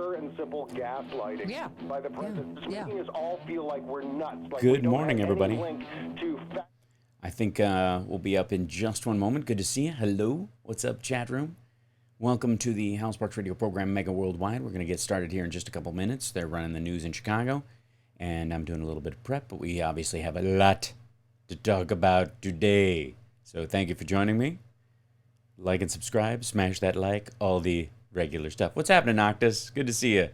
pure and simple gaslighting by the president. It's making us all feel like we're nuts. Like Good morning, everybody. I think we'll be up in just one moment. Good to see you. Hello. What's up, chat room? Welcome to the House Parks Radio program, Mega Worldwide. We're going to get started here in just a couple minutes. They're running the news in Chicago, and I'm doing a little bit of prep, but we obviously have a lot to talk about today. So thank you for joining me. Like and subscribe, smash that like, all the regular stuff. What's happening, Noctis? Good to see you.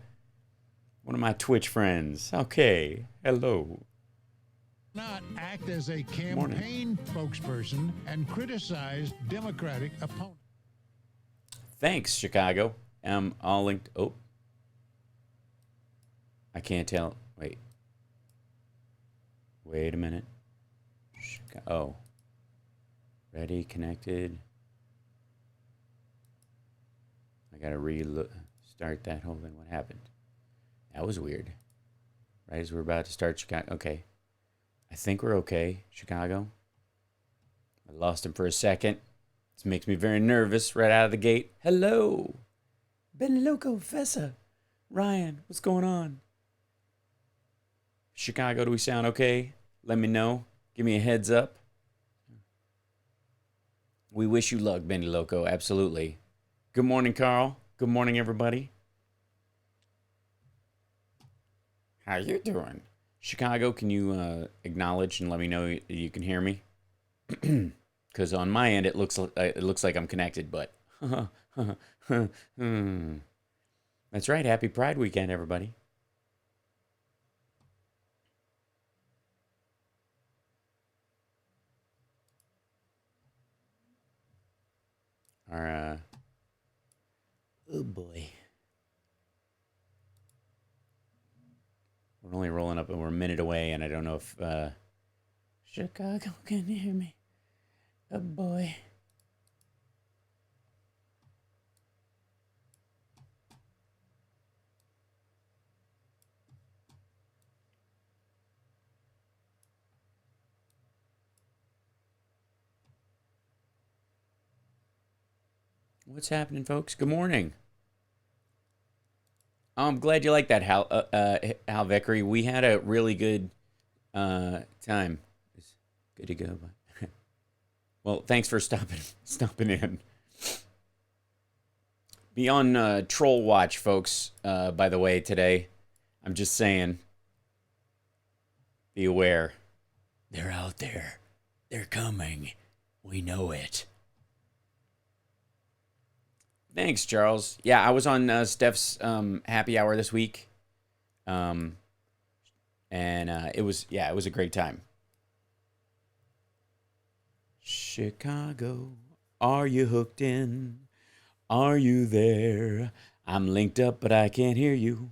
One of my Twitch friends. Okay, hello. Not act as a campaign spokesperson and criticize Democratic opponents. Thanks, Chicago. All linked. Oh. I can't tell. Wait. Wait a minute. Oh. Ready, connected. I gotta start that whole thing. What happened? That was weird. Right as we're about to start Chicago. Okay. I think we're okay, Chicago. I lost him for a second. This makes me very nervous right out of the gate. Hello. Ben Loco Fessa. Ryan, what's going on? Chicago, do we sound okay? Let me know. Give me a heads up. We wish you luck, Benny Loco. Absolutely. Good morning, Carl. Good morning, everybody. How you doing? Chicago, can you acknowledge and let me know you can hear me? Because on my end, it looks like I'm connected, but that's right. Happy Pride Weekend, everybody. Our oh boy, we're only rolling up and we're a minute away, and I don't know if Chicago can hear me. Oh boy. What's happening, folks? Good morning. I'm glad you like that, Hal Vickery. We had a really good time. It's good to go. Well, thanks for stopping in. Be on Troll Watch, folks, by the way, today. I'm just saying. Be aware. They're out there. They're coming. We know it. Thanks, Charles. Yeah, I was on Steph's happy hour this week. And it was a great time. Chicago, are you hooked in? Are you there? I'm linked up, but I can't hear you.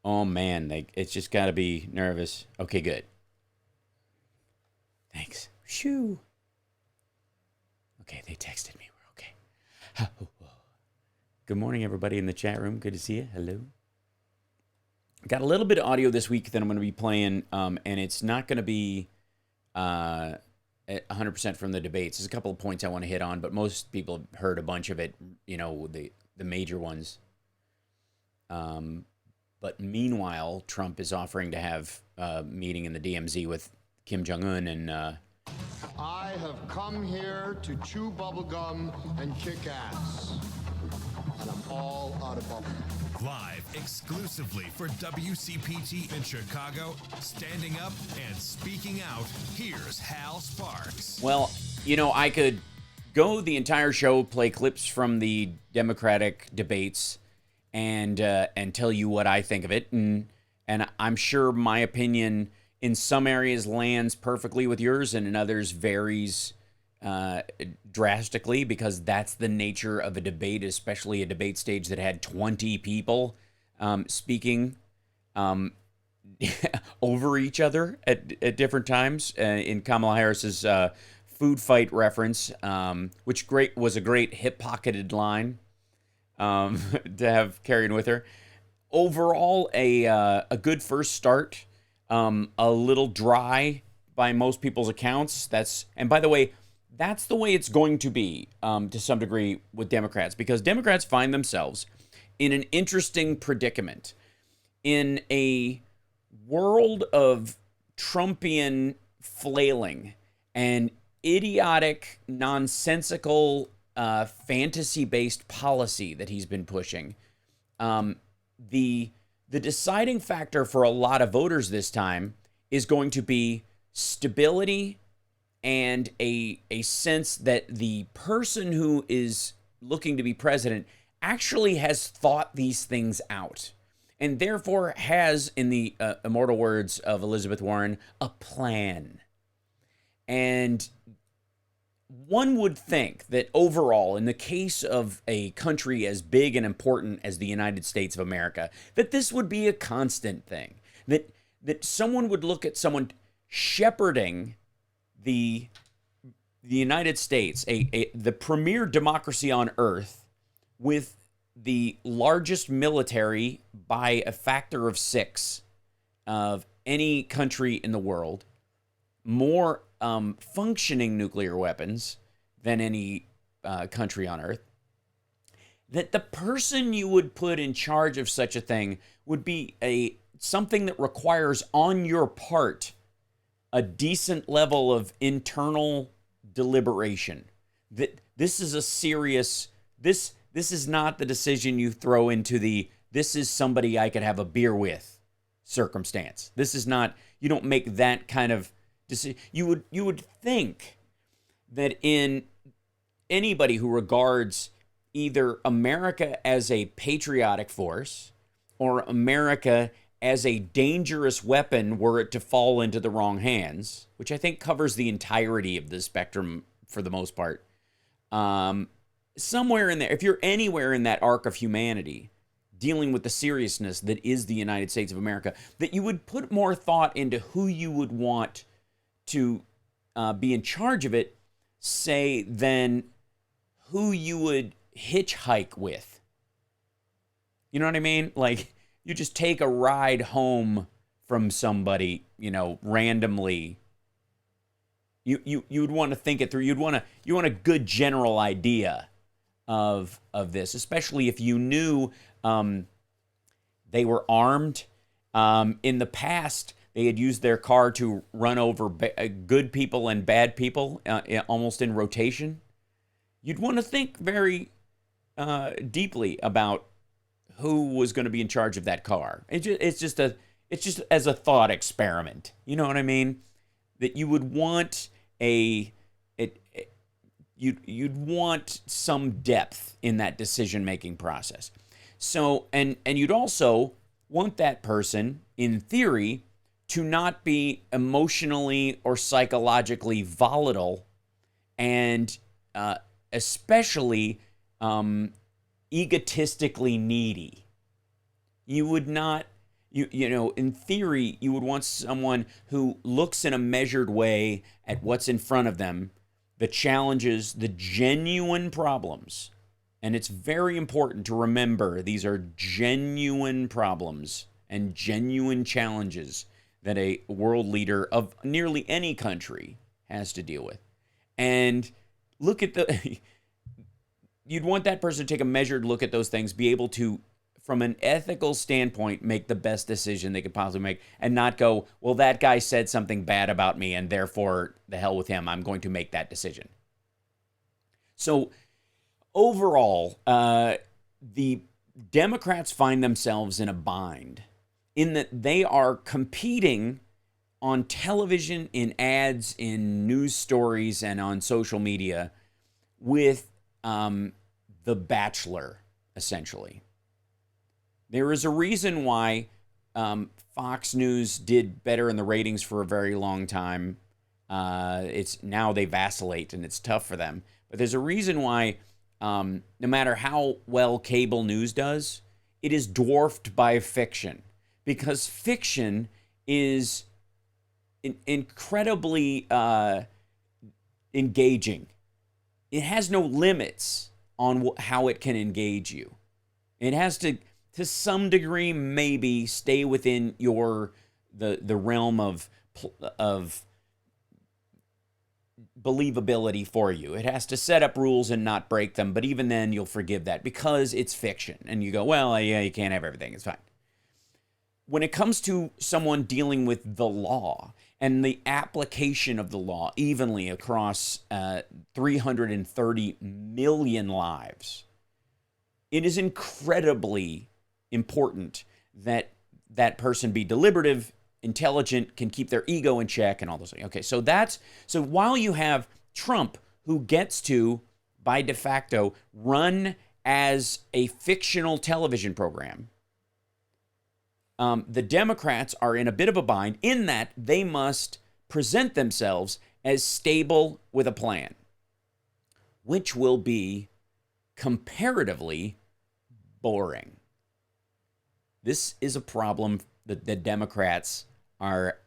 Oh, man, it's just got to be nervous. Okay, good. Thanks. Shoo. Okay, they texted me. We're okay. Good morning, everybody in the chat room. Good to see you. Hello. Got a little bit of audio this week that I'm going to be playing, and it's not going to be 100% from the debates. There's a couple of points I want to hit on, but most people have heard a bunch of it, you know, the major ones. But meanwhile, Trump is offering to have a meeting in the DMZ with Kim Jong-un and... I have come here to chew bubblegum and kick ass. And I'm all out of bubblegum. Live exclusively for WCPT in Chicago, standing up and speaking out, here's Hal Sparks. Well, you know, I could go the entire show, play clips from the Democratic debates, and tell you what I think of it, and I'm sure my opinion in some areas lands perfectly with yours, and in others varies drastically, because that's the nature of a debate, especially a debate stage that had 20 people speaking over each other at different times. In Kamala Harris's food fight reference, which was a great hip-pocketed line to have carried with her. Overall, a good first start. A little dry by most people's accounts. And by the way, that's the way it's going to be to some degree with Democrats, because Democrats find themselves in an interesting predicament. In a world of Trumpian flailing and idiotic, nonsensical, fantasy-based policy that he's been pushing, the deciding factor for a lot of voters this time is going to be stability and a sense that the person who is looking to be president actually has thought these things out and therefore has, in the immortal words of Elizabeth Warren, a plan. And one would think that overall, in the case of a country as big and important as the United States of America, that this would be a constant thing. That someone would look at someone shepherding the United States, the premier democracy on earth, with the largest military by a factor of 6 of any country in the world, more functioning nuclear weapons than any country on earth, that the person you would put in charge of such a thing would be something that requires on your part a decent level of internal deliberation. That this is a serious, this is not the decision you throw into this is somebody I could have a beer with circumstance. This is not, you don't make that kind of decision. You would think that in anybody who regards either America as a patriotic force or America as a dangerous weapon were it to fall into the wrong hands, which I think covers the entirety of the spectrum for the most part, somewhere in there, if you're anywhere in that arc of humanity, dealing with the seriousness that is the United States of America, that you would put more thought into who you would want to be in charge of it, say, than who you would hitchhike with. You know what I mean? Like, you just take a ride home from somebody, randomly. You would want to think it through. You want a good general idea of this, especially if you knew they were armed. In the past, they had used their car to run over good people and bad people, almost in rotation. You'd want to think very deeply about who was going to be in charge of that car. It's just as a thought experiment. You know what I mean? That you would want you'd want some depth in that decision-making process. So, and you'd also want that person, in theory, to not be emotionally or psychologically volatile, and especially egotistically needy. You would not, in theory, you would want someone who looks in a measured way at what's in front of them, the challenges, the genuine problems. And it's very important to remember these are genuine problems and genuine challenges that a world leader of nearly any country has to deal with. And look at you'd want that person to take a measured look at those things, be able to, from an ethical standpoint, make the best decision they could possibly make, and not go, well, that guy said something bad about me, and therefore, the hell with him, I'm going to make that decision. So, overall, the Democrats find themselves in a bind in that they are competing on television, in ads, in news stories, and on social media with The Bachelor, essentially. There is a reason why Fox News did better in the ratings for a very long time. It's now they vacillate and it's tough for them. But there's a reason why no matter how well cable news does, it is dwarfed by fiction. Because fiction is incredibly engaging. It has no limits on how it can engage you. It has to some degree, maybe stay within the realm of believability for you. It has to set up rules and not break them, but even then you'll forgive that because it's fiction. And you go, well, yeah, you can't have everything. It's fine. When it comes to someone dealing with the law and the application of the law evenly across 330 million lives, it is incredibly important that that person be deliberative, intelligent, can keep their ego in check and all those things. Okay, so while you have Trump, who gets to, by de facto, run as a fictional television program, the Democrats are in a bit of a bind in that they must present themselves as stable with a plan, which will be comparatively boring. This is a problem that the Democrats are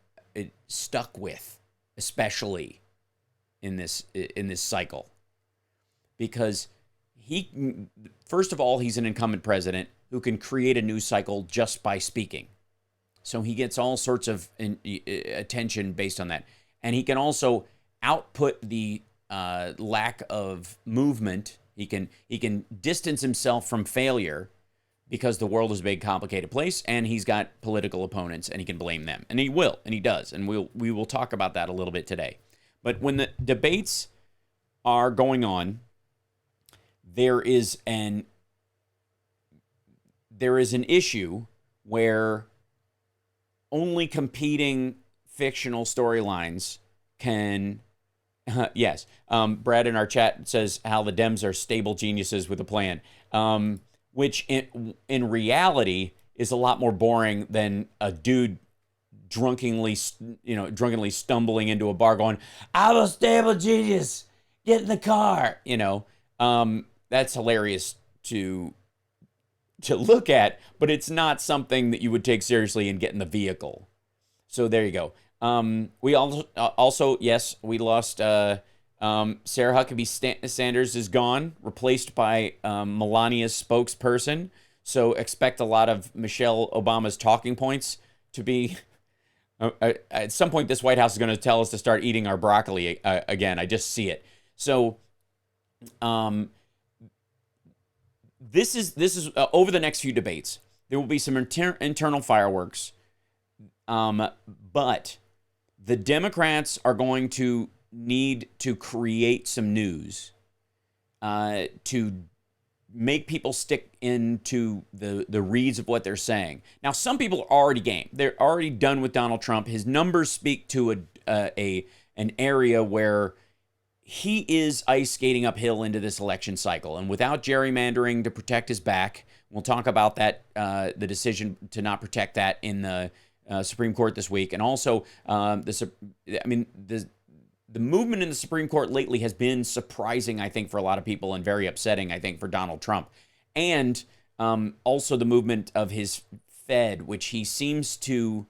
stuck with, especially in this cycle, because first of all, he's an incumbent president who can create a news cycle just by speaking. So he gets all sorts of attention based on that. And he can also output the lack of movement. He can distance himself from failure because the world is a big, complicated place, and he's got political opponents, and he can blame them. And he will, and he does. And we will talk about that a little bit today. But when the debates are going on, there is an issue where only competing fictional storylines can, yes. Brad in our chat says how the Dems are stable geniuses with a plan, which in reality is a lot more boring than a dude drunkenly stumbling into a bar going, "I'm a stable genius, get in the car." That's hilarious to look at, but it's not something that you would take seriously and get in the vehicle. So there you go. We also, yes, we lost Sarah Huckabee Sanders is gone, replaced by Melania's spokesperson. So expect a lot of Michelle Obama's talking points to be. At some point, this White House is going to tell us to start eating our broccoli again. I just see it. So, this is over the next few debates. There will be some internal fireworks, but the Democrats are going to need to create some news to make people stick into the reads of what they're saying. Now, some people are already game. They're already done with Donald Trump. His numbers speak to an area where he is ice skating uphill into this election cycle. And without gerrymandering to protect his back, we'll talk about that, the decision to not protect that in the Supreme Court this week. And also, the movement in the Supreme Court lately has been surprising, I think, for a lot of people, and very upsetting, I think, for Donald Trump. And also the movement of his Fed, which he seems to...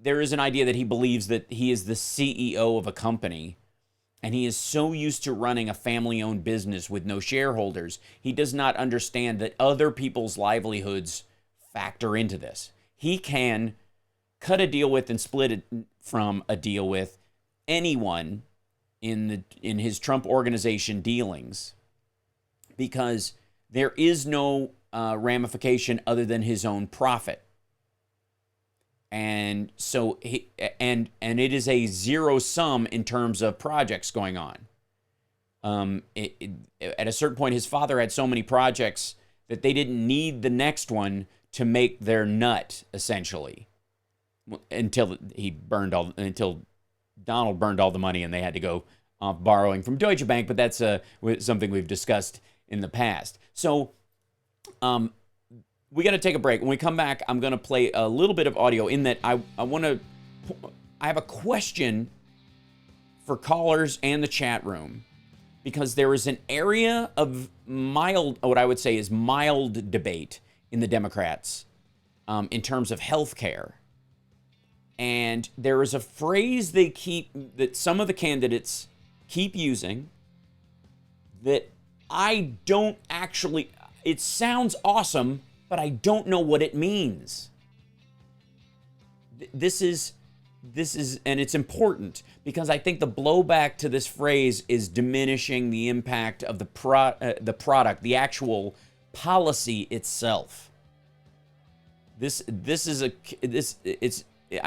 there is an idea that he believes that he is the CEO of a company, and he is so used to running a family-owned business with no shareholders, he does not understand that other people's livelihoods factor into this. He can cut a deal with and split it from a deal with anyone in his Trump organization dealings, because there is no ramification other than his own profit. And so and it is a zero sum in terms of projects going on. At a certain point, his father had so many projects that they didn't need the next one to make their nut, essentially, until Donald burned all the money and they had to go off borrowing from Deutsche Bank. But that's something we've discussed in the past. So we got to take a break. When we come back, I'm going to play a little bit of audio in that I have a question for callers and the chat room, because there is an area of what I would say is mild debate in the Democrats in terms of health care. And there is a phrase that some of the candidates keep using that I don't actually, it sounds awesome, but I don't know what it means. This is and it's important because I think the blowback to this phrase is diminishing the impact of the product, the actual policy itself. And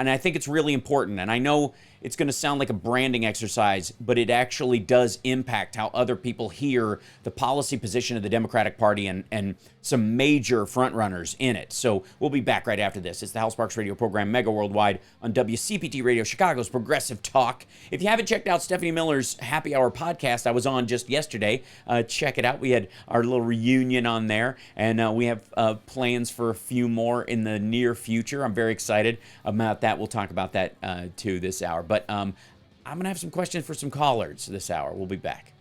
I think it's really important. And I know it's going to sound like a branding exercise, but it actually does impact how other people hear the policy position of the Democratic Party and some major frontrunners in it. So we'll be back right after this. It's the Hal Sparks radio program, Mega Worldwide, on WCPT Radio, Chicago's Progressive Talk. If you haven't checked out Stephanie Miller's Happy Hour podcast, I was on just yesterday. Check it out. We had our little reunion on there, and we have plans for a few more in the near future. I'm very excited about that. We'll talk about that too this hour. But I'm going to have some questions for some callers this hour. We'll be back.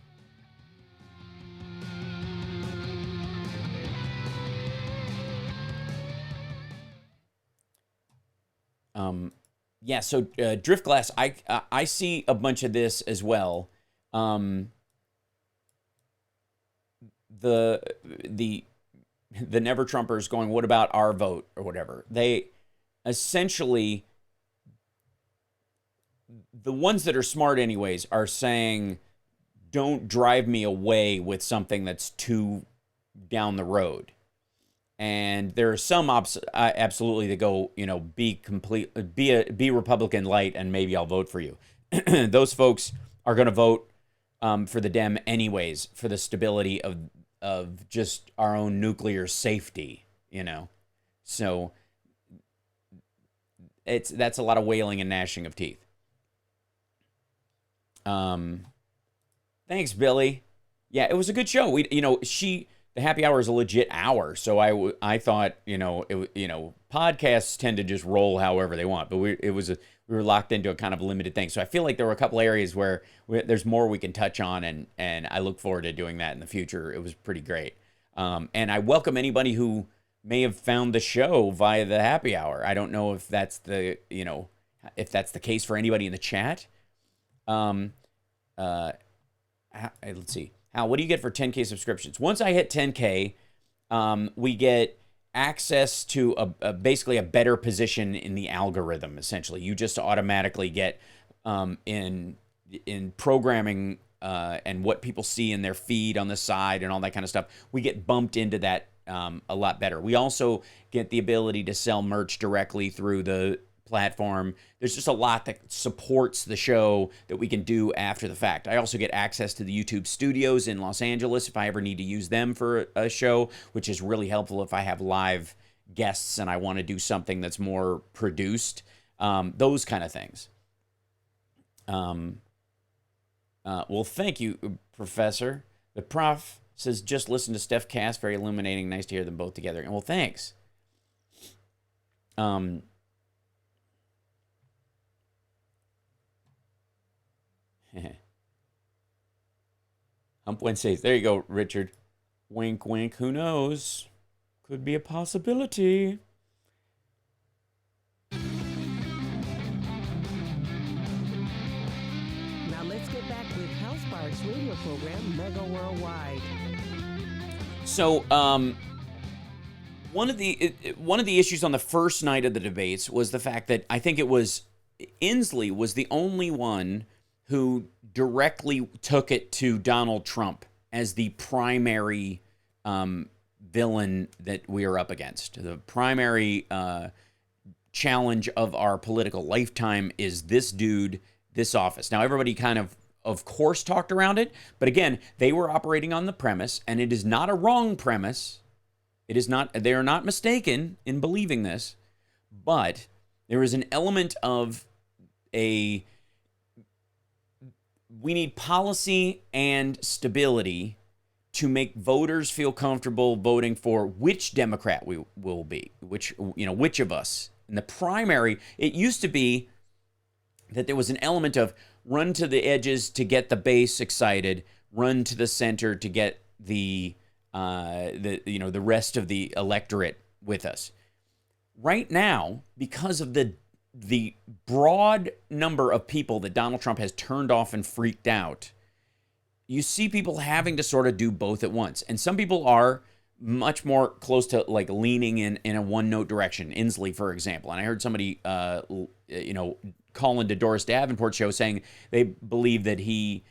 Yeah, so Driftglass, I see a bunch of this as well. The Never Trumpers going, what about our vote or whatever? They essentially, the ones that are smart anyways, are saying, don't drive me away with something that's too down the road. And there are some absolutely that go, be Republican light and maybe I'll vote for you. Those folks are going to vote for the Dem anyways, for the stability of just our own nuclear safety, So that's a lot of wailing and gnashing of teeth. Thanks, Billy. Yeah, it was a good show. The happy hour is a legit hour, so I thought, podcasts tend to just roll however they want, but we were locked into a kind of limited thing. So I feel like there were a couple areas where there's more we can touch on, and I look forward to doing that in the future. It was pretty great. And I welcome anybody who may have found the show via the happy hour. I don't know if that's the case for anybody in the chat. Let's see. Hal, what do you get for 10K subscriptions? Once I hit 10K, we get access to basically a better position in the algorithm, essentially. You just automatically get in programming and what people see in their feed on the side and all that kind of stuff. We get bumped into that a lot better. We also get the ability to sell merch directly through the platform. There's just a lot that supports the show that we can do after the fact. I also get access to the YouTube studios in Los Angeles if I ever need to use them for a show, which is really helpful if I have live guests and I want to do something that's more produced. Those kind of things. Well, thank you, Professor. The prof says, just listen to Steph Cass. Very illuminating. Nice to hear them both together. And well, thanks. Hump Wednesdays. There you go, Richard. Wink, wink. Who knows? Could be a possibility. Now let's get back with Hal Sparks' radio program, Mega Worldwide. So, one of the issues on the first night of the debates was the fact that I think it was Inslee was the only one who directly took it to Donald Trump as the primary villain that we are up against. The primary challenge of our political lifetime is this dude, this office. Now, everybody kind of course, talked around it, but again, they were operating on the premise, and it is not a wrong premise. It is not, they are not mistaken in believing this, but there is an element of we need policy and stability to make voters feel comfortable voting for which Democrat we will be, which of us. In the primary, it used to be that there was an element of run to the edges to get the base excited, run to the center to get the rest of the electorate with us. Right now, because of the broad number of people that Donald Trump has turned off and freaked out, you see people having to sort of do both at once. And some people are much more close to like leaning in a one-note direction. Inslee, for example. And I heard somebody, call into Doris Davenport's show saying they believe that he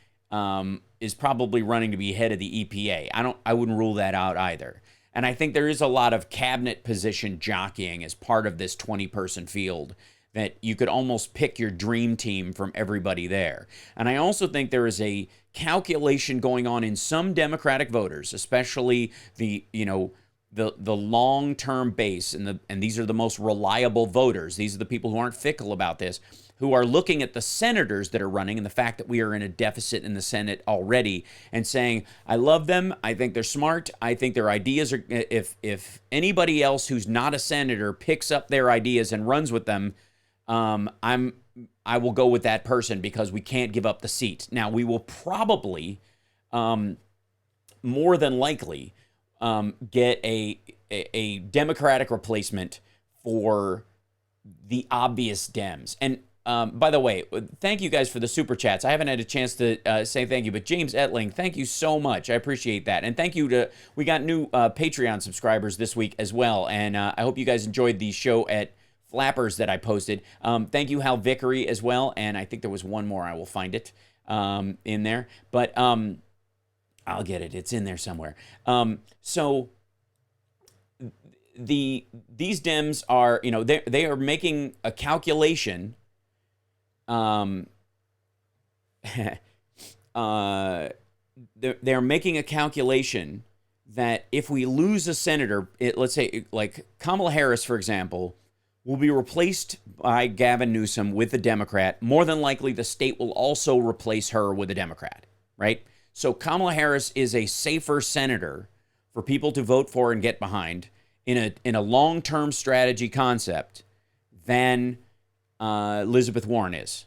is probably running to be head of the EPA. I wouldn't rule that out either. And I think there is a lot of cabinet position jockeying as part of this 20-person field, that you could almost pick your dream team from everybody there. And I also think there is a calculation going on in some Democratic voters, especially the long-term base, and these are the most reliable voters. These are the people who aren't fickle about this, who are looking at the senators that are running and the fact that we are in a deficit in the Senate already and saying, I love them. I think they're smart. I think their ideas are, if anybody else who's not a senator picks up their ideas and runs with them, I will go with that person because we can't give up the seat. Now, we will probably, more than likely, get a Democratic replacement for the obvious Dems. And by the way, thank you guys for the super chats. I haven't had a chance to say thank you, but James Etling, thank you so much. I appreciate that. And thank you to, we got new Patreon subscribers this week as well. And I hope you guys enjoyed the show at Flappers that I posted. Thank you, Hal Vickery, as well. And I think there was one more. I will find it in there. But I'll get it. It's in there somewhere. So these Dems are, they are making a calculation. They're making a calculation that if we lose a senator, let's say like Kamala Harris, for example, will be replaced by Gavin Newsom with a Democrat. More than likely, the state will also replace her with a Democrat, right? So Kamala Harris is a safer senator for people to vote for and get behind in a long-term strategy concept than Elizabeth Warren is.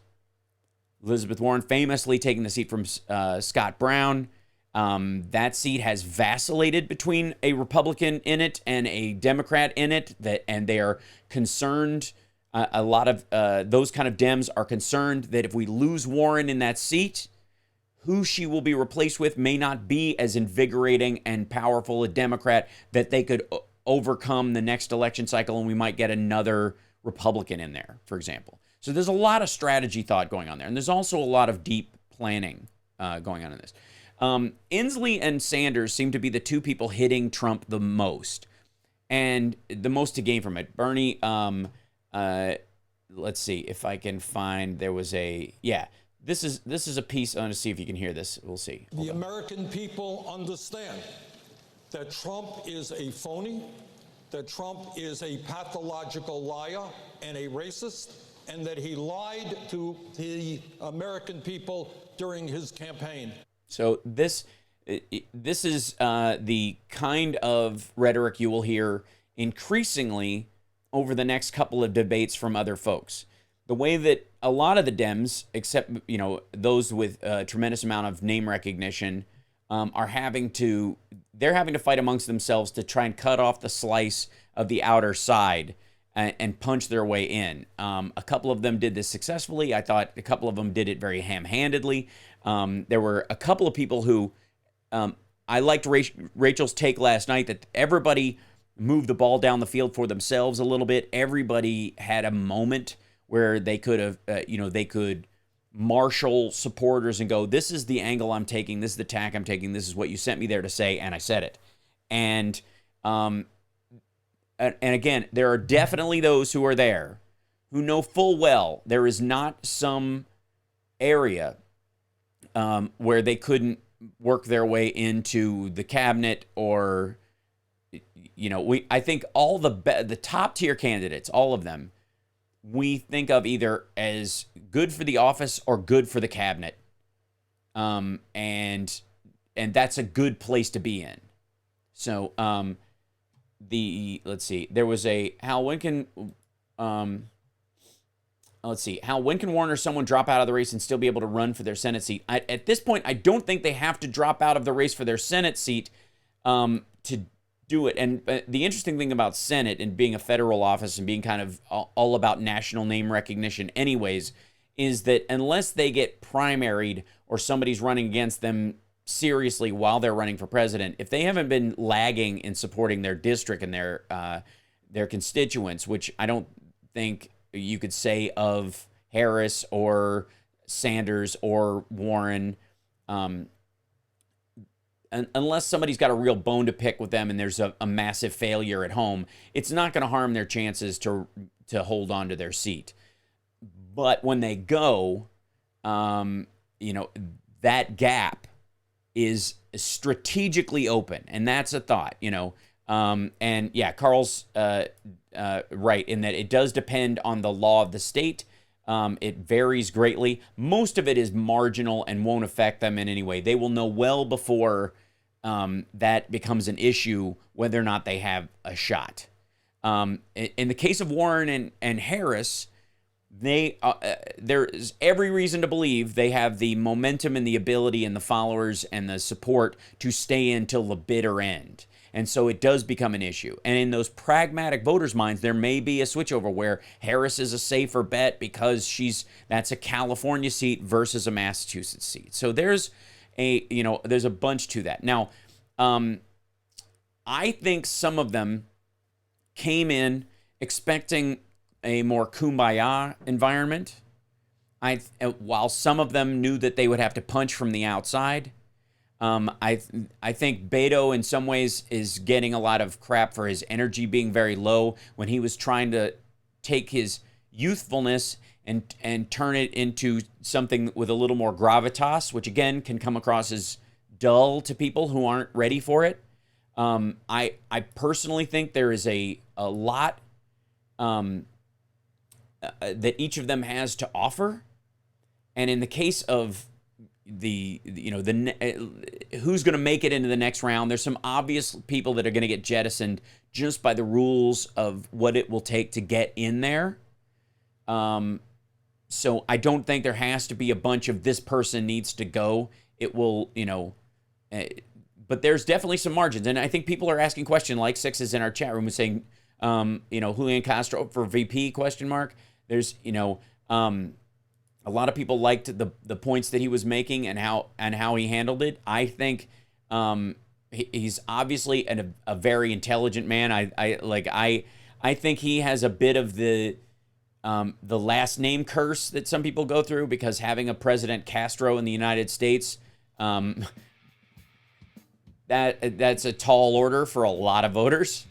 Elizabeth Warren famously taking the seat from Scott Brown. That seat has vacillated between a Republican in it and a Democrat in it, and they are concerned. A lot of those kind of Dems are concerned that if we lose Warren in that seat, who she will be replaced with may not be as invigorating and powerful a Democrat that they could overcome the next election cycle, and we might get another Republican in there, for example. So there's a lot of strategy thought going on there, and there's also a lot of deep planning going on in this. Inslee and Sanders seem to be the two people hitting Trump the most, and the most to gain from it. Bernie, let's see if I can find, there was a, this is a piece. I want to see if you can hear this. We'll see. The American people understand that Trump is a phony, that Trump is a pathological liar and a racist, and that he lied to the American people during his campaign. So this is the kind of rhetoric you will hear increasingly over the next couple of debates from other folks. The way that a lot of the Dems, except those with a tremendous amount of name recognition, are having to fight amongst themselves to try and cut off the slice of the outer side and punch their way in. A couple of them did this successfully. I thought a couple of them did it very ham-handedly. There were a couple of people who I liked Rachel's take last night that everybody moved the ball down the field for themselves a little bit. Everybody had a moment where they could have, they could marshal supporters and go, this is the angle I'm taking, this is the tack I'm taking, this is what you sent me there to say, and I said it. And again, there are definitely those who are there who know full well there is not some area where they couldn't work their way into the cabinet or, I think all the top tier candidates, all of them, we think of either as good for the office or good for the cabinet. And that's a good place to be in. So, let's see, there was a Hal Winkin, Hal Winkin Warner, someone drop out of the race and still be able to run for their Senate seat. At this point, I don't think they have to drop out of the race for their Senate seat to do it. And the interesting thing about Senate and being a federal office and being kind of all about national name recognition anyways, is that unless they get primaried or somebody's running against them seriously while they're running for president, if they haven't been lagging in supporting their district and their constituents, which I don't think you could say of Harris or Sanders or Warren, unless somebody's got a real bone to pick with them and there's a massive failure at home, it's not going to harm their chances to hold on to their seat. But when they go, that gap is strategically open, and that's a thought, and yeah, Carl's right in that it does depend on the law of the state. It varies greatly. Most of it is marginal and won't affect them in any way. They will know well before that becomes an issue whether or not they have a shot. In the case of Warren and Harris, there's every reason to believe they have the momentum and the ability and the followers and the support to stay until the bitter end. And so it does become an issue. And in those pragmatic voters' minds, there may be a switchover where Harris is a safer bet because that's a California seat versus a Massachusetts seat. So there's a bunch to that. Now, I think some of them came in expecting a more kumbaya environment. While some of them knew that they would have to punch from the outside. I think Beto in some ways is getting a lot of crap for his energy being very low when he was trying to take his youthfulness and turn it into something with a little more gravitas, which again can come across as dull to people who aren't ready for it. I personally think there is a lot that each of them has to offer, and in the case of who's going to make it into the next round, there's some obvious people that are going to get jettisoned just by the rules of what it will take to get in there. So I don't think there has to be a bunch of this person needs to go. It will, but there's definitely some margins. And I think people are asking questions like Six is in our chat room was saying, Julian Castro for VP ? There's, a lot of people liked the points that he was making and how he handled it. I think he's obviously a very intelligent man. I think he has a bit of the last name curse that some people go through because having a President Castro in the United States, that's a tall order for a lot of voters.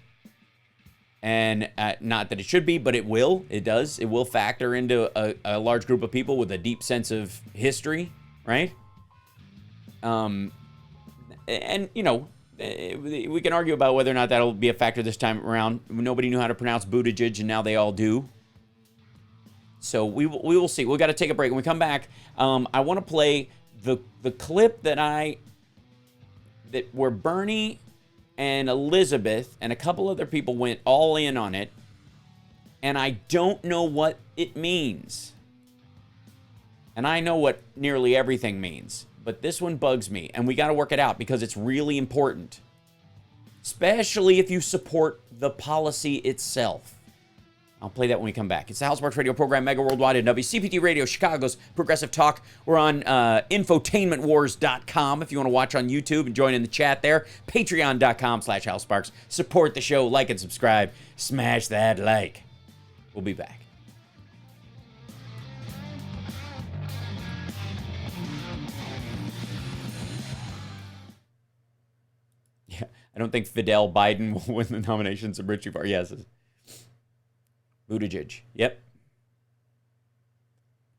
And not that it should be, but it will. It does. It will factor into a large group of people with a deep sense of history, right? And, we can argue about whether or not that'll be a factor this time around. Nobody knew how to pronounce Buttigieg, and now they all do. So we will see. We've got to take a break. When we come back, I want to play the clip where Bernie and Elizabeth and a couple other people went all in on it, and I don't know what it means. And I know what nearly everything means, but this one bugs me, and we got to work it out because it's really important, especially if you support the policy itself. I'll play that when we come back. It's the House Sparks Radio program, Mega Worldwide, and WCPT Radio, Chicago's Progressive Talk. We're on infotainmentwars.com if you want to watch on YouTube and join in the chat there. Patreon.com/HouseSparks. Support the show, like and subscribe. Smash that like. We'll be back. Yeah, I don't think Fidel Biden will win the nominations of Richie Bar. Yes. Buttigieg. Yep.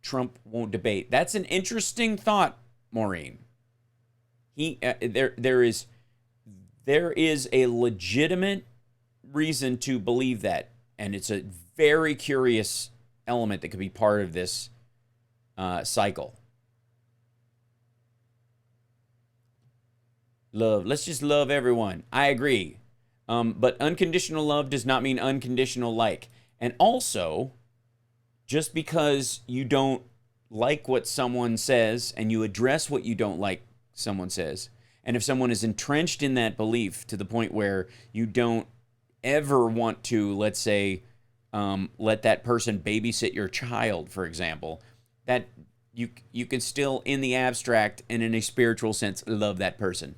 Trump won't debate. That's an interesting thought, Maureen. There is a legitimate reason to believe that, and it's a very curious element that could be part of this cycle. Love. Let's just love everyone. I agree. But unconditional love does not mean unconditional like. And also, just because you don't like what someone says and you address what you don't like someone says, and if someone is entrenched in that belief to the point where you don't ever want to, let's say, let that person babysit your child, for example, that you can still, in the abstract and in a spiritual sense, love that person.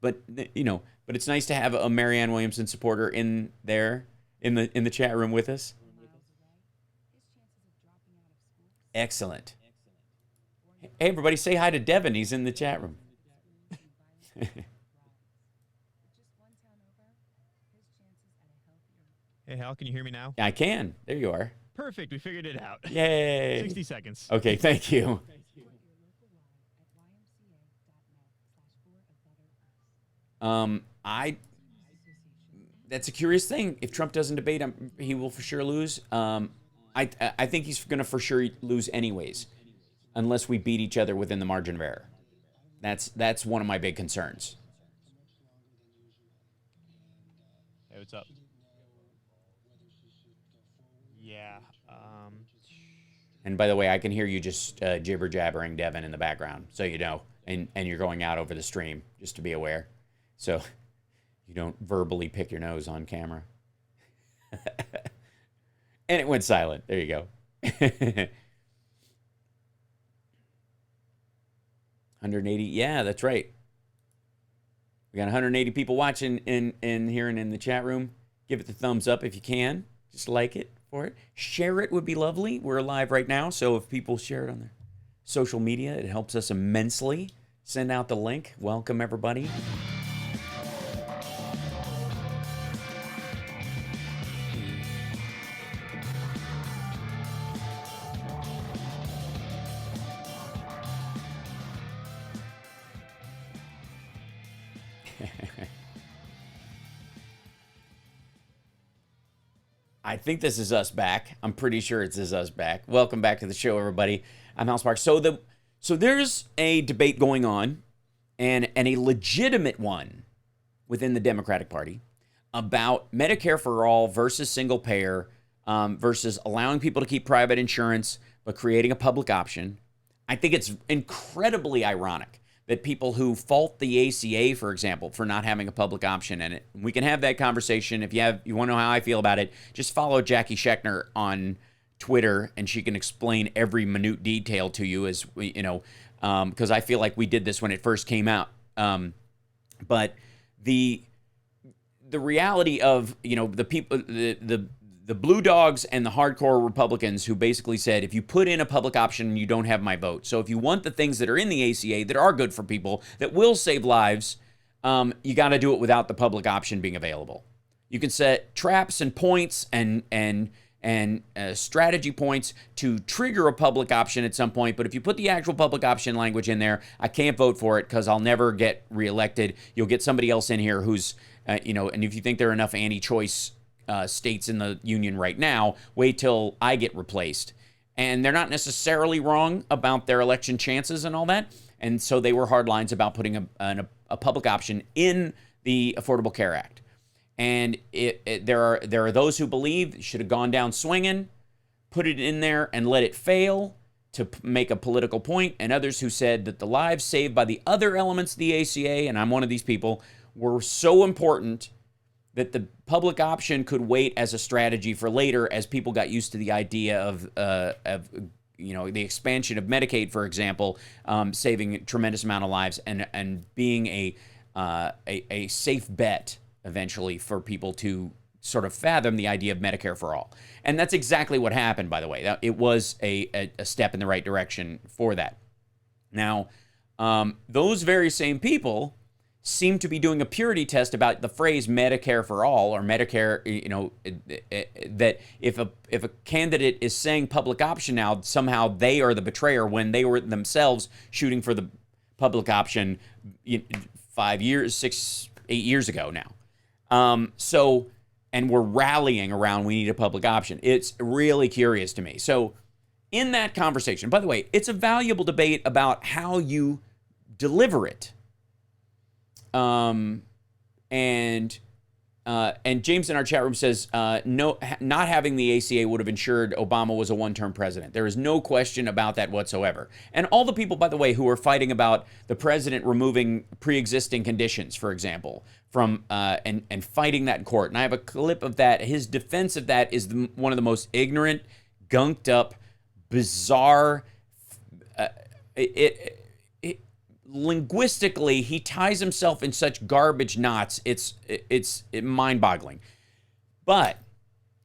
But it's nice to have a Marianne Williamson supporter in there. In the chat room with us. Excellent. Hey, everybody, say hi to Devin. He's in the chat room. Hey, Hal, can you hear me now? I can. There you are. Perfect. We figured it out. Yay. 60 seconds. Okay, thank you. That's a curious thing. If Trump doesn't debate, he will for sure lose. I think he's going to for sure lose anyways, unless we beat each other within the margin of error. That's one of my big concerns. Hey, what's up? Yeah. And by the way, I can hear you just jibber jabbering, Devin, in the background, so you know, and you're going out over the stream, just to be aware, so you don't verbally pick your nose on camera. And it went silent. There you go. 180. Yeah, that's right. We got 180 people watching in here and in the chat room. Give it the thumbs up if you can. Just like it for it. Share it would be lovely. We're live right now, so if people share it on their social media, it helps us immensely. Send out the link. Welcome, everybody. I think this is us back. I'm pretty sure it's us back. Welcome back to the show, everybody. I'm Hal Sparks. So there's a debate going on, and a legitimate one within the Democratic Party about Medicare for all versus single payer versus allowing people to keep private insurance but creating a public option. I think it's incredibly ironic that people who fault the ACA, for example, for not having a public option in it, we can have that conversation. If you want to know how I feel about it, just follow Jackie Schechner on Twitter, and she can explain every minute detail to you, as we, because I feel like we did this when it first came out. But the reality of the people, the blue dogs and the hardcore Republicans who basically said, if you put in a public option, you don't have my vote. So if you want the things that are in the ACA that are good for people, that will save lives, you got to do it without the public option being available. You can set traps and points and strategy points to trigger a public option at some point. But if you put the actual public option language in there, I can't vote for it because I'll never get reelected. You'll get somebody else in here who's, and if you think there are enough anti-choice states in the union right now, wait till I get replaced. And they're not necessarily wrong about their election chances and all that. And so they were hard lines about putting a public option in the Affordable Care Act. And there are those who believe it should have gone down swinging, put it in there and let it fail to make a political point, and others who said that the lives saved by the other elements of the ACA, and I'm one of these people, were so important that the public option could wait as a strategy for later, as people got used to the idea of the expansion of Medicaid, for example, saving a tremendous amount of lives and being a safe bet eventually for people to sort of fathom the idea of Medicare for all. And that's exactly what happened, by the way. It was a step in the right direction for that. Now, those very same people seem to be doing a purity test about the phrase Medicare for all, or Medicare, that if a candidate is saying public option now, somehow they are the betrayer when they were themselves shooting for the public option 8 years ago now. And we're rallying around we need a public option. It's really curious to me. So in that conversation, by the way, it's a valuable debate about how you deliver it. And James in our chat room says, no, not having the ACA would have ensured Obama was a one-term president. There is no question about that whatsoever. And all the people, by the way, who are fighting about the president removing pre-existing conditions, for example, from and fighting that in court. And I have a clip of that. His defense of that is one of the most ignorant, gunked up, bizarre. Linguistically, he ties himself in such garbage knots. It's mind-boggling. But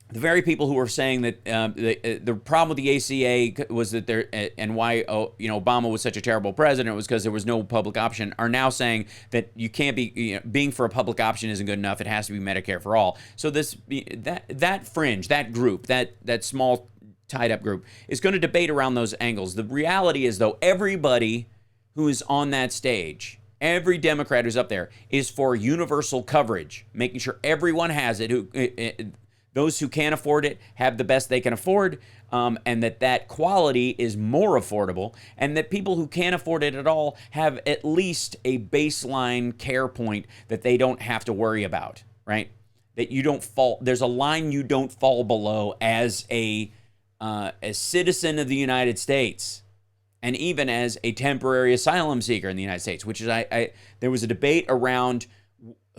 the very people who were saying that the problem with the ACA was that and why Obama was such a terrible president was because there was no public option, are now saying that you can't be being for a public option isn't good enough. It has to be Medicare for all. So that fringe, that group, that small tied up group is going to debate around those angles. The reality is, though, everybody who is on that stage, every Democrat who's up there, is for universal coverage, making sure everyone has it. Those who can't afford it have the best they can afford, and that quality is more affordable, and that people who can't afford it at all have at least a baseline care point that they don't have to worry about, right? That you don't fall, there's a line you don't fall below as a citizen of the United States, and even as a temporary asylum seeker in the United States, which is, there was a debate around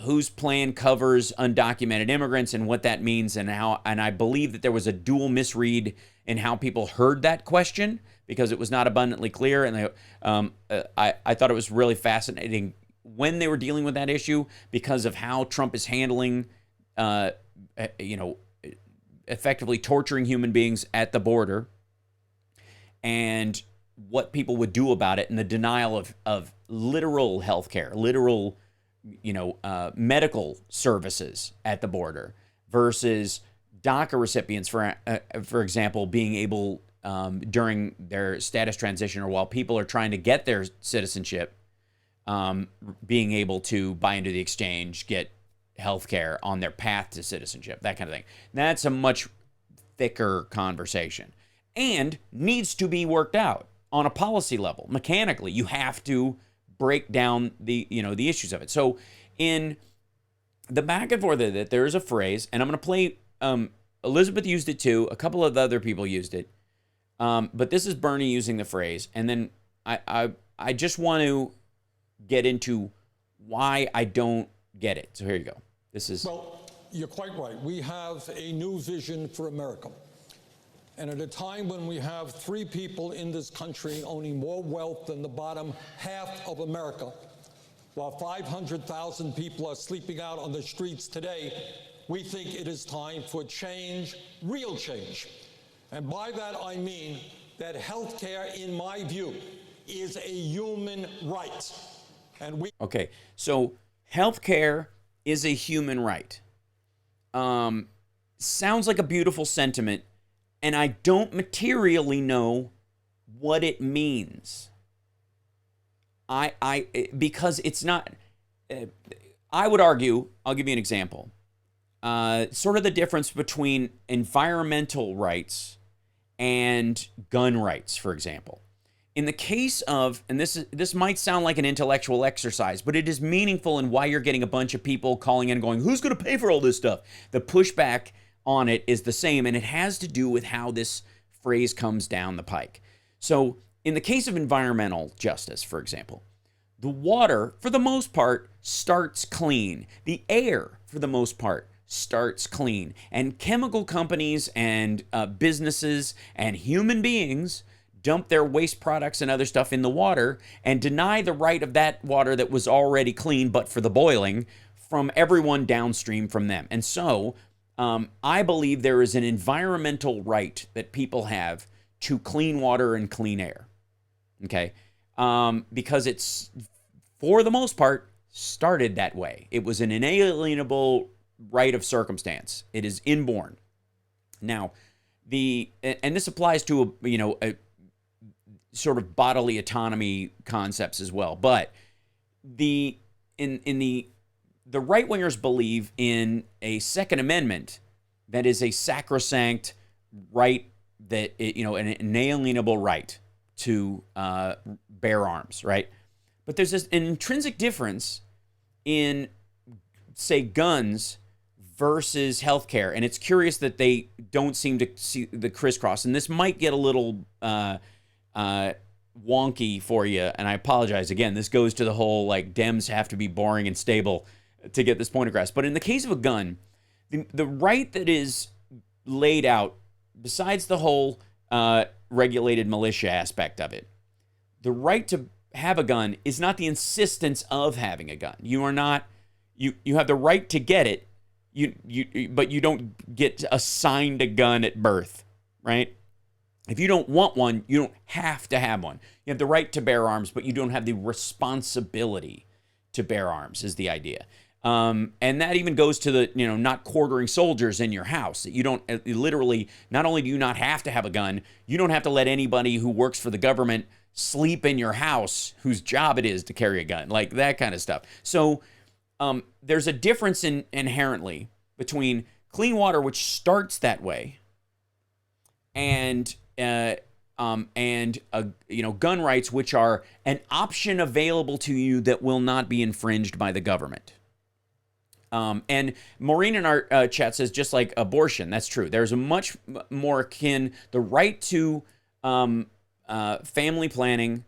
whose plan covers undocumented immigrants and what that means, and I believe that there was a dual misread in how people heard that question because it was not abundantly clear. And I thought it was really fascinating when they were dealing with that issue because of how Trump is handling, effectively torturing human beings at the border, and what people would do about it, and the denial of literal healthcare, literal medical services at the border versus DACA recipients, for example, being able during their status transition or while people are trying to get their citizenship, being able to buy into the exchange, get healthcare on their path to citizenship, that kind of thing. That's a much thicker conversation and needs to be worked out on a policy level. Mechanically, you have to break down the issues of it. So in the back and forth of it, there is a phrase, and I'm going to play, Elizabeth used it too, a couple of other people used it, but this is Bernie using the phrase, and then I just want to get into why I don't get it. So here you go. This is... Well, you're quite right. We have a new vision for America. And at a time when we have 3 people in this country owning more wealth than the bottom half of America, while 500,000 people are sleeping out on the streets today, we think it is time for change, real change. And by that I mean that health care, in my view, is a human right. And we... Okay, so health care is a human right. Sounds like a beautiful sentiment, and I don't materially know what it means. Because it's not, I would argue, I'll give you an example, sort of the difference between environmental rights and gun rights, for example. In the case of, and this might sound like an intellectual exercise, but it is meaningful in why you're getting a bunch of people calling in and going, who's going to pay for all this stuff? The pushback on it is the same, and it has to do with how this phrase comes down the pike. So in the case of environmental justice, for example, the water, for the most part, starts clean. The air, for the most part, starts clean. And chemical companies and businesses and human beings dump their waste products and other stuff in the water and deny the right of that water that was already clean but for the boiling from everyone downstream from them. And so I believe there is an environmental right that people have to clean water and clean air, okay? Because it's, for the most part, started that way. It was an inalienable right of circumstance. It is inborn. Now, and this applies to a sort of bodily autonomy concepts as well. But the right-wingers believe in a Second Amendment that is a sacrosanct right, that an inalienable right to bear arms, right? But there's an intrinsic difference in, say, guns versus healthcare, and it's curious that they don't seem to see the crisscross. And this might get a little wonky for you, and I apologize. Again, this goes to the whole, like, Dems have to be boring and stable to get this point across. But in the case of a gun, the right that is laid out, besides the whole regulated militia aspect of it, the right to have a gun is not the insistence of having a gun. You are not, you have the right to get it, but you don't get assigned a gun at birth, right? If you don't want one, you don't have to have one. You have the right to bear arms, but you don't have the responsibility to bear arms, is the idea. And that even goes to the, not quartering soldiers in your house. You don't literally, not only do you not have to have a gun, you don't have to let anybody who works for the government sleep in your house whose job it is to carry a gun, like that kind of stuff. So there's a difference inherently between clean water, which starts that way, and gun rights, which are an option available to you that will not be infringed by the government. And Maureen in our chat says, just like abortion, that's true. There's a much more akin, the right to family planning,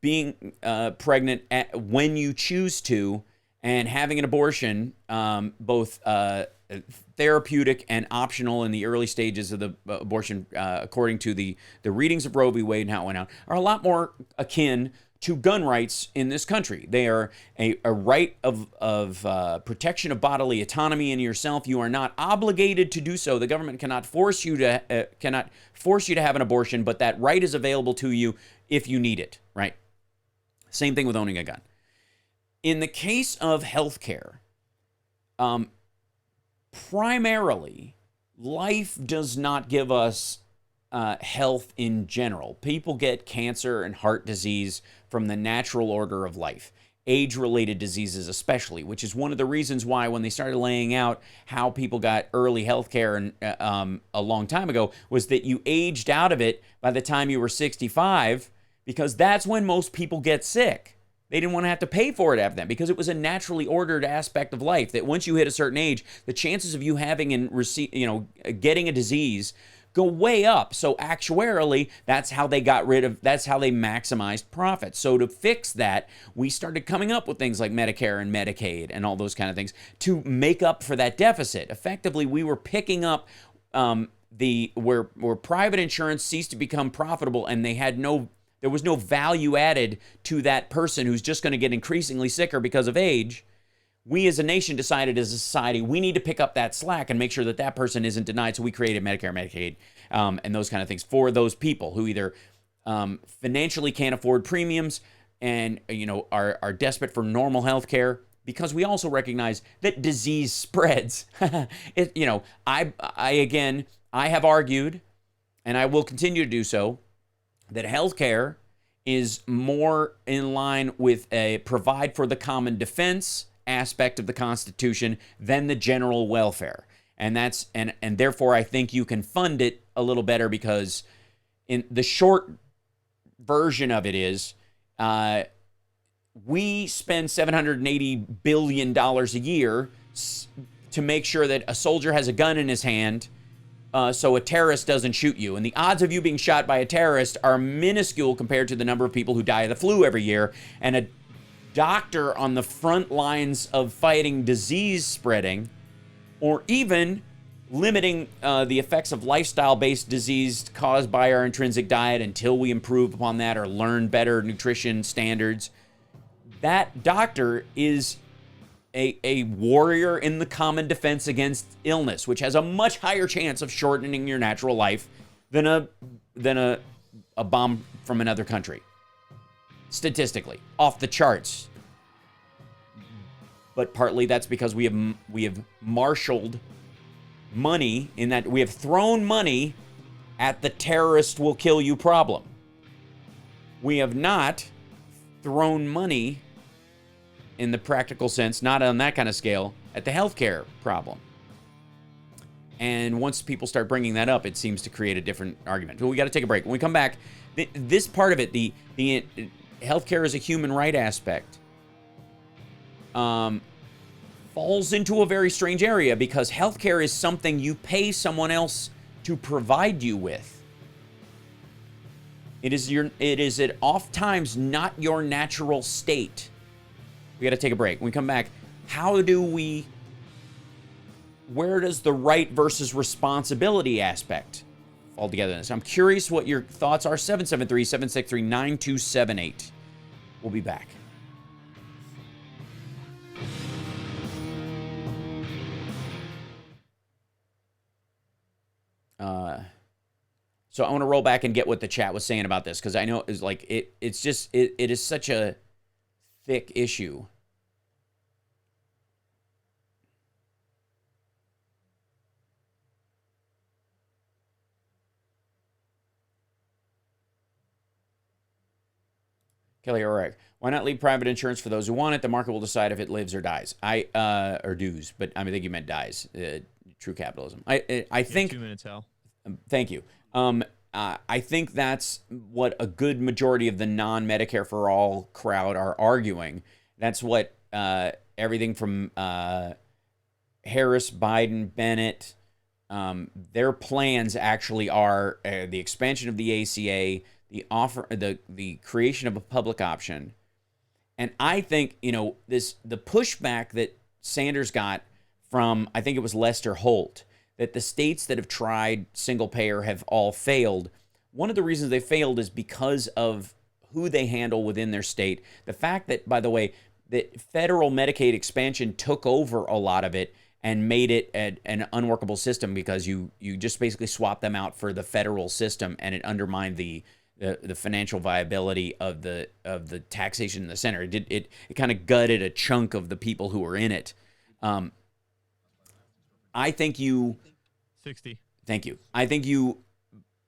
being pregnant when you choose to, and having an abortion, both therapeutic and optional in the early stages of the abortion, according to the readings of Roe v. Wade and how it went out, are a lot more akin to gun rights in this country. They are a right of protection of bodily autonomy in yourself. You are not obligated to do so. The government cannot force you to have an abortion, but that right is available to you if you need it, right? Same thing with owning a gun. In the case of healthcare, primarily, life does not give us health in general. People get cancer and heart disease from the natural order of life, age-related diseases especially, which is one of the reasons why when they started laying out how people got early health care a long time ago, was that you aged out of it by the time you were 65, because that's when most people get sick. They didn't want to have to pay for it after that, because it was a naturally ordered aspect of life that once you hit a certain age, the chances of you having and getting a disease go way up. So actuarially, that's how they maximized profits. So to fix that, we started coming up with things like Medicare and Medicaid and all those kind of things to make up for that deficit. Effectively, we were picking up where private insurance ceased to become profitable, and there was no value added to that person who's just going to get increasingly sicker because of age. We as a nation decided as a society, we need to pick up that slack and make sure that person isn't denied. So we created Medicare, Medicaid, and those kind of things for those people who either financially can't afford premiums and are desperate for normal health care, because we also recognize that disease spreads. I have argued, and I will continue to do so, that healthcare is more in line with a provide for the common defense aspect of the Constitution than the general welfare. And therefore I think you can fund it a little better, because in the short version of it is we spend $780 billion a year to make sure that a soldier has a gun in his hand so a terrorist doesn't shoot you. And the odds of you being shot by a terrorist are minuscule compared to the number of people who die of the flu every year. And a doctor on the front lines of fighting disease spreading, or even limiting the effects of lifestyle-based disease caused by our intrinsic diet until we improve upon that or learn better nutrition standards, that doctor is a warrior in the common defense against illness, which has a much higher chance of shortening your natural life than a bomb from another country. Statistically, off the charts. But partly that's because we have marshaled money, in that we have thrown money at the terrorist will kill you problem. We have not thrown money in the practical sense, not on that kind of scale, at the healthcare problem. And once people start bringing that up, it seems to create a different argument. But we got to take a break. When we come back, this part of it, the healthcare as a human right aspect, falls into a very strange area, because healthcare is something you pay someone else to provide you with. It is at oft times not your natural state. We got to take a break. When we come back, where does the right versus responsibility aspect fall together in this? I'm curious what your thoughts are. 773-763-9278. We'll be back. So I want to roll back and get what the chat was saying about this, because I know it's like it is such a thick issue. Kelly O'Reilly, why not leave private insurance for those who want it? The market will decide if it lives or dies. Or does, but I think you meant dies. True capitalism. I think. 2 minutes, Hal. Thank you. I think that's what a good majority of the non-Medicare for all crowd are arguing. That's what everything from Harris, Biden, Bennett, their plans actually are the expansion of the ACA, the creation of a public option. And I think, the pushback that Sanders got from, I think it was Lester Holt, that the states that have tried single payer have all failed. One of the reasons they failed is because of who they handle within their state. The fact that, by the way, that federal Medicaid expansion took over a lot of it and made it an unworkable system, because you just basically swapped them out for the federal system, and it undermined the financial viability of the taxation in the center. It kind of gutted a chunk of the people who were in it. I think 60. Thank you. I think you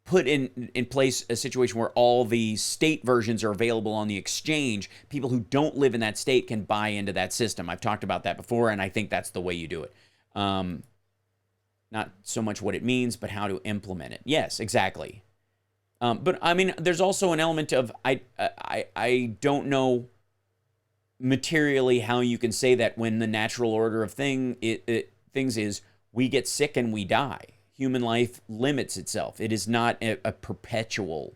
put in place a situation where all the state versions are available on the exchange. People who don't live in that state can buy into that system. I've talked about that before, and I think that's the way you do it. Not so much what it means, but how to implement it. Yes, exactly. But I mean, there's also an element of I don't know materially how you can say that when the natural order of things is we get sick and we die. Human life limits itself. It is not a perpetual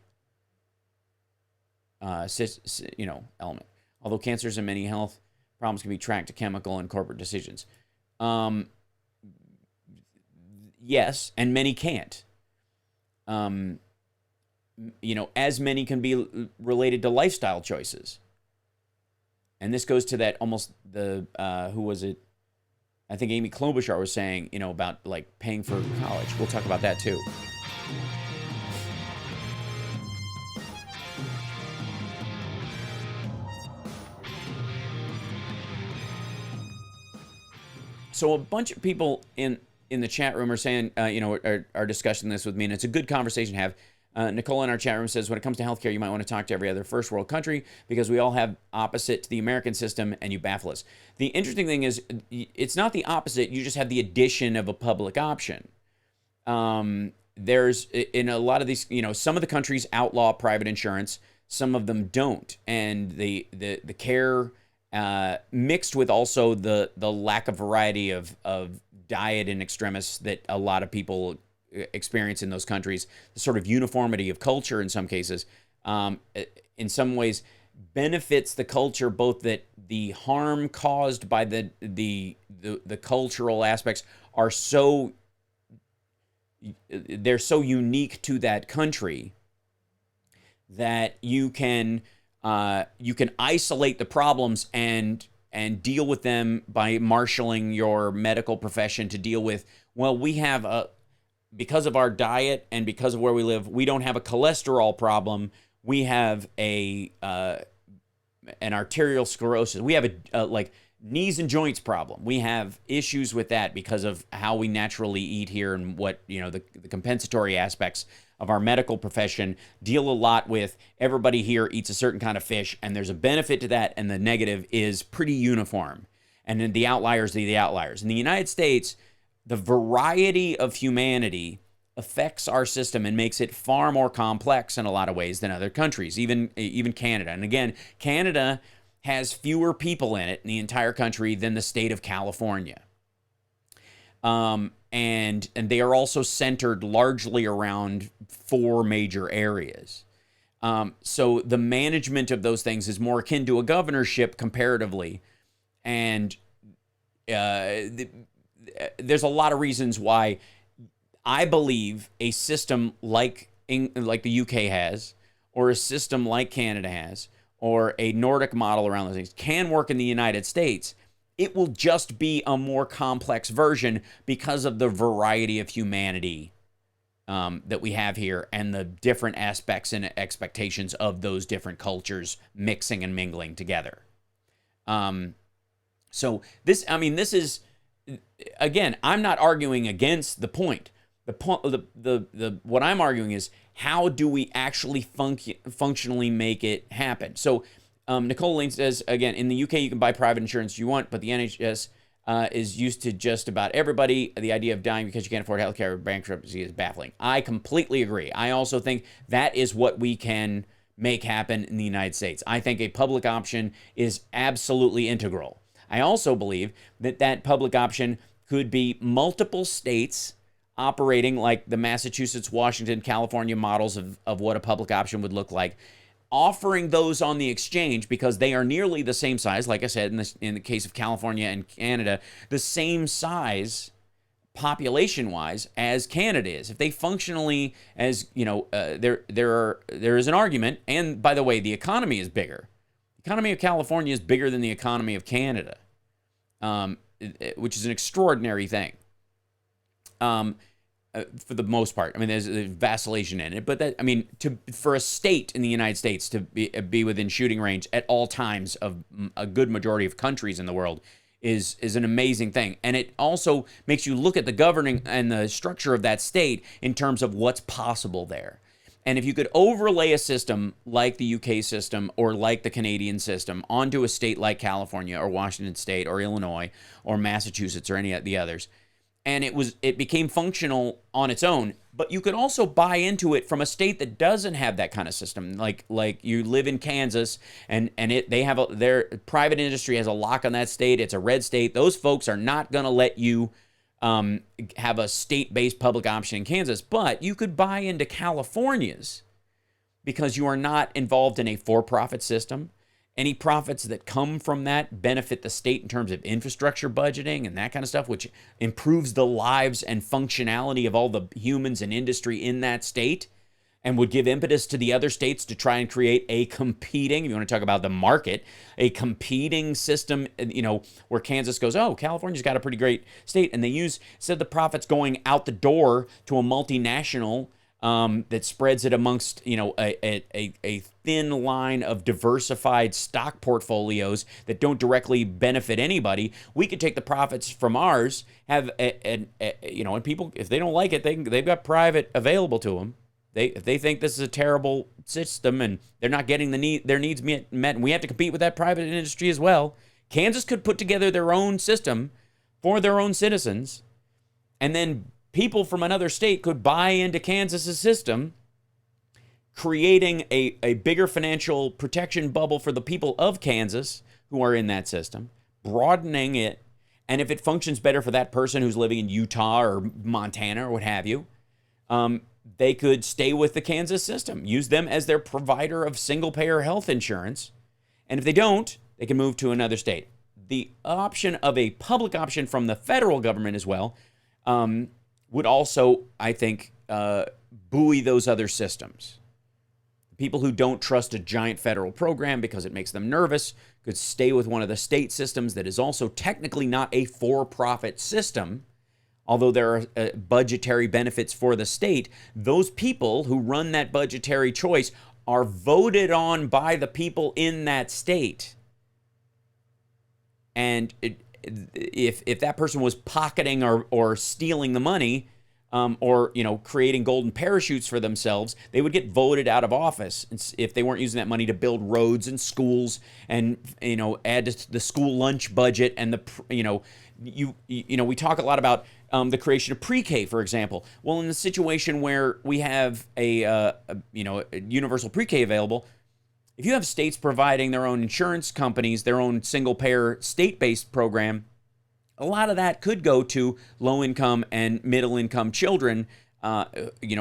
element. Although cancers and many health problems can be tracked to chemical and corporate decisions. Yes, and many can't. As many can be related to lifestyle choices. And this goes to that almost who was it? I think Amy Klobuchar was saying, about like paying for college. We'll talk about that too. So a bunch of people in the chat room are saying, are discussing this with me, and it's a good conversation to have. Nicole in our chat room says, when it comes to healthcare, you might want to talk to every other first world country because we all have opposite to the American system, and you baffle us. The interesting thing is, it's not the opposite. You just have the addition of a public option. There's, in a lot of these, some of the countries outlaw private insurance. Some of them don't. And the care mixed with also the lack of variety of diet in extremis that a lot of people experience in those countries, the sort of uniformity of culture in some cases, in some ways benefits the culture, both that the harm caused by the cultural aspects are they're so unique to that country that you can isolate the problems and deal with them by marshaling your medical profession to deal with, well, we have because of our diet and because of where we live, we don't have a cholesterol problem. We have an arterial sclerosis. We have a like knees and joints problem. We have issues with that because of how we naturally eat here and what, the compensatory aspects of our medical profession deal a lot with. Everybody here eats a certain kind of fish, and there's a benefit to that, and the negative is pretty uniform. And then the outliers are the outliers. In the United States, the variety of humanity affects our system and makes it far more complex in a lot of ways than other countries, even Canada. And again, Canada has fewer people in it in the entire country than the state of California. And they are also centered largely around 4 major areas. So the management of those things is more akin to a governorship comparatively. And there's a lot of reasons why I believe a system like the UK has, or a system like Canada has, or a Nordic model around those things can work in the United States. It will just be a more complex version because of the variety of humanity that we have here and the different aspects and expectations of those different cultures mixing and mingling together. So this is, again, I'm not arguing against the point. What I'm arguing is, how do we actually functionally make it happen? So Nicole Lane says, again, in the UK, you can buy private insurance you want, but the NHS is used to just about everybody. The idea of dying because you can't afford healthcare or bankruptcy is baffling. I completely agree. I also think that is what we can make happen in the United States. I think a public option is absolutely integral. I also believe that that public option could be multiple states operating like the Massachusetts, Washington, California models of what a public option would look like, offering those on the exchange because they are nearly the same size, like I said, in the case of California and Canada, the same size population-wise as Canada is. If they functionally, as you know, there is an argument, and by the way, the economy is bigger. The economy of California is bigger than the economy of Canada, which is an extraordinary thing. For the most part, I mean, there's vacillation in it, but that, I mean, for a state in the United States to be within shooting range at all times of a good majority of countries in the world is an amazing thing. And it also makes you look at the governing and the structure of that state in terms of what's possible there. And if you could overlay a system like the UK system or like the Canadian system onto a state like California or Washington State or Illinois or Massachusetts or any of the others, and it became functional on its own, but you could also buy into it from a state that doesn't have that kind of system. Like you live in Kansas, and their private industry has a lock on that state. It's a red state. Those folks are not going to let you have a state-based public option in Kansas, but you could buy into California's because you are not involved in a for-profit system. Any profits that come from that benefit the state in terms of infrastructure budgeting and that kind of stuff, which improves the lives and functionality of all the humans and industry in that state and would give impetus to the other states to try and create a competing, if you want to talk about the market, a competing system, you know, where Kansas goes, oh, California's got a pretty great state. And they use, instead of the profits going out the door to a multinational that spreads it amongst, you know, a thin line of diversified stock portfolios that don't directly benefit anybody. We could take the profits from ours, have you know, and people, if they don't like it, they've got private available to them. If they think this is a terrible system and they're not getting their needs met, and we have to compete with that private industry as well. Kansas could put together their own system for their own citizens, and then people from another state could buy into Kansas's system, creating a bigger financial protection bubble for the people of Kansas who are in that system, broadening it. And if it functions better for that person who's living in Utah or Montana or what have you, they could stay with the Kansas system, use them as their provider of single-payer health insurance. And if they don't, they can move to another state. The option of a public option from the federal government as well would also, I think, buoy those other systems. People who don't trust a giant federal program because it makes them nervous could stay with one of the state systems that is also technically not a for-profit system. Although there are budgetary benefits for the state, those people who run that budgetary choice are voted on by the people in that state. And if that person was pocketing or stealing the money, or, you know, creating golden parachutes for themselves, they would get voted out of office if they weren't using that money to build roads and schools and, you know, add to the school lunch budget and we talk a lot about the creation of pre-K, for example. Well, in the situation where we have a universal pre-K available, if you have states providing their own insurance companies, their own single-payer state-based program, a lot of that could go to low-income and middle-income children,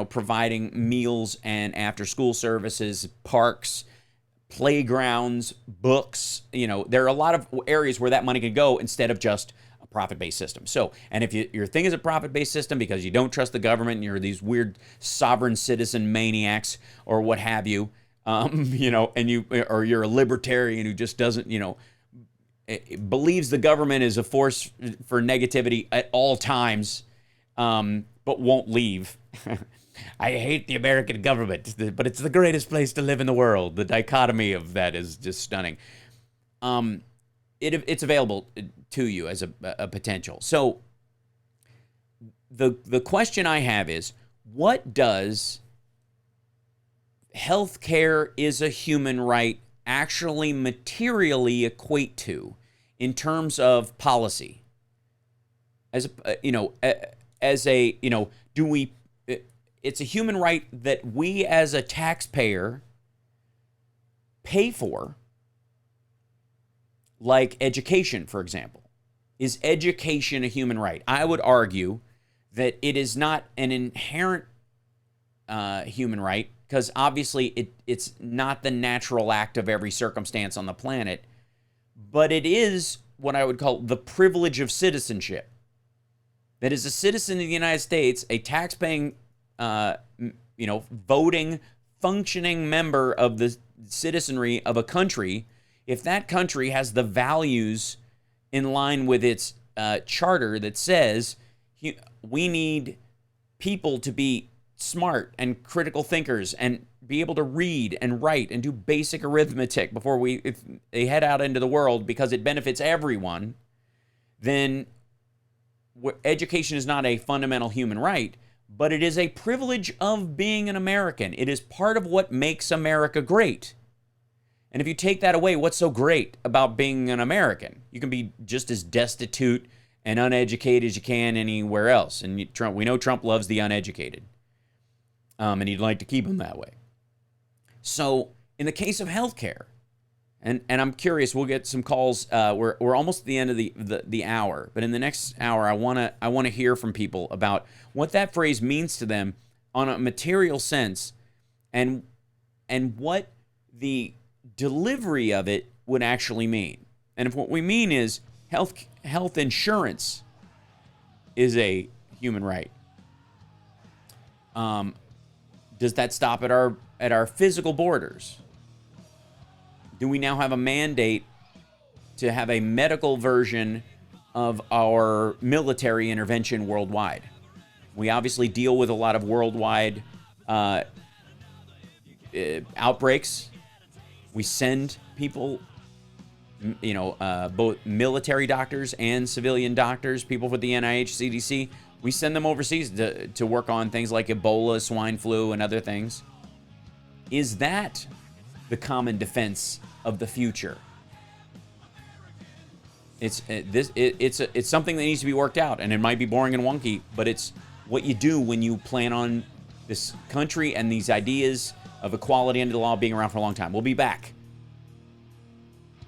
providing meals and after-school services, parks, playgrounds, books. You know, there are a lot of areas where that money could go instead of just a profit-based system. So, and if your thing is a profit-based system because you don't trust the government and you're these weird sovereign citizen maniacs or what have you, and you're a libertarian who just doesn't, believes the government is a force for negativity at all times, but won't leave. I hate the American government, but it's the greatest place to live in the world. The dichotomy of that is just stunning. It's available to you as a potential. So the question I have is, what does healthcare is a human right actually materially equate to in terms of policy? As do we? It's a human right that we as a taxpayer pay for, like education, for example. Is education a human right? I would argue that it is not an inherent human right, because obviously it's not the natural act of every circumstance on the planet, but it is what I would call the privilege of citizenship. That as a citizen of the United States, a tax-paying, voting, functioning member of the citizenry of a country, if that country has the values in line with its charter that says we need people to be smart and critical thinkers and be able to read and write and do basic arithmetic before if they head out into the world because it benefits everyone, then education is not a fundamental human right, but it is a privilege of being an American. It is part of what makes America great. And if you take that away, what's so great about being an American? You can be just as destitute and uneducated as you can anywhere else. And we know Trump loves the uneducated. And he'd like to keep them that way. So in the case of healthcare, and I'm curious, we'll get some calls. We're almost at the end of the hour, but in the next hour, I want to hear from people about what that phrase means to them on a material sense, and what the delivery of it would actually mean. And if what we mean is health insurance is a human right, does that stop at our physical borders? Do we now have a mandate to have a medical version of our military intervention worldwide? We obviously deal with a lot of worldwide outbreaks. We send people, both military doctors and civilian doctors, people with the NIH, CDC. We send them overseas to work on things like Ebola, swine flu, and other things. Is that the common defense of the future? It's something that needs to be worked out, and it might be boring and wonky, but it's what you do when you plan on this country and these ideas of equality under the law being around for a long time. We'll be back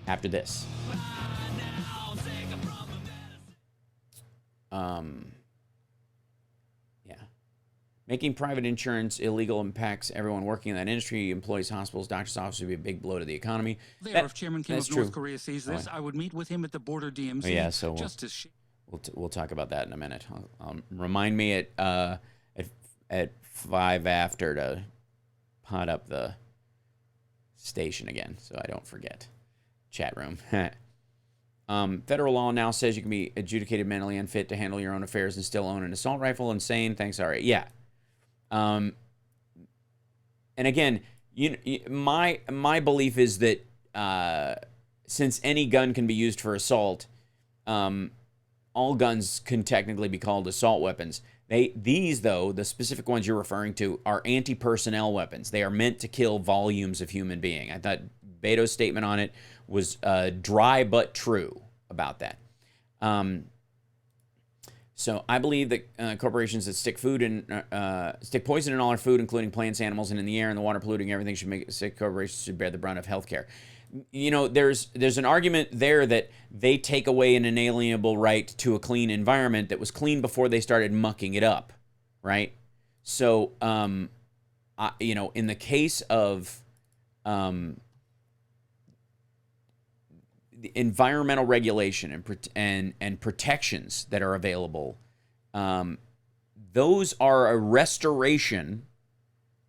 after this. Making private insurance illegal impacts everyone working in that industry. Employees, hospitals, doctors' offices would be a big blow to the economy. If Chairman Kim of North Korea sees this, I would meet with him at the border DMZ. Yeah, so we'll talk about that in a minute. Remind me at 5 after to pot up the station again, so I don't forget. Chat room. Federal law now says you can be adjudicated mentally unfit to handle your own affairs and still own an assault rifle. Insane. Thanks. All right. Yeah. And again, my belief is that since any gun can be used for assault, all guns can technically be called assault weapons. These, though, the specific ones you're referring to, are anti-personnel weapons. They are meant to kill volumes of human being. I thought Beto's statement on it was dry but true about that. So I believe that corporations that stick poison in all our food, including plants, animals, and in the air and the water, polluting everything, should make sick. Corporations should bear the brunt of healthcare. There's an argument there that they take away an inalienable right to a clean environment that was clean before they started mucking it up, right? So, in the case of the environmental regulation and protections that are available, those are a restoration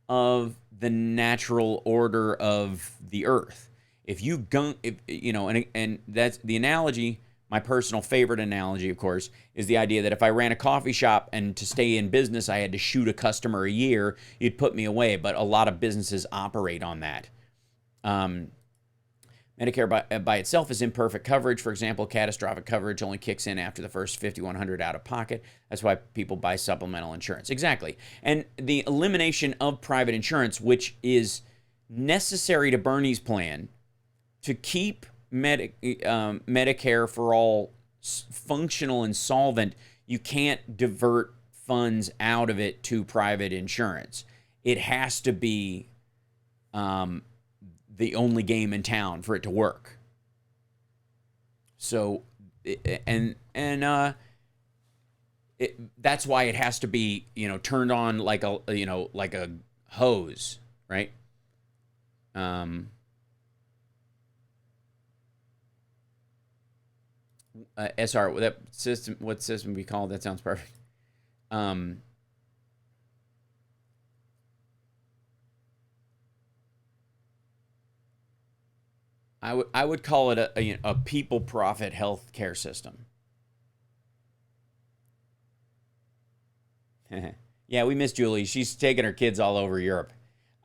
of the natural order of the earth. If you and that's the analogy. My personal favorite analogy, of course, is the idea that if I ran a coffee shop and to stay in business, I had to shoot a customer a year, you'd put me away. But a lot of businesses operate on that. Medicare by itself is imperfect coverage. For example, catastrophic coverage only kicks in after the first $5,100 out of pocket. That's why people buy supplemental insurance. Exactly. And the elimination of private insurance, which is necessary to Bernie's plan to keep Medicare for all functional and solvent, you can't divert funds out of it to private insurance. It has to be the only game in town for it to work. So, that's why it has to be, turned on like a hose, right? SR, what system we call it? That sounds perfect. I would call it a people profit health care system. Yeah, we miss Julie. She's taking her kids all over Europe.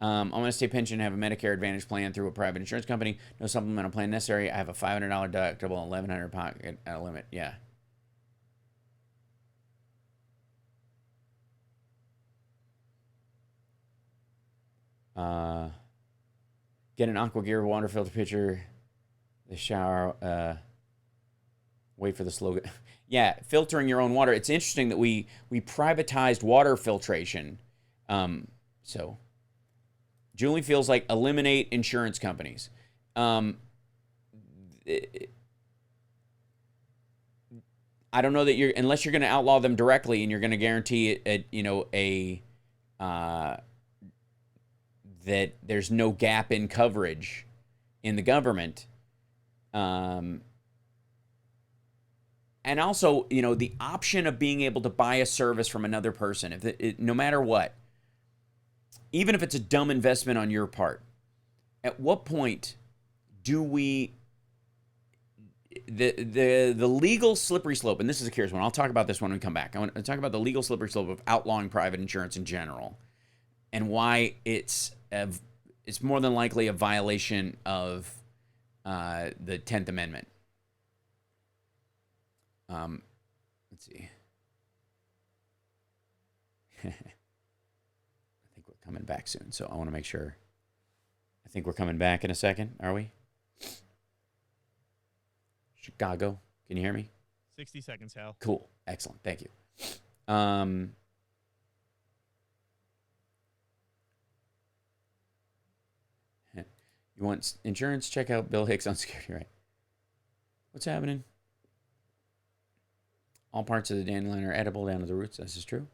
I'm going to stay pension, have a Medicare Advantage plan through a private insurance company. No supplemental plan necessary. I have a $500 deductible, $1,100 pocket limit. Yeah. Get an Aqua Gear water filter pitcher. The shower. Wait for the slogan. Yeah, filtering your own water. It's interesting that we privatized water filtration. So Julie feels like eliminate insurance companies. I don't know that unless you're going to outlaw them directly and you're going to guarantee that there's no gap in coverage in the government. And also, the option of being able to buy a service from another person, no matter what, even if it's a dumb investment on your part, at what point do we, the legal slippery slope, and this is a curious one. I'll talk about this when we come back. I want to talk about the legal slippery slope of outlawing private insurance in general and why it's more than likely a violation of the 10th Amendment. Let's see. I think we're coming back soon, so I want to make sure. I think we're coming back in a second. Are we? Chicago, can you hear me? 60 seconds, Hal. Cool. Excellent. Thank you. You want insurance? Check out Bill Hicks on security, right? What's happening? All parts of the dandelion are edible down to the roots. This is true.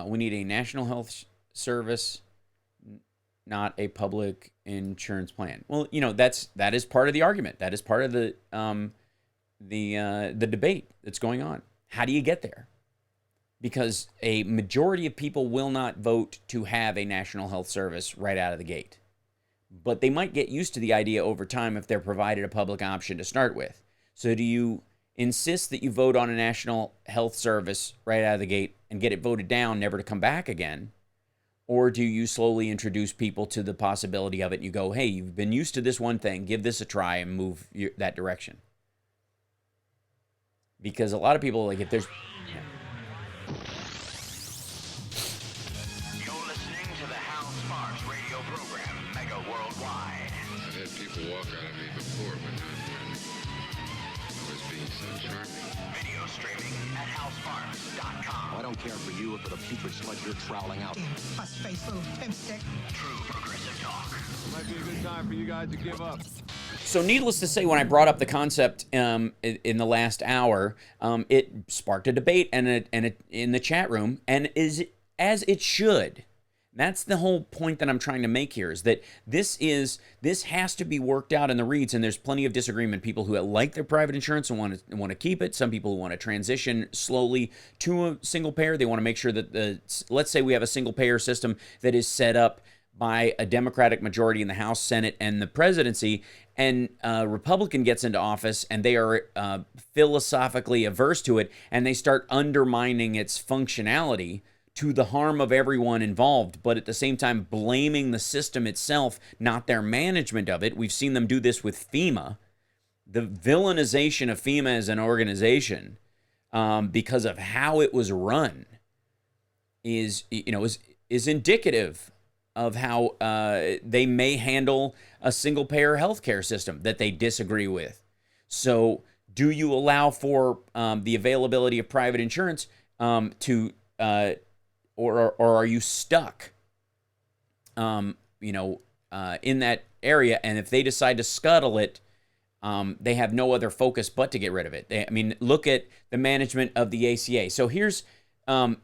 We need a national health service, not a public insurance plan. Well, that is part of the argument. That is part of the debate that's going on. How do you get there? Because a majority of people will not vote to have a national health service right out of the gate. But they might get used to the idea over time if they're provided a public option to start with. So do you insist that you vote on a national health service right out of the gate and get it voted down, never to come back again? Or do you slowly introduce people to the possibility of it and you go, hey, you've been used to this one thing, give this a try and move that direction? Because a lot of people, if there's... Yeah. You're listening to the Hal Sparks radio program, Mega Worldwide. I've had people walk out of me before, but not when I was being so charming. Video streaming at halsparks.com. I don't care for you or for the putrid sludge you're troweling out. Fuss-faced little pimpstick. True progressive talk. Might be a good time for you guys to give up. So needless to say, when I brought up the concept in the last hour, it sparked a debate and in the chat room, and is as it should. That's the whole point that I'm trying to make here, is that this has to be worked out in the reads, and there's plenty of disagreement. People who like their private insurance and want to keep it. Some people who want to transition slowly to a single payer. They want to make sure that let's say we have a single payer system that is set up by a Democratic majority in the House, Senate, and the presidency, and a Republican gets into office and they are philosophically averse to it, and they start undermining its functionality to the harm of everyone involved, but at the same time blaming the system itself, not their management of it. We've seen them do this with FEMA. The villainization of FEMA as an organization because of how it was run is indicative of how they may handle a single-payer healthcare system that they disagree with. So do you allow for the availability of private insurance or are you stuck in that area? And if they decide to scuttle it, they have no other focus but to get rid of it. Look at the management of the ACA. So here's Trump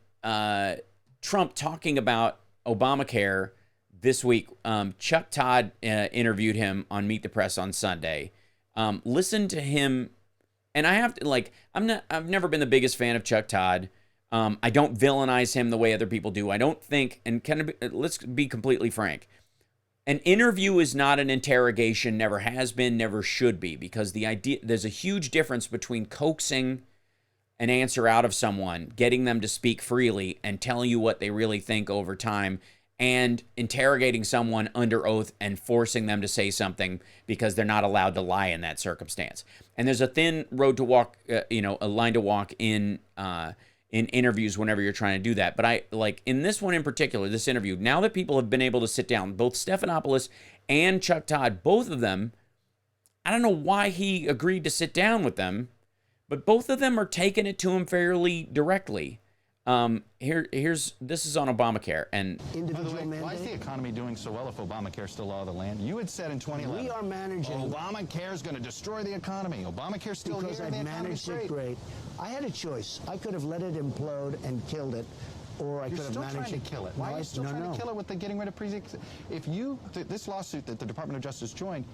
talking about Obamacare this week. Chuck Todd interviewed him on Meet the Press on Sunday. Listen to him, and I have to I've never been the biggest fan of Chuck Todd. I don't villainize him the way other people do. I don't think, let's be completely frank. An interview is not an interrogation, never has been, never should be, because there's a huge difference between coaxing an answer out of someone, getting them to speak freely and telling you what they really think over time, and interrogating someone under oath and forcing them to say something because they're not allowed to lie in that circumstance. And there's a thin road to walk, a line to walk in interviews whenever you're trying to do that. But in this one in particular, this interview, now that people have been able to sit down, both Stephanopoulos and Chuck Todd, both of them, I don't know why he agreed to sit down with them, but both of them are taking it to him fairly directly. This is on Obamacare. And by the way, why is the economy doing so well if Obamacare's still law of the land? You had said in 2011, we are managing. Obamacare's going to destroy the economy. Obamacare's still because here. I've managed it great. I had a choice. I could have let it implode and killed it, or I could have managed trying to kill it. Why are you still trying to kill it with the getting rid of pre-existing? This lawsuit that the Department of Justice joined,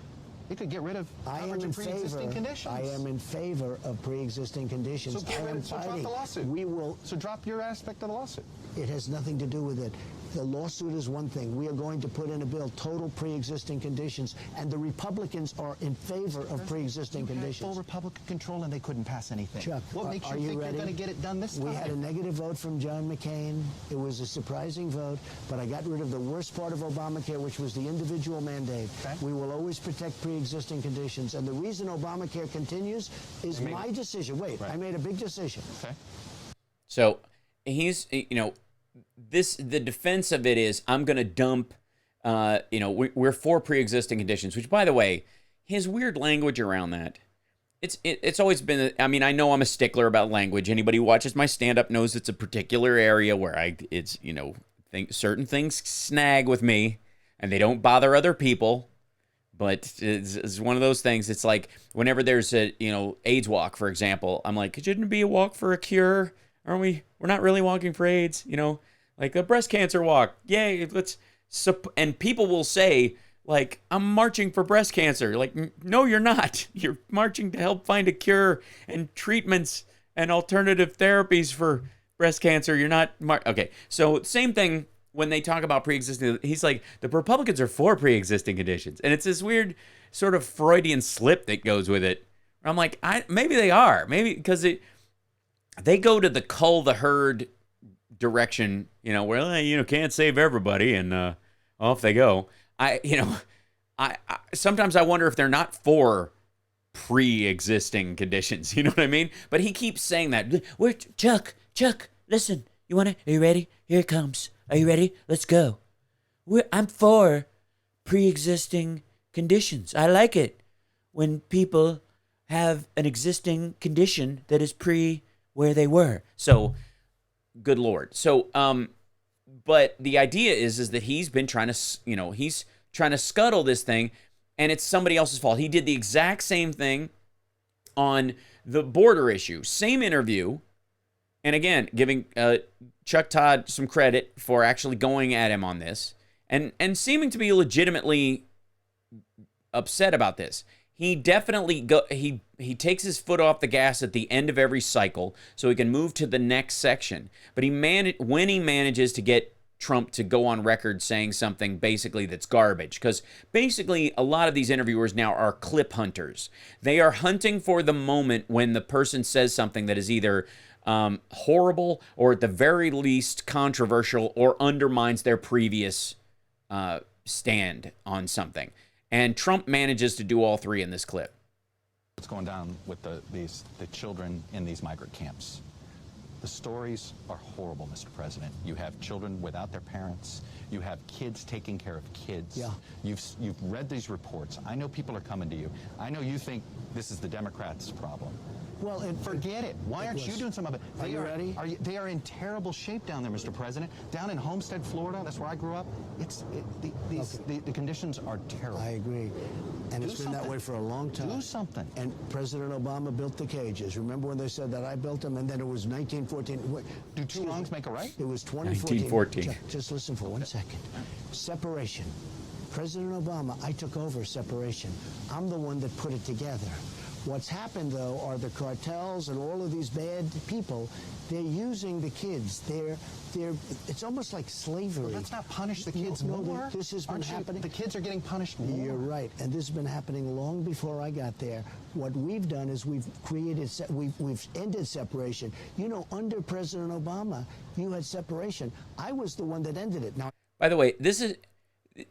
it could get rid of pre-existing conditions. I am in favor of pre-existing conditions. So drop the lawsuit. So drop your aspect of the lawsuit. It has nothing to do with it. The lawsuit is one thing. We are going to put in a bill, total pre-existing conditions, and the Republicans are in favor of pre-existing conditions. Full Republican control, and they couldn't pass anything. Chuck, what makes you think they're going to get it done this time? We had a negative vote from John McCain. It was a surprising vote, but I got rid of the worst part of Obamacare, which was the individual mandate. Okay. We will always protect pre-existing conditions, and the reason Obamacare continues is my decision. Wait, I made a big decision. Okay. So he's, the defense of it is, I'm going to dump, we're for pre-existing conditions, which, by the way, his weird language around that, it's always been, I know I'm a stickler about language. Anybody who watches my stand-up knows it's a particular area where certain things snag with me, and they don't bother other people, but it's one of those things. It's like whenever there's a, AIDS walk, for example, I'm like, shouldn't it be a walk for a cure? Aren't we? We're not really walking for AIDS, like a breast cancer walk. Yay, and people will say, like, I'm marching for breast cancer. Like, no, you're not. You're marching to help find a cure and treatments and alternative therapies for breast cancer. You're not. Okay, so same thing when they talk about pre-existing. He's like, the Republicans are for pre-existing conditions. And it's this weird sort of Freudian slip that goes with it. I'm like, maybe they are. Maybe because they go to the cull the herd direction, where can't save everybody, and off they go. I sometimes I wonder if they're not for pre-existing conditions. You know what I mean? But he keeps saying that. Chuck, listen. Are you ready? Here it comes. Are you ready? Let's go. I'm for pre-existing conditions. I like it when people have an existing condition that is where they were. So, good Lord. So, but the idea is that he's been trying to, he's trying to scuttle this thing, and it's somebody else's fault. He did the exact same thing on the border issue. Same interview. And again, giving Chuck Todd some credit for actually going at him on this and seeming to be legitimately upset about this. He definitely he takes his foot off the gas at the end of every cycle so he can move to the next section. But when he manages to get Trump to go on record saying something basically that's garbage, because basically a lot of these interviewers now are clip hunters. They are hunting for the moment when the person says something that is either horrible or at the very least controversial or undermines their previous stand on something. And Trump manages to do all three in this clip. What's going down with the children in these migrant camps? The stories are horrible, Mr. President. You have children without their parents. You have kids taking care of kids. Yeah. You've read these reports. I know people are coming to you. I know you think this is the Democrats' problem. Well, and forget it. Why aren't you doing some of it? Are you ready? They are in terrible shape down there, Mr. President. Down in Homestead, Florida, that's where I grew up. The conditions are terrible. I agree. And it's been that way for a long time. Do something. And President Obama built the cages. Remember when they said that I built them, and then it was 1914. Do two wrongs make a right? It was 2014. 1914. Just listen for 1 second. Separation. President Obama, I took over separation. I'm the one that put it together. What's happened, though, are the cartels and all of these bad people. They're using the kids. It's almost like slavery. Well, let's not punish the kids more. This has been happening. The kids are getting punished more. You're right, and this has been happening long before I got there. What we've done is we've ended separation. You know, under President Obama, you had separation. I was the one that ended it. Now, by the way,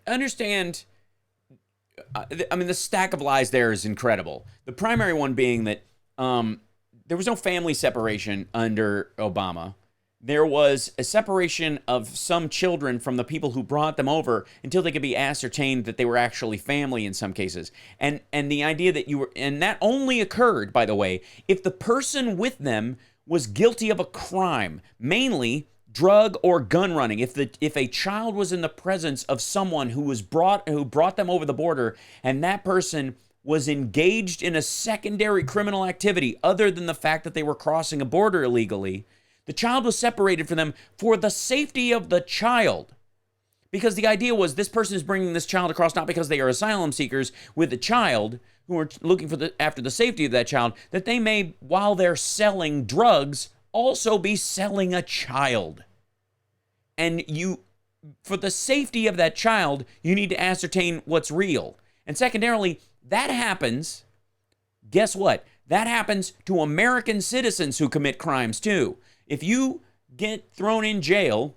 understand. I mean, the stack of lies there is incredible. The primary one being that there was no family separation under Obama. There was a separation of some children from the people who brought them over until they could be ascertained that they were actually family in some cases. And the idea that and that only occurred, by the way, if the person with them was guilty of a crime, mainly drug or gun running. If a child was in the presence of someone who brought them over the border, and that person was engaged in a secondary criminal activity other than the fact that they were crossing a border illegally, the child was separated from them for the safety of the child. Because the idea was this person is bringing this child across not because they are asylum seekers with the child who are looking after the safety of that child, that they may, while they're selling drugs, also be selling a child. And for the safety of that child, you need to ascertain what's real. And secondarily, that happens, guess what? That happens to American citizens who commit crimes too. If you get thrown in jail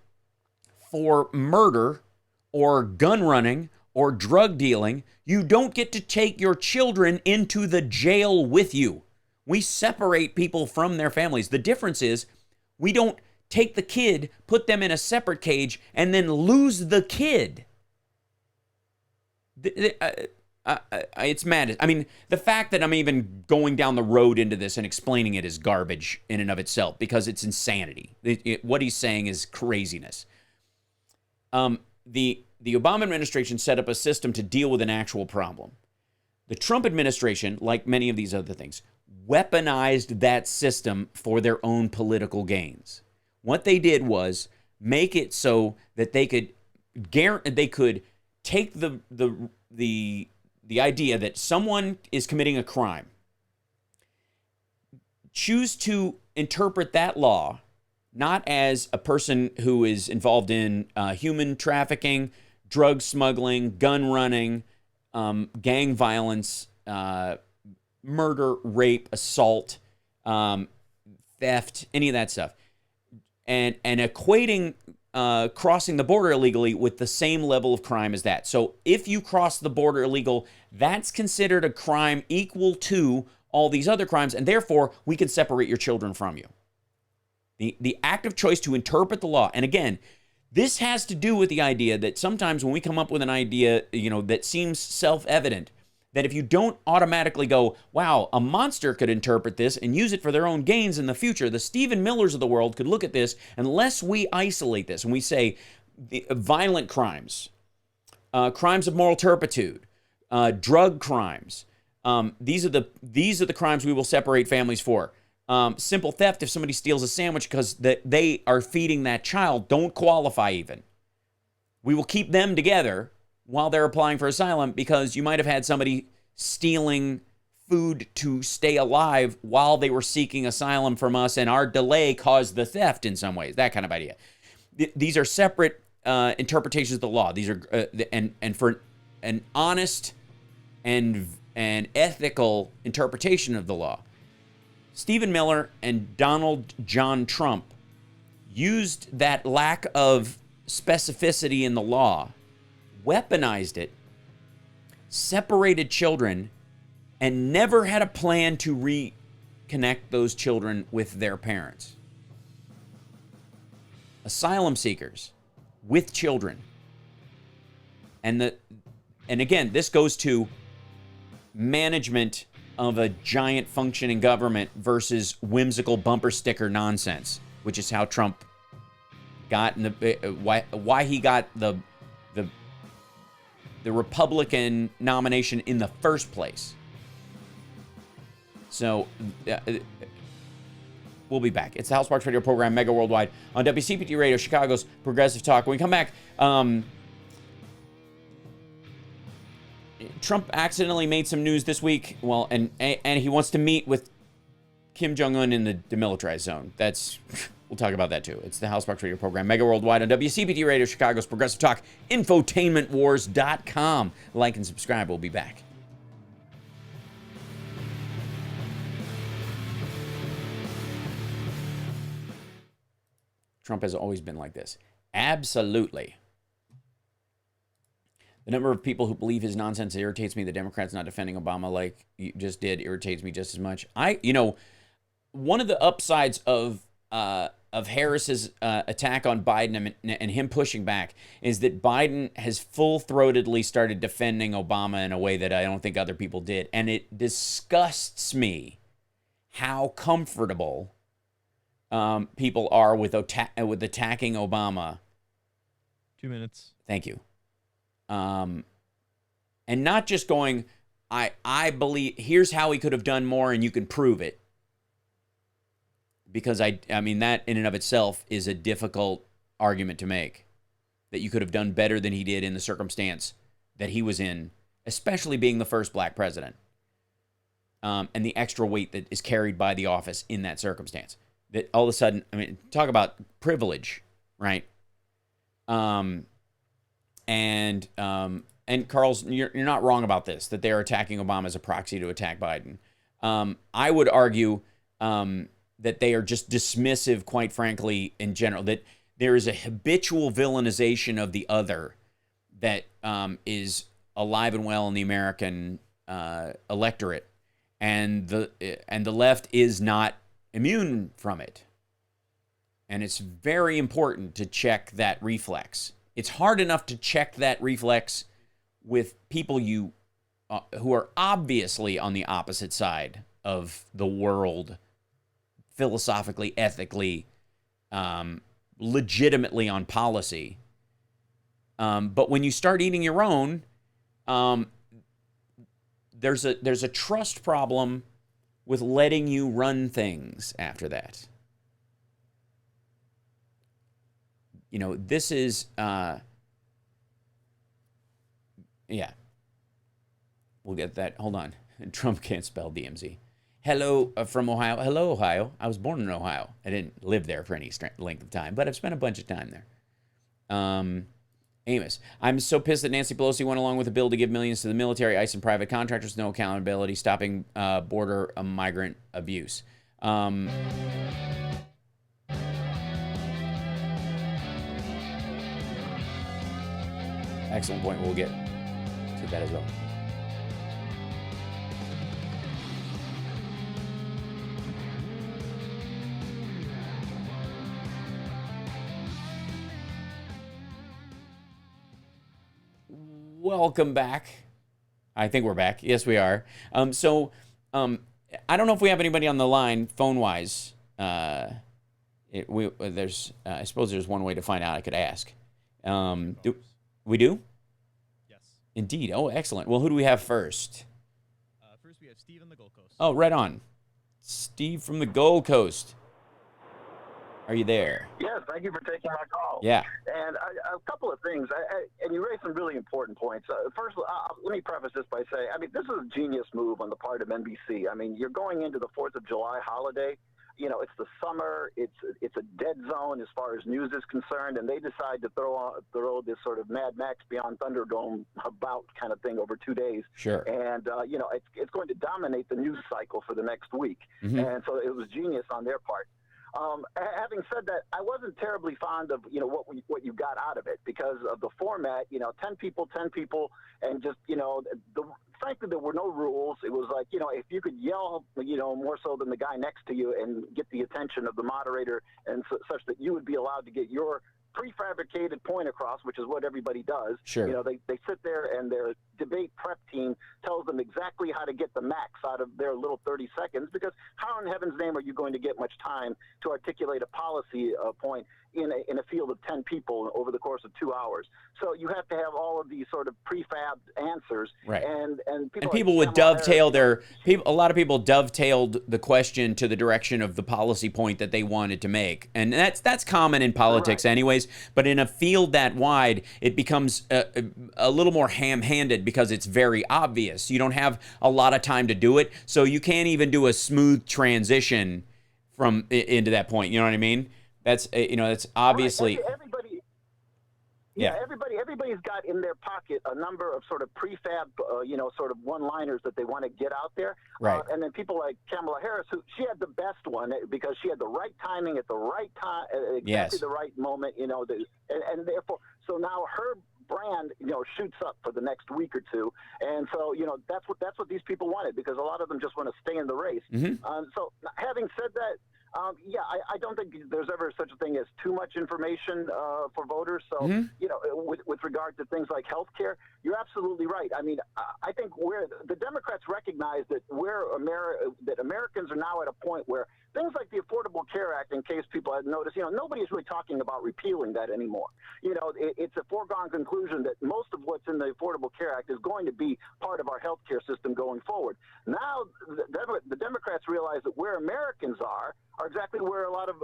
for murder or gun running or drug dealing, you don't get to take your children into the jail with you. We separate people from their families. The difference is we don't take the kid, put them in a separate cage, and then lose the kid. It's madness. I mean, the fact that I'm even going down the road into this and explaining it is garbage in and of itself because it's insanity. What he's saying is craziness. The Obama administration set up a system to deal with an actual problem. The Trump administration, like many of these other things, weaponized that system for their own political gains. What they did was make it so that they could take the idea that someone is committing a crime, choose to interpret that law not as a person who is involved in human trafficking, drug smuggling, gun running, gang violence, murder, rape, assault, theft, any of that stuff, and equating crossing the border illegally with the same level of crime as that. So if you cross the border illegal, that's considered a crime equal to all these other crimes, and therefore we can separate your children from you. The active choice to interpret the law, and again, this has to do with the idea that sometimes when we come up with an idea, that seems self-evident, that if you don't automatically go, wow, a monster could interpret this and use it for their own gains in the future, the Stephen Millers of the world could look at this, unless we isolate this and we say violent crimes, crimes of moral turpitude, drug crimes, these are the crimes we will separate families for. Simple theft, if somebody steals a sandwich because they are feeding that child, don't qualify even. We will keep them together while they're applying for asylum because you might have had somebody stealing food to stay alive while they were seeking asylum from us, and our delay caused the theft in some ways, that kind of idea. These are separate interpretations of the law. These are and for an honest and ethical interpretation of the law. Stephen Miller and Donald John Trump used that lack of specificity in the law, weaponized it, separated children, and never had a plan to reconnect those children with their parents. Asylum seekers with children. And again, this goes to management of a giant functioning government versus whimsical bumper sticker nonsense, which is how Trump got in why he got the Republican nomination in the first place. So we'll be back. It's the Hal Sparks Radio program, Mega Worldwide, on WCPT Radio, Chicago's Progressive Talk. When we come back, Trump accidentally made some news this week. Well, and he wants to meet with Kim Jong-un in the demilitarized zone. We'll talk about that too. It's the Hal Sparks Radio program, Mega Worldwide, on WCPT Radio, Chicago's Progressive Talk, infotainmentwars.com. Like and subscribe. We'll be back. Trump has always been like this. Absolutely. The number of people who believe his nonsense irritates me. The Democrats not defending Obama like you just did irritates me just as much. One of the upsides of Harris's attack on Biden and him pushing back is that Biden has full-throatedly started defending Obama in a way that I don't think other people did. And it disgusts me how comfortable people are with attacking Obama. 2 minutes. Thank you. And not just going, I believe, here's how he could have done more and you can prove it. Because I mean, that in and of itself is a difficult argument to make. That you could have done better than he did in the circumstance that he was in, especially being the first black president. And the extra weight that is carried by the office in that circumstance. That all of a sudden, I mean, talk about privilege, right? And Carl's, you're not wrong about this, that they're attacking Obama as a proxy to attack Biden. I would argue that they are just dismissive, quite frankly, in general, that there is a habitual villainization of the other that is alive and well in the American electorate, and the left is not immune from it. And it's very important to check that reflex. It's hard enough to check that reflex with people who are obviously on the opposite side of the world, philosophically, ethically, legitimately on policy. But when you start eating your own, there's a trust problem with letting you run things after that. This is, yeah. We'll get that. Hold on. Trump can't spell DMZ. Hello from Ohio. Hello, Ohio. I was born in Ohio. I didn't live there for any length of time, but I've spent a bunch of time there. Amos, I'm so pissed that Nancy Pelosi went along with a bill to give millions to the military, ICE, and private contractors, no accountability, stopping border migrant abuse. Excellent point. We'll get to that as well. Welcome back. I think we're back. Yes, we are. I don't know if we have anybody on the line phone-wise. I suppose there's one way to find out. I could ask. We do? Yes. Indeed. Oh, excellent. Well, who do we have first? First, we have Steve on the Gold Coast. Oh, right on. Steve from the Gold Coast. Are you there? Yes, thank you for taking my call. Yeah. And a couple of things, and you raised some really important points. First, let me preface this by saying, this is a genius move on the part of NBC. You're going into the 4th of July holiday. it's the summer. It's a dead zone as far as news is concerned, and they decide to throw this sort of Mad Max Beyond Thunderdome about kind of thing over 2 days. Sure. And it's going to dominate the news cycle for the next week. Mm-hmm. And so it was genius on their part. Having said that, I wasn't terribly fond of what you got out of it because of the format. 10 people, and just frankly there were no rules. It was like if you could yell more so than the guy next to you and get the attention of the moderator and such that you would be allowed to get your prefabricated point across, which is what everybody does. Sure. They sit there and their debate prep team tells them exactly how to get the max out of their little 30 seconds, because how in heaven's name are you going to get much time to articulate a policy point in a field of 10 people over the course of 2 hours? So you have to have all of these sort of prefabbed answers. Right. And people would dovetail a lot of people dovetailed the question to the direction of the policy point that they wanted to make. And that's common in politics anyways, but in a field that wide, it becomes a little more ham-handed because it's very obvious. You don't have a lot of time to do it, so you can't even do a smooth transition into that point. You know what I mean? That's that's obviously everybody. Yeah, everybody's got in their pocket a number of sort of prefab, sort of one-liners that they want to get out there. Right. And then people like Kamala Harris, she had the best one because she had the right timing at the right time, exactly the right moment. And therefore, so now her brand, shoots up for the next week or two, and so that's what these people wanted, because a lot of them just want to stay in the race. Mm-hmm. So having said that. I don't think there's ever such a thing as too much information for voters. So, with regard to things like health care, you're absolutely right. I mean, I think where the Democrats recognize that that Americans are now at a point where things like the Affordable Care Act, in case people had noticed, nobody is really talking about repealing that anymore. It's a foregone conclusion that most of what's in the Affordable Care Act is going to be part of our health care system going forward. Now, the Democrats realize that where Americans are exactly where a lot of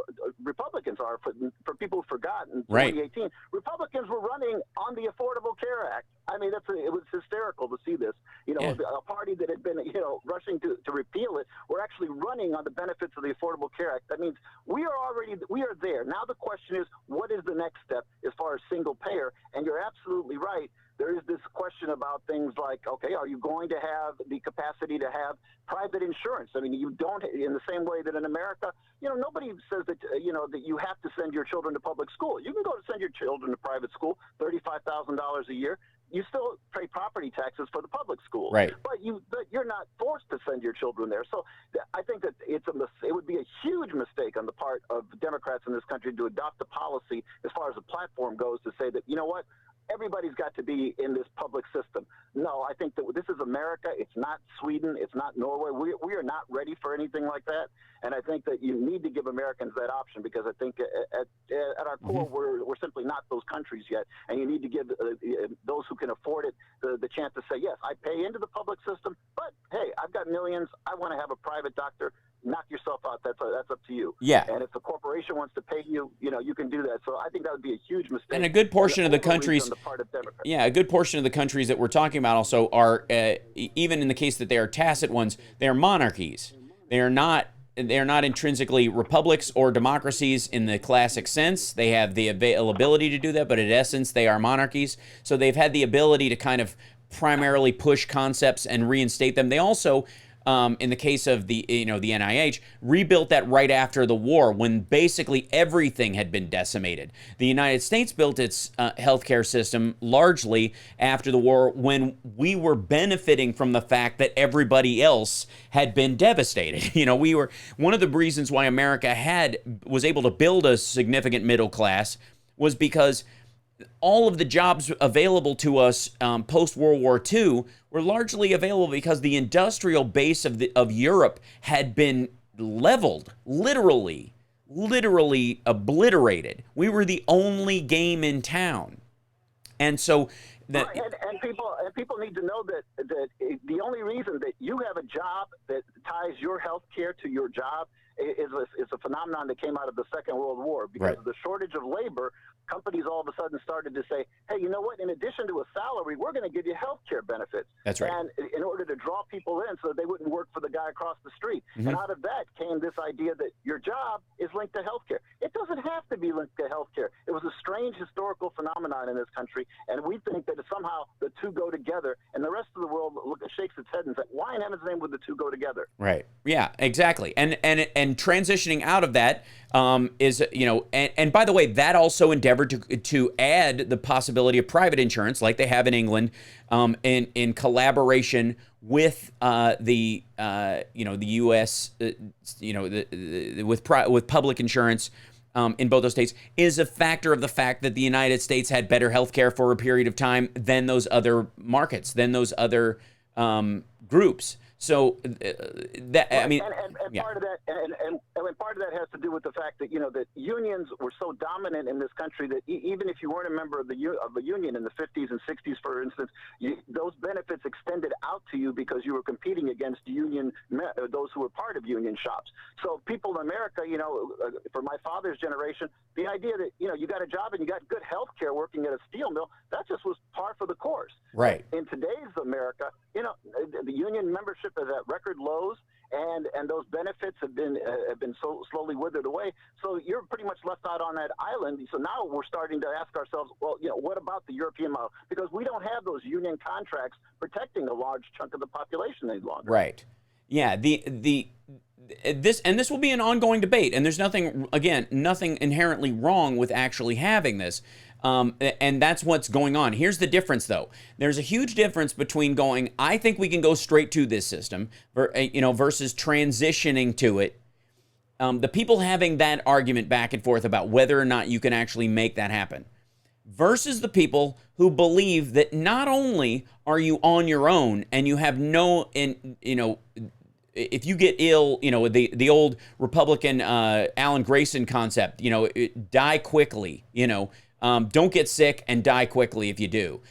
Republicans are. For people who've forgotten, 2018, Republicans were running on the Affordable Care Act. I mean, it was hysterical to see this. A party that had been, rushing to repeal it, were actually running on the benefits of the Affordable Care Act. That means we are there. Now the question is, what is the next step as far as single payer? And you're absolutely right. There is this question about things like, okay, are you going to have the capacity to have private insurance? I mean, you don't, in the same way that in America, nobody says that, that you have to send your children to public school. You can go to send your children to private school, $35,000 a year. You still pay property taxes for the public school. Right. But you're not forced to send your children there. So I think that it would be a huge mistake on the part of Democrats in this country to adopt a policy as far as the platform goes to say that, everybody's got to be in this public system. No, I think that this is America. It's not Sweden. It's not Norway. We are not ready for anything like that. And I think that you need to give Americans that option, because I think at our core, we're simply not those countries yet. And you need to give those who can afford it the chance to say, yes, I pay into the public system, but hey, I've got millions. I want to have a private doctor. Knock yourself out. That's up to you. Yeah. And if the corporation wants to pay you, you can do that. So I think that would be a huge mistake. And a good portion of the countries, a good portion of the countries that we're talking about also are, even in the case that they are tacit ones, they are monarchies. They are not intrinsically republics or democracies in the classic sense. They have the availability to do that, but in essence, they are monarchies. So they've had the ability to kind of primarily push concepts and reinstate them. They also, in the case of the NIH, rebuilt that right after the war, when basically everything had been decimated. The United States built its healthcare system largely after the war, when we were benefiting from the fact that everybody else had been devastated. We were one of the reasons why America was able to build a significant middle class was because all of the jobs available to us post-World War II were largely available because the industrial base of Europe had been leveled, literally obliterated. We were the only game in town. And so and people need to know that the only reason that you have a job that ties your health care to your job is a phenomenon that came out of the Second World War. Because of the shortage of labor, companies all of a sudden started to say, hey, you know what? In addition to a salary, we're going to give you health care benefits. That's right. And in order to draw people in so that they wouldn't work for the guy across the street. And out of that came this idea that your job is linked to health care. It doesn't have to be linked to health care. It was a strange historical phenomenon in this country, and we think that somehow the two go together, and the rest of the world shakes its head and says, why in heaven's name would the two go together? Right. Yeah, exactly. And transitioning out of that is, you know, and by the way, that also endeavored to add the possibility of private insurance like they have in England, in collaboration with the U.S. With public insurance in both those states is a factor of the fact that the United States had better health care for a period of time than those other markets, than those other groups. So I mean, part of that, and part of that has to do with the fact that that unions were so dominant in this country that even if you weren't a member of the union in the 50s and 60s, for instance, those benefits extended out to you because you were competing against those who were part of union shops. So people in America, for my father's generation, the idea that you got a job and you got good health care working at a steel mill, that just was par for the course. Right. In today's America, the union membership is at record lows, and those benefits have been so slowly withered away. So you're pretty much left out on that island. So now we're starting to ask ourselves, well, what about the European model? Because we don't have those union contracts protecting a large chunk of the population any longer. Right. Yeah. This will be an ongoing debate, and there's nothing inherently wrong with actually having this. And that's what's going on. Here's the difference, though. There's a huge difference between going, I think we can go straight to this system, versus transitioning to it. The people having that argument back and forth about whether or not you can actually make that happen, versus the people who believe that not only are you on your own and you have if you get ill, the old Republican Alan Grayson concept, die quickly, don't get sick and die quickly if you do.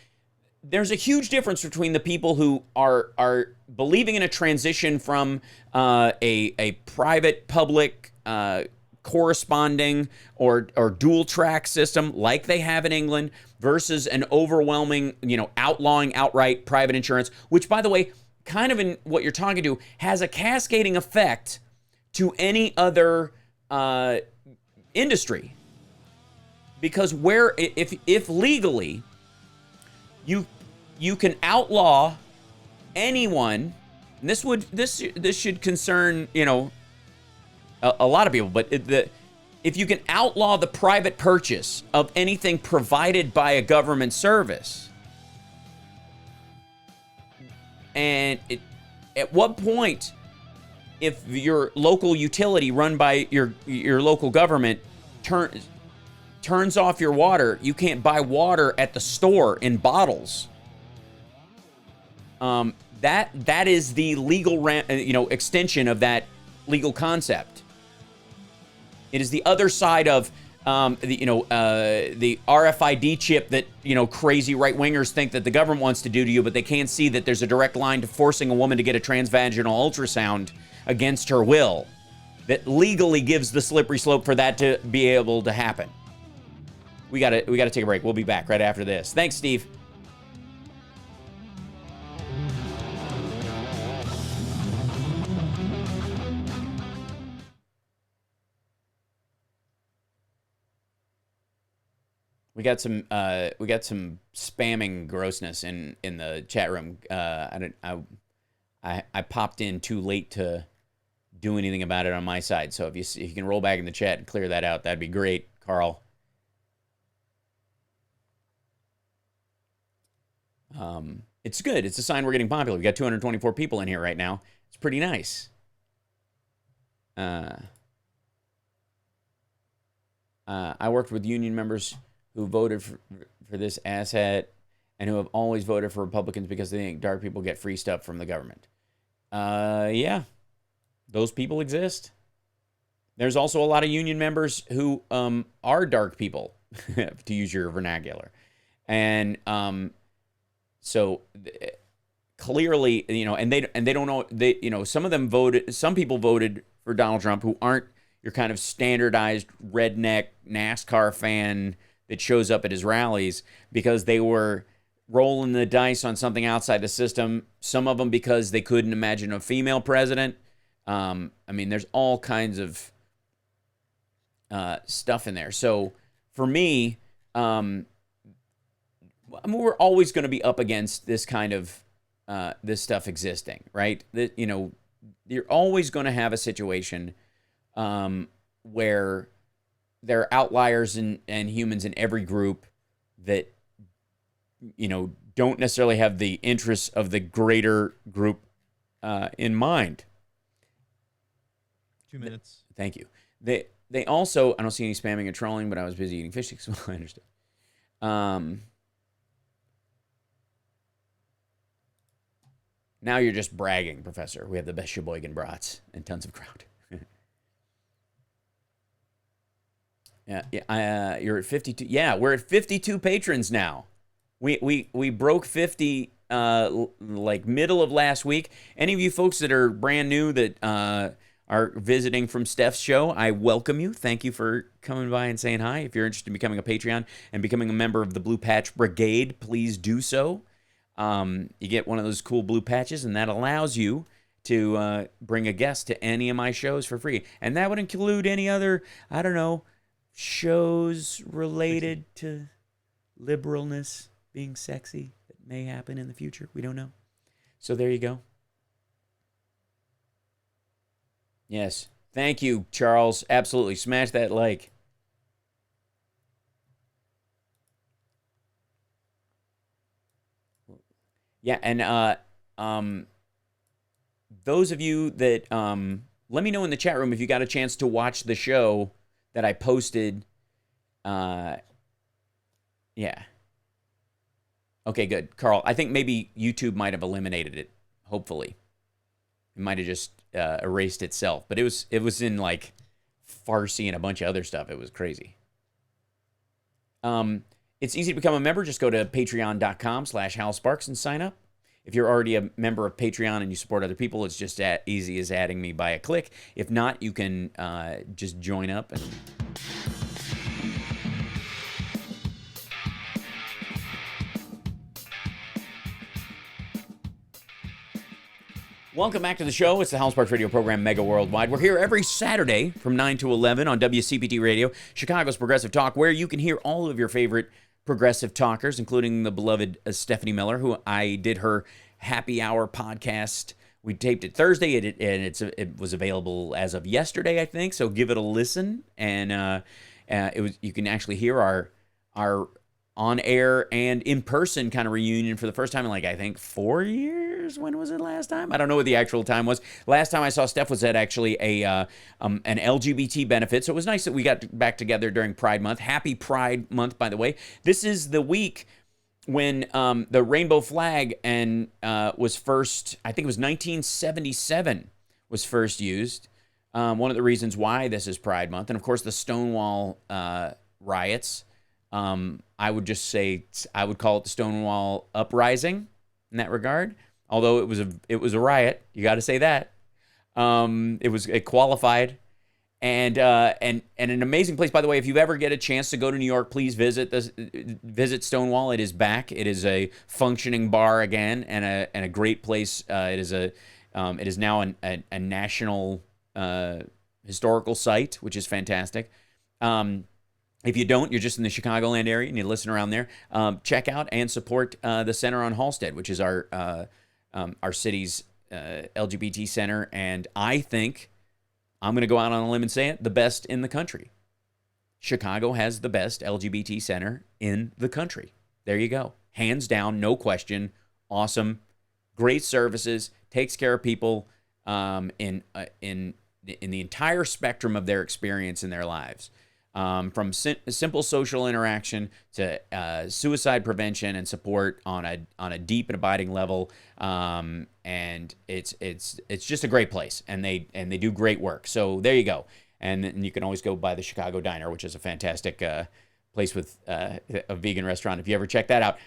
There's a huge difference between the people who are believing in a transition from a private public corresponding or dual track system like they have in England versus an overwhelming, outlawing outright private insurance, which, by the way, kind of in what you're talking to, has a cascading effect to any other industry. Because if legally you can outlaw anyone, and this should concern a lot of people, but if you can outlaw the private purchase of anything provided by a government service, and at what point, if your local utility run by your local government turns off your water, you can't buy water at the store in bottles. That is the legal extension of that legal concept. It is the other side of the RFID chip that crazy right wingers think that the government wants to do to you, but they can't see that there's a direct line to forcing a woman to get a transvaginal ultrasound against her will. That legally gives the slippery slope for that to be able to happen. We gotta take a break. We'll be back right after this. Thanks, Steve. We got some spamming grossness in the chat room. I popped in too late to do anything about it on my side. So if you can roll back in the chat and clear that out, that'd be great, Carl. It's good. It's a sign we're getting popular. We got 224 people in here right now. It's pretty nice. I worked with union members who voted for this asshat and who have always voted for Republicans because they think dark people get free stuff from the government. Yeah, those people exist. There's also a lot of union members who are dark people, to use your vernacular. And so clearly, and they don't know, some of them voted, some people voted for Donald Trump who aren't your kind of standardized redneck NASCAR fan that shows up at his rallies because they were rolling the dice on something outside the system. Some of them because they couldn't imagine a female president. I mean, there's all kinds of stuff in there. So for me, we're always going to be up against this kind of this stuff existing, right? That, you know, you're always going to have a situation where there are outliers and humans in every group that, you know, don't necessarily have the interests of the greater group in mind. 2 minutes. Thank you. They also, I don't see any spamming or trolling, but I was busy eating fish sticks, so I understood. Now you're just bragging, Professor. We have the best Sheboygan brats and tons of crowd. Yeah, you're at 52. Yeah, we're at 52 patrons now. We broke 50 like middle of last week. Any of you folks that are brand new that are visiting from Steph's show, I welcome you. Thank you for coming by and saying hi. If you're interested in becoming a Patreon and becoming a member of the Blue Patch Brigade, please do so. You get one of those cool blue patches, and that allows you to bring a guest to any of my shows for free. And that would include any other, I don't know, shows related to liberalness being sexy that may happen in the future. We don't know. So there you go. Yes. Thank you, Charles. Absolutely. Smash that like. Yeah, and those of you that let me know in the chat room if you got a chance to watch the show that I posted. Yeah. Okay, good. Carl, I think maybe YouTube might have eliminated it, hopefully. It might have just erased itself, but it was in like Farsi and a bunch of other stuff. It was crazy. It's easy to become a member. Just go to patreon.com/HalSparks and sign up. If you're already a member of Patreon and you support other people, it's just as easy as adding me by a click. If not, you can just join up. And welcome back to the show. It's the Hal Sparks radio program, Mega Worldwide. We're here every Saturday from 9 to 11 on WCPT Radio, Chicago's Progressive Talk, where you can hear all of your favorite progressive talkers, including the beloved Stephanie Miller, who I did her happy hour podcast. We taped it Thursday, and it was available as of yesterday, I think. So give it a listen, and you can actually hear our on-air and in-person kind of reunion for the first time in, like, I think 4 years. When was it last time? I don't know what the actual time was. Last time I saw Steph was at actually an LGBT benefit, so it was nice that we got back together during Pride Month. Happy Pride Month, by the way. This is the week when the rainbow flag was first, I think it was 1977, was first used. One of the reasons why this is Pride Month, and of course the Stonewall riots. I would just say I would call it the Stonewall Uprising in that regard. Although it was a riot, you got to say that. It qualified, and an amazing place. By the way, if you ever get a chance to go to New York, please visit Stonewall. It is back. It is a functioning bar again, and a great place. It is now a national historical site, which is fantastic. If you don't, you're just in the Chicagoland area and you listen around there. Check out and support the Center on Halstead, which is our city's LGBT center, and I think I'm going to go out on a limb and say it, the best in the country. Chicago has the best LGBT center in the country. There you go. Hands down, no question. Awesome. Great services. Takes care of people in the entire spectrum of their experience in their lives. From simple social interaction to suicide prevention and support on a deep and abiding level, and it's just a great place, and they do great work. So there you go, and you can always go by the Chicago Diner, which is a fantastic place with a vegan restaurant. If you ever check that out,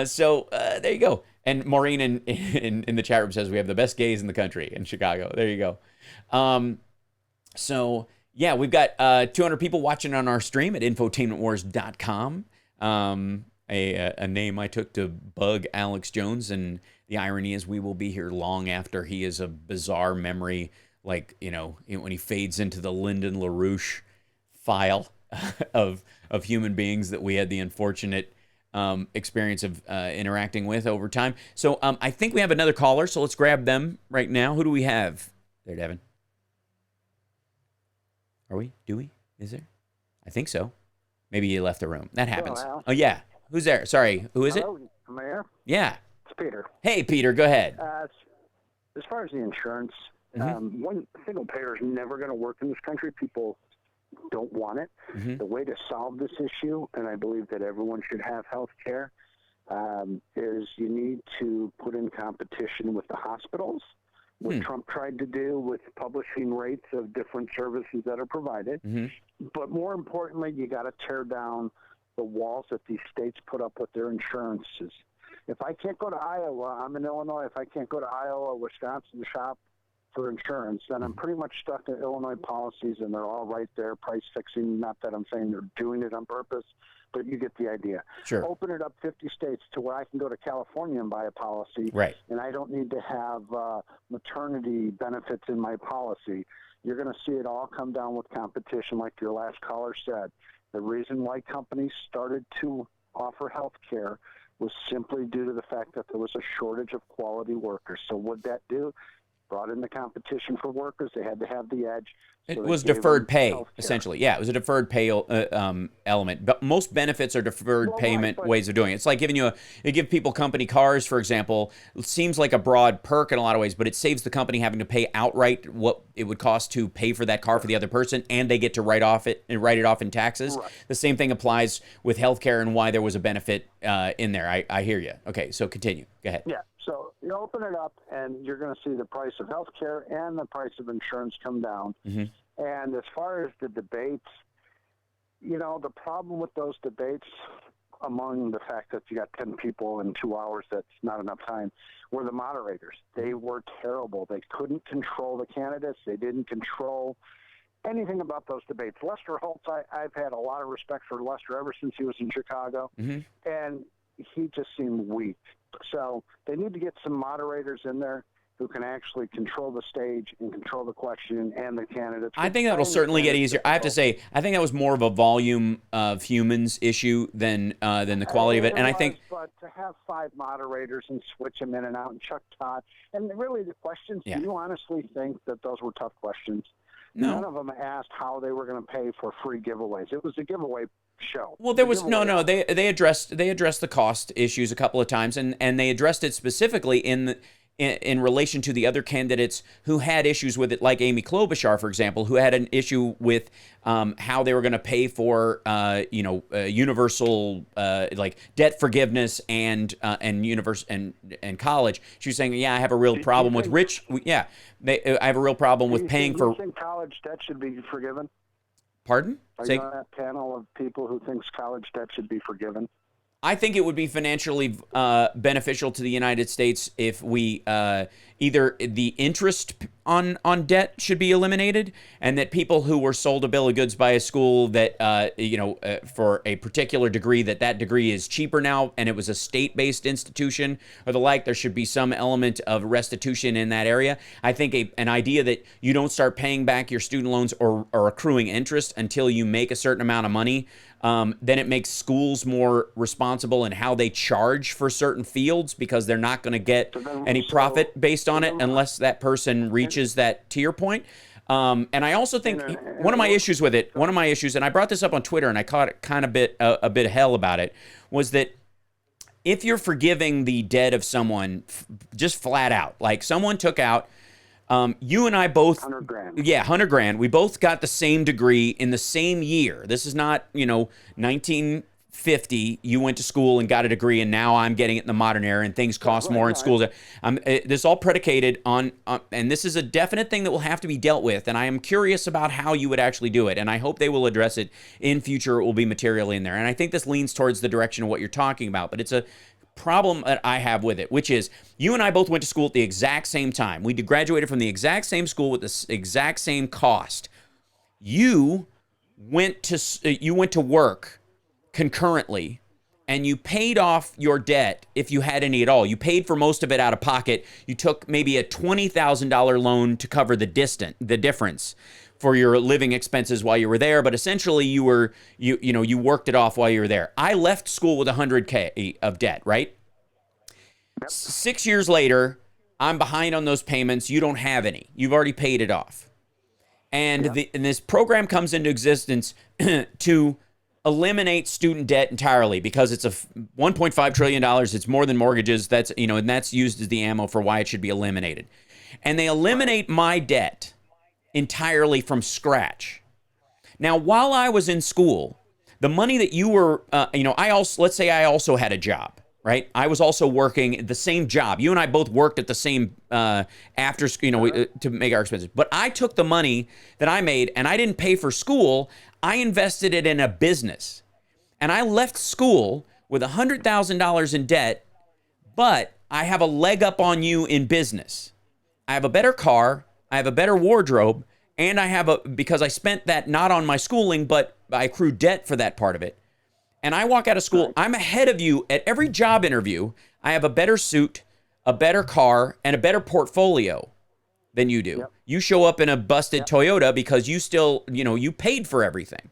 so there you go. And Maureen in the chat room says we have the best gays in the country in Chicago. There you go. So, yeah, we've got 200 people watching on our stream at infotainmentwars.com. A name I took to bug Alex Jones, and the irony is we will be here long after he is a bizarre memory, like, when he fades into the Lyndon LaRouche file of human beings that we had the unfortunate experience of interacting with over time. So I think we have another caller, so let's grab them right now. Who do we have there, Devin? Are we? Do we? Is there? I think so. Maybe you left the room. That happens. Hello, oh, yeah. Who's there? Sorry. Who is it? Am I here? Yeah. It's Peter. Hey, Peter. Go ahead. As far as the insurance, Mm-hmm. one single payer is never going to work in this country. People don't want it. Mm-hmm. The way to solve this issue, and I believe that everyone should have health care, is you need to put in competition with the hospitals, what Trump tried to do with publishing rates of different services that are provided. Mm-hmm. But more importantly, you got to tear down the walls that these states put up with their insurances. If I can't go to Iowa, I'm in Illinois, if I can't go to Iowa, Wisconsin to shop for insurance, then I'm pretty much stuck in Illinois policies, and they're all right there, price fixing. Not that I'm saying they're doing it on purpose, but you get the idea. Sure. Open it up 50 states to where I can go to California and buy a policy, right? And I don't need to have maternity benefits in my policy. You're going to see it all come down with competition, like your last caller said. The reason why companies started to offer health care was simply due to the fact that there was a shortage of quality workers. So what that do? Brought in the competition for workers. They had to have the edge. So it was deferred pay, essentially. Yeah, it was a deferred pay element. But most benefits are deferred payment ways of doing it. It's like they give people company cars, for example. It seems like a broad perk in a lot of ways, but it saves the company having to pay outright what it would cost to pay for that car for the other person, and they get to write it off in taxes. Right. The same thing applies with healthcare and why there was a benefit in there. I hear you. Okay, so continue. Go ahead. Yeah. So you open it up, and you're going to see the price of health care and the price of insurance come down. Mm-hmm. And as far as the debates, the problem with those debates, among the fact that you got 10 people in 2 hours, that's not enough time, were the moderators. They were terrible. They couldn't control the candidates. They didn't control anything about those debates. Lester Holtz, I've had a lot of respect for Lester ever since he was in Chicago. Mm-hmm. And he just seemed weak. So they need to get some moderators in there who can actually control the stage and control the question and the candidates. I think that'll certainly get easier. I have to say, I think that was more of a volume of humans issue than the quality of it. And I think, but to have 5 moderators and switch them in and out, and Chuck Todd, and really the questions. Yeah. Do you honestly think that those were tough questions? No. None of them asked how they were going to pay for free giveaways. It was a giveaway show. Well, there was no. They addressed the cost issues a couple of times, and they addressed it specifically in relation to the other candidates who had issues with it, like Amy Klobuchar, for example, who had an issue with how they were going to pay for universal like debt forgiveness and college. She was saying, yeah, I have a real problem with rich. Yeah, I have a real problem with paying for. Do you think college debt should be forgiven? Pardon? Are you on that panel of people who thinks college debt should be forgiven? I think it would be financially beneficial to the United States if we either the interest on debt should be eliminated, and that people who were sold a bill of goods by a school that for a particular degree, that degree is cheaper now, and it was a state-based institution or the like, there should be some element of restitution in that area. I think an idea that you don't start paying back your student loans or accruing interest until you make a certain amount of money. Then it makes schools more responsible in how they charge for certain fields, because they're not going to get any profit based on it unless that person reaches that tier point. And I also think one of my issues, and I brought this up on Twitter and I caught it kind of a bit of hell about it, was that if you're forgiving the debt of someone just flat out, like someone took out, you and I both, $100,000. Yeah, $100,000. We both got the same degree in the same year. This is not, 1950. You went to school and got a degree, and now I'm getting it in the modern era, and things cost more in schools. This is all predicated on, and this is a definite thing that will have to be dealt with. And I am curious about how you would actually do it, and I hope they will address it in future. It will be material in there, and I think this leans towards the direction of what you're talking about. But it's a problem that I have with it, which is you and I both went to school at the exact same time. We graduated from the exact same school with the exact same cost you went to work concurrently and you paid off your debt if you had any at all. You paid for most of it out of pocket. You took maybe a $20,000 loan to cover the difference for your living expenses while you were there, but essentially you worked it off while you were there. I left school with $100K of debt, right? Yep. 6 years later, I'm behind on those payments. You don't have any. You've already paid it off. And, and this program comes into existence to eliminate student debt entirely because it's a $1.5 trillion. It's more than mortgages. That's, and that's used as the ammo for why it should be eliminated. And they eliminate my debt entirely from scratch. Now, while I was in school, the money that you were, let's say I also had a job, right? I was also working the same job. You and I both worked at the same after, to make our expenses. But I took the money that I made and I didn't pay for school. I invested it in a business. And I left school with $100,000 in debt, but I have a leg up on you in business. I have a better car. I have a better wardrobe, and because I spent that not on my schooling, but I accrued debt for that part of it. And I walk out of school, I'm ahead of you at every job interview. I have a better suit, a better car, and a better portfolio than you do. Yep. You show up in a busted Toyota because you still, you paid for everything.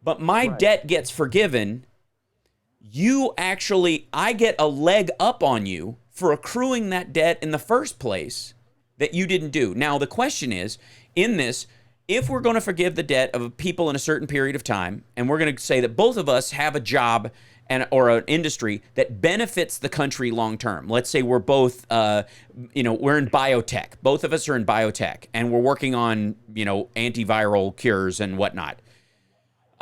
But my debt gets forgiven. I get a leg up on you for accruing that debt in the first place that you didn't do. Now, the question is, in this, if we're going to forgive the debt of people in a certain period of time, and we're going to say that both of us have a job or an industry that benefits the country long term. Let's say we're both, we're in biotech. Both of us are in biotech, and we're working on, antiviral cures and whatnot.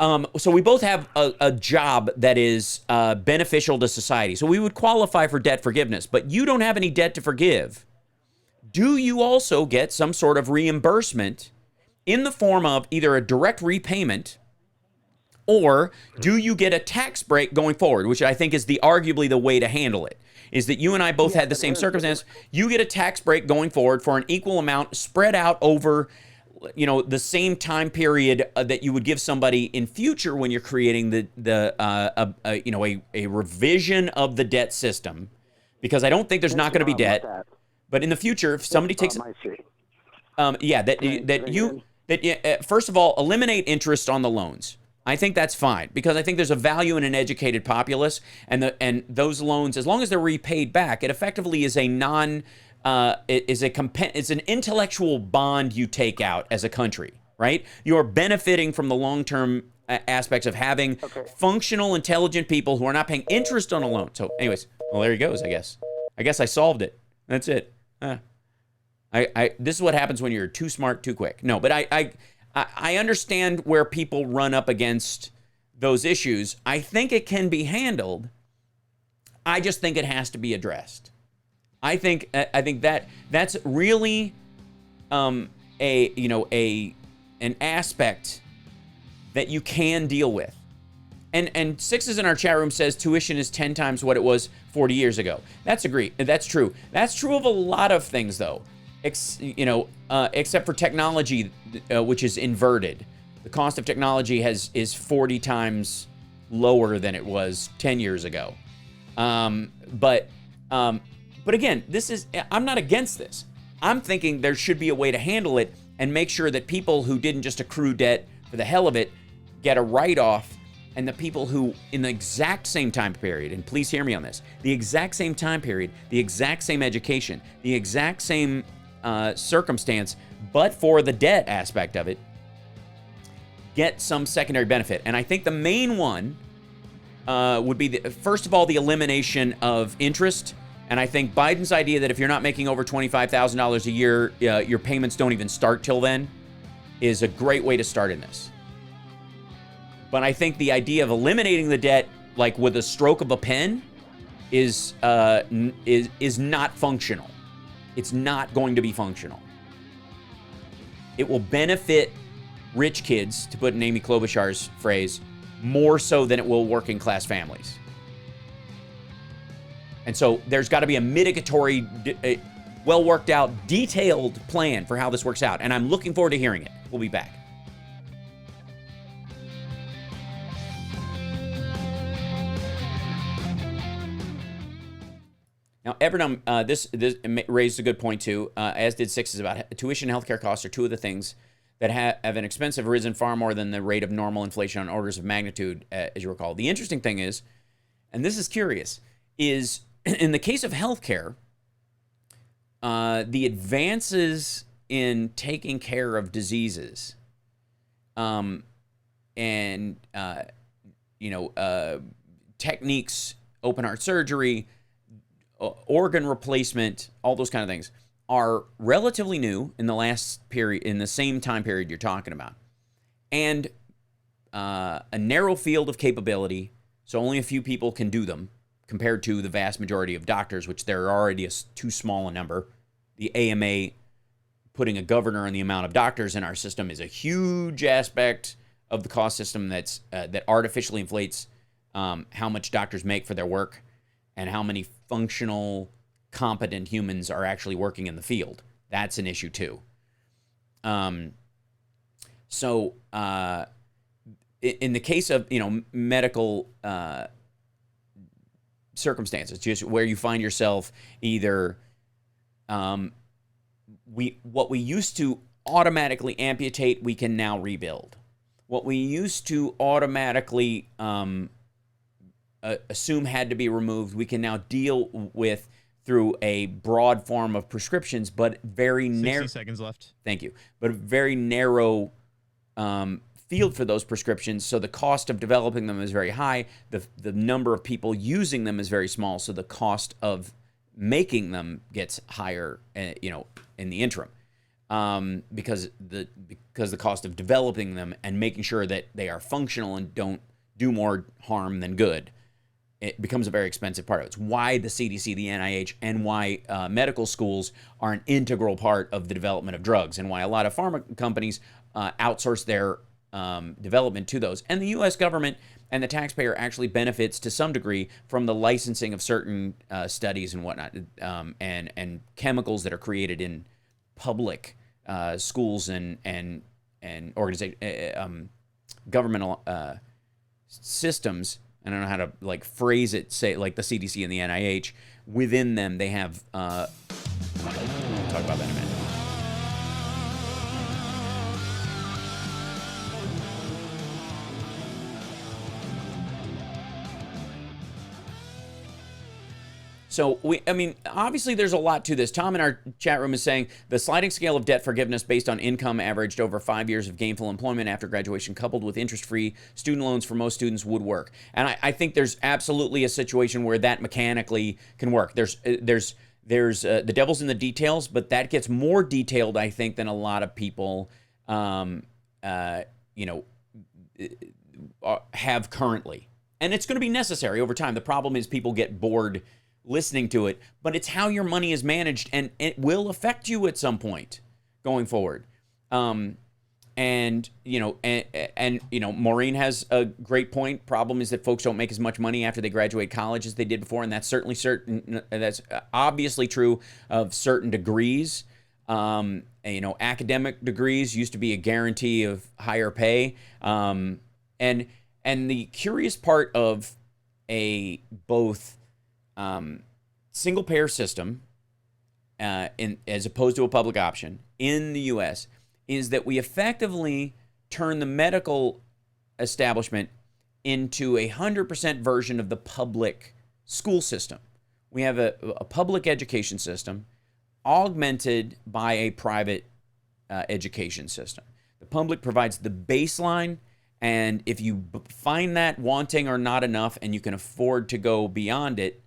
So we both have a job that is beneficial to society. So we would qualify for debt forgiveness, but you don't have any debt to forgive. Do you also get some sort of reimbursement in the form of either a direct repayment, or do you get a tax break going forward, which I think is arguably the way to handle it, is that you and I both had the same circumstance. You get a tax break going forward for an equal amount spread out over, the same time period that you would give somebody in future when you're creating a revision of the debt system, because I don't think there's not going to be debt. But in the future, if somebody takes, first of all, eliminate interest on the loans. I think that's fine because I think there's a value in an educated populace, and those loans, as long as they're repaid back, it effectively is it's an intellectual bond you take out as a country, right? You're benefiting from the long-term aspects of having functional, intelligent people who are not paying interest on a loan. So, anyways, well, there he goes. I guess I solved it. That's it. This is what happens when you're too smart, too quick. No, but I understand where people run up against those issues. I think it can be handled. I just think it has to be addressed. I think that's really an aspect that you can deal with. And Sixes in our chat room says tuition is 10 times what it was 40 years ago. That's true. That's true of a lot of things, though. Except for technology, which is inverted. The cost of technology is 40 times lower than it was 10 years ago. But again, I'm not against this. I'm thinking there should be a way to handle it and make sure that people who didn't just accrue debt for the hell of it get a write-off, and the people who, in the exact same time period, and please hear me on this, the exact same time period, the exact same education, the exact same circumstance, but for the debt aspect of it, get some secondary benefit. And I think the main one would be, first of all, the elimination of interest. And I think Biden's idea that if you're not making over $25,000 a year, your payments don't even start till then, is a great way to start in this. But I think the idea of eliminating the debt, like with a stroke of a pen, is not functional. It's not going to be functional. It will benefit rich kids, to put in Amy Klobuchar's phrase, more so than it will working class families. And so there's got to be a mitigatory, well worked out, detailed plan for how this works out. And I'm looking forward to hearing it. We'll be back. Now, Everdom, this raised a good point too, as did Sixes, about tuition and healthcare costs are two of the things that have an expensive risen far more than the rate of normal inflation on orders of magnitude, as you recall. The interesting thing is, and this is curious, is in the case of healthcare, the advances in taking care of diseases, techniques, open heart surgery, organ replacement, all those kind of things are relatively new in the last period, in the same time period you're talking about, and a narrow field of capability, so only a few people can do them compared to the vast majority of doctors, which there are already too small a number. The AMA putting a governor on the amount of doctors in our system is a huge aspect of the cost system that artificially inflates how much doctors make for their work and how many functional, competent humans are actually working in the field. That's an issue too. So in the case of medical circumstances, just where you find yourself either what we used to automatically amputate, we can now rebuild. What we used to automatically assume had to be removed, we can now deal with through a broad form of prescriptions, but very narrow. 60 seconds left. Thank you. But a very narrow field for those prescriptions, so the cost of developing them is very high. The number of people using them is very small, so the cost of making them gets higher, in the interim, because the cost of developing them and making sure that they are functional and don't do more harm than good, it becomes a very expensive part of it. It's why the CDC, the NIH, and why medical schools are an integral part of the development of drugs, and why a lot of pharma companies outsource their development to those. And the U.S. government and the taxpayer actually benefits to some degree from the licensing of certain studies and whatnot, and chemicals that are created in public schools and organization, governmental systems. I don't know how to phrase it, say like the CDC and the NIH. Within them, they have. We'll talk about that in a minute. So, obviously there's a lot to this. Tom in our chat room is saying the sliding scale of debt forgiveness based on income averaged over 5 years of gainful employment after graduation coupled with interest-free student loans for most students would work. And I think there's absolutely a situation where that mechanically can work. There's the devil's in the details, but that gets more detailed, I think, than a lot of people have currently. And it's going to be necessary over time. The problem is people get bored listening to it, but it's how your money is managed, and it will affect you at some point going forward. Maureen has a great point. Problem is that folks don't make as much money after they graduate college as they did before, and that's certainly that's obviously true of certain degrees. Academic degrees used to be a guarantee of higher pay. And the curious part of a both single payer system as opposed to a public option in the U.S. is that we effectively turn the medical establishment into 100% version of the public school system. We have a public education system augmented by a private education system. The public provides the baseline, and if you find that wanting or not enough and you can afford to go beyond it,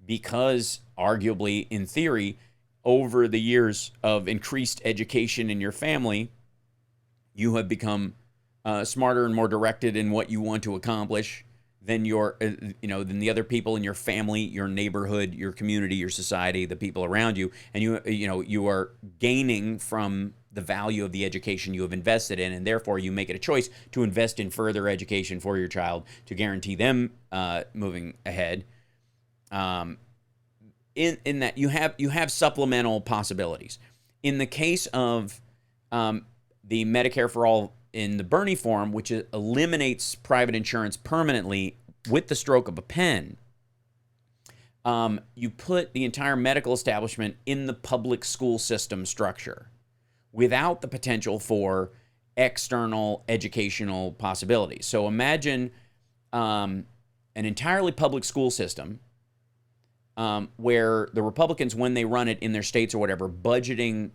because arguably, in theory, over the years of increased education in your family, you have become smarter and more directed in what you want to accomplish than than the other people in your family, your neighborhood, your community, your society, the people around you, and you are gaining from the value of the education you have invested in, and therefore you make it a choice to invest in further education for your child to guarantee them moving ahead. In that you have supplemental possibilities. In the case of the Medicare for All in the Bernie form, which eliminates private insurance permanently with the stroke of a pen, you put the entire medical establishment in the public school system structure without the potential for external educational possibilities. So imagine an entirely public school system where the Republicans, when they run it in their states or whatever, budgeting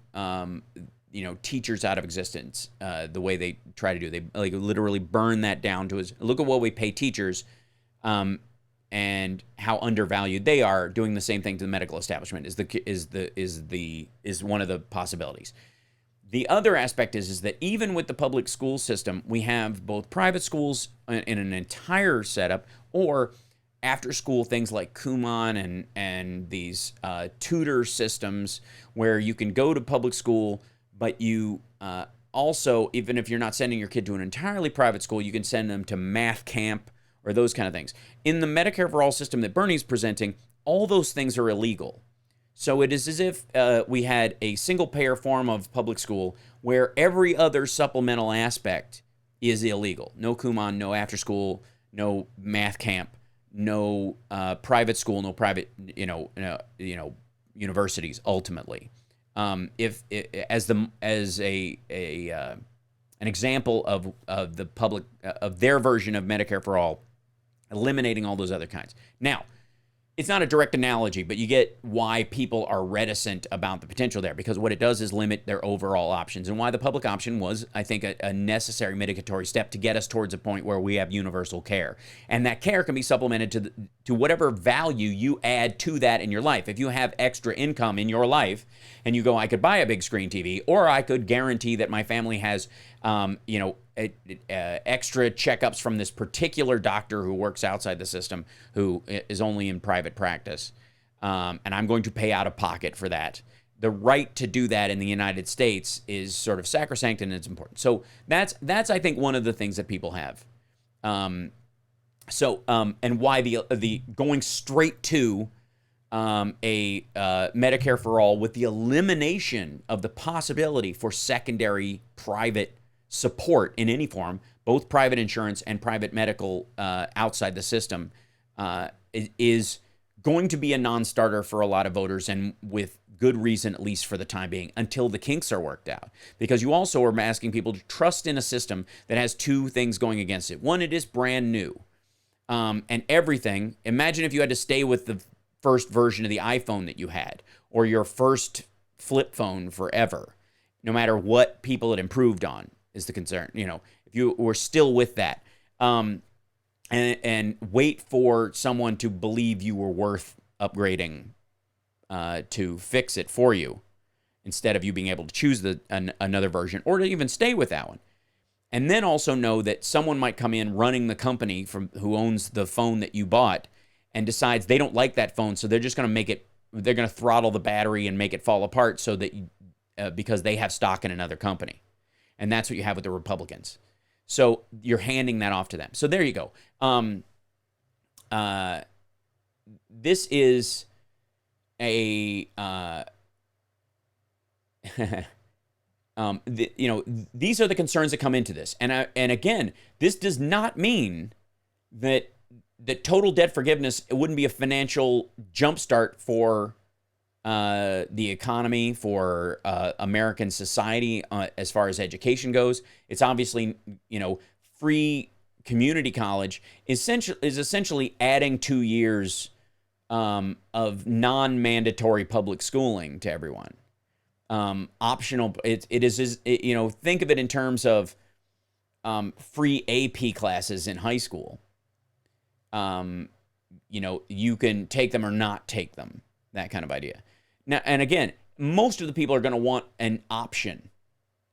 teachers out of existence the way they try to do. They like literally burn that down to look at what we pay teachers and how undervalued they are. Doing the same thing to the medical establishment is one of the possibilities. The other aspect is that even with the public school system, we have both private schools in an entire setup or after school things like Kumon and these tutor systems where you can go to public school, but you also, even if you're not sending your kid to an entirely private school, you can send them to math camp or those kind of things. In the Medicare for All system that Bernie's presenting, all those things are illegal. So it is as if we had a single-payer form of public school where every other supplemental aspect is illegal. No Kumon, no after-school, no math camp, no private school, no private, universities. Ultimately, an example of the public of their version of Medicare for All, eliminating all those other kinds. Now, it's not a direct analogy, but you get why people are reticent about the potential there, because what it does is limit their overall options, and why the public option was, I think, a necessary mitigatory step to get us towards a point where we have universal care. And that care can be supplemented to whatever value you add to that in your life. If you have extra income in your life and you go, I could buy a big screen TV, or I could guarantee that my family has, extra checkups from this particular doctor who works outside the system, who is only in private practice, and I'm going to pay out of pocket for that. The right to do that in the United States is sort of sacrosanct, and it's important. So that's I think one of the things that people have. And why the going straight to a Medicare for All with the elimination of the possibility for secondary private support in any form, both private insurance and private medical outside the system, is going to be a non-starter for a lot of voters, and with good reason, at least for the time being, until the kinks are worked out. Because you also are asking people to trust in a system that has two things going against it. One, it is brand new. And everything, imagine if you had to stay with the first version of the iPhone that you had, or your first flip phone forever, no matter what people had improved on, is the concern. If you were still with that, and wait for someone to believe you were worth upgrading to fix it for you, instead of you being able to choose another version, or to even stay with that one. And then also know that someone might come in running the company who owns the phone that you bought and decides they don't like that phone, so they're just going to they're going to throttle the battery and make it fall apart so that because they have stock in another company. And that's what you have with the Republicans. So you're handing that off to them. So there you go. This is these are the concerns that come into this. And again, this does not mean that total debt forgiveness, it wouldn't be a financial jumpstart for the economy, for American society as far as education goes. It's obviously, free community college is essentially adding 2 years of non-mandatory public schooling to everyone. Optional. It is think of it in terms of free AP classes in high school. You can take them or not take them, that kind of idea. Now, and again, most of the people are going to want an option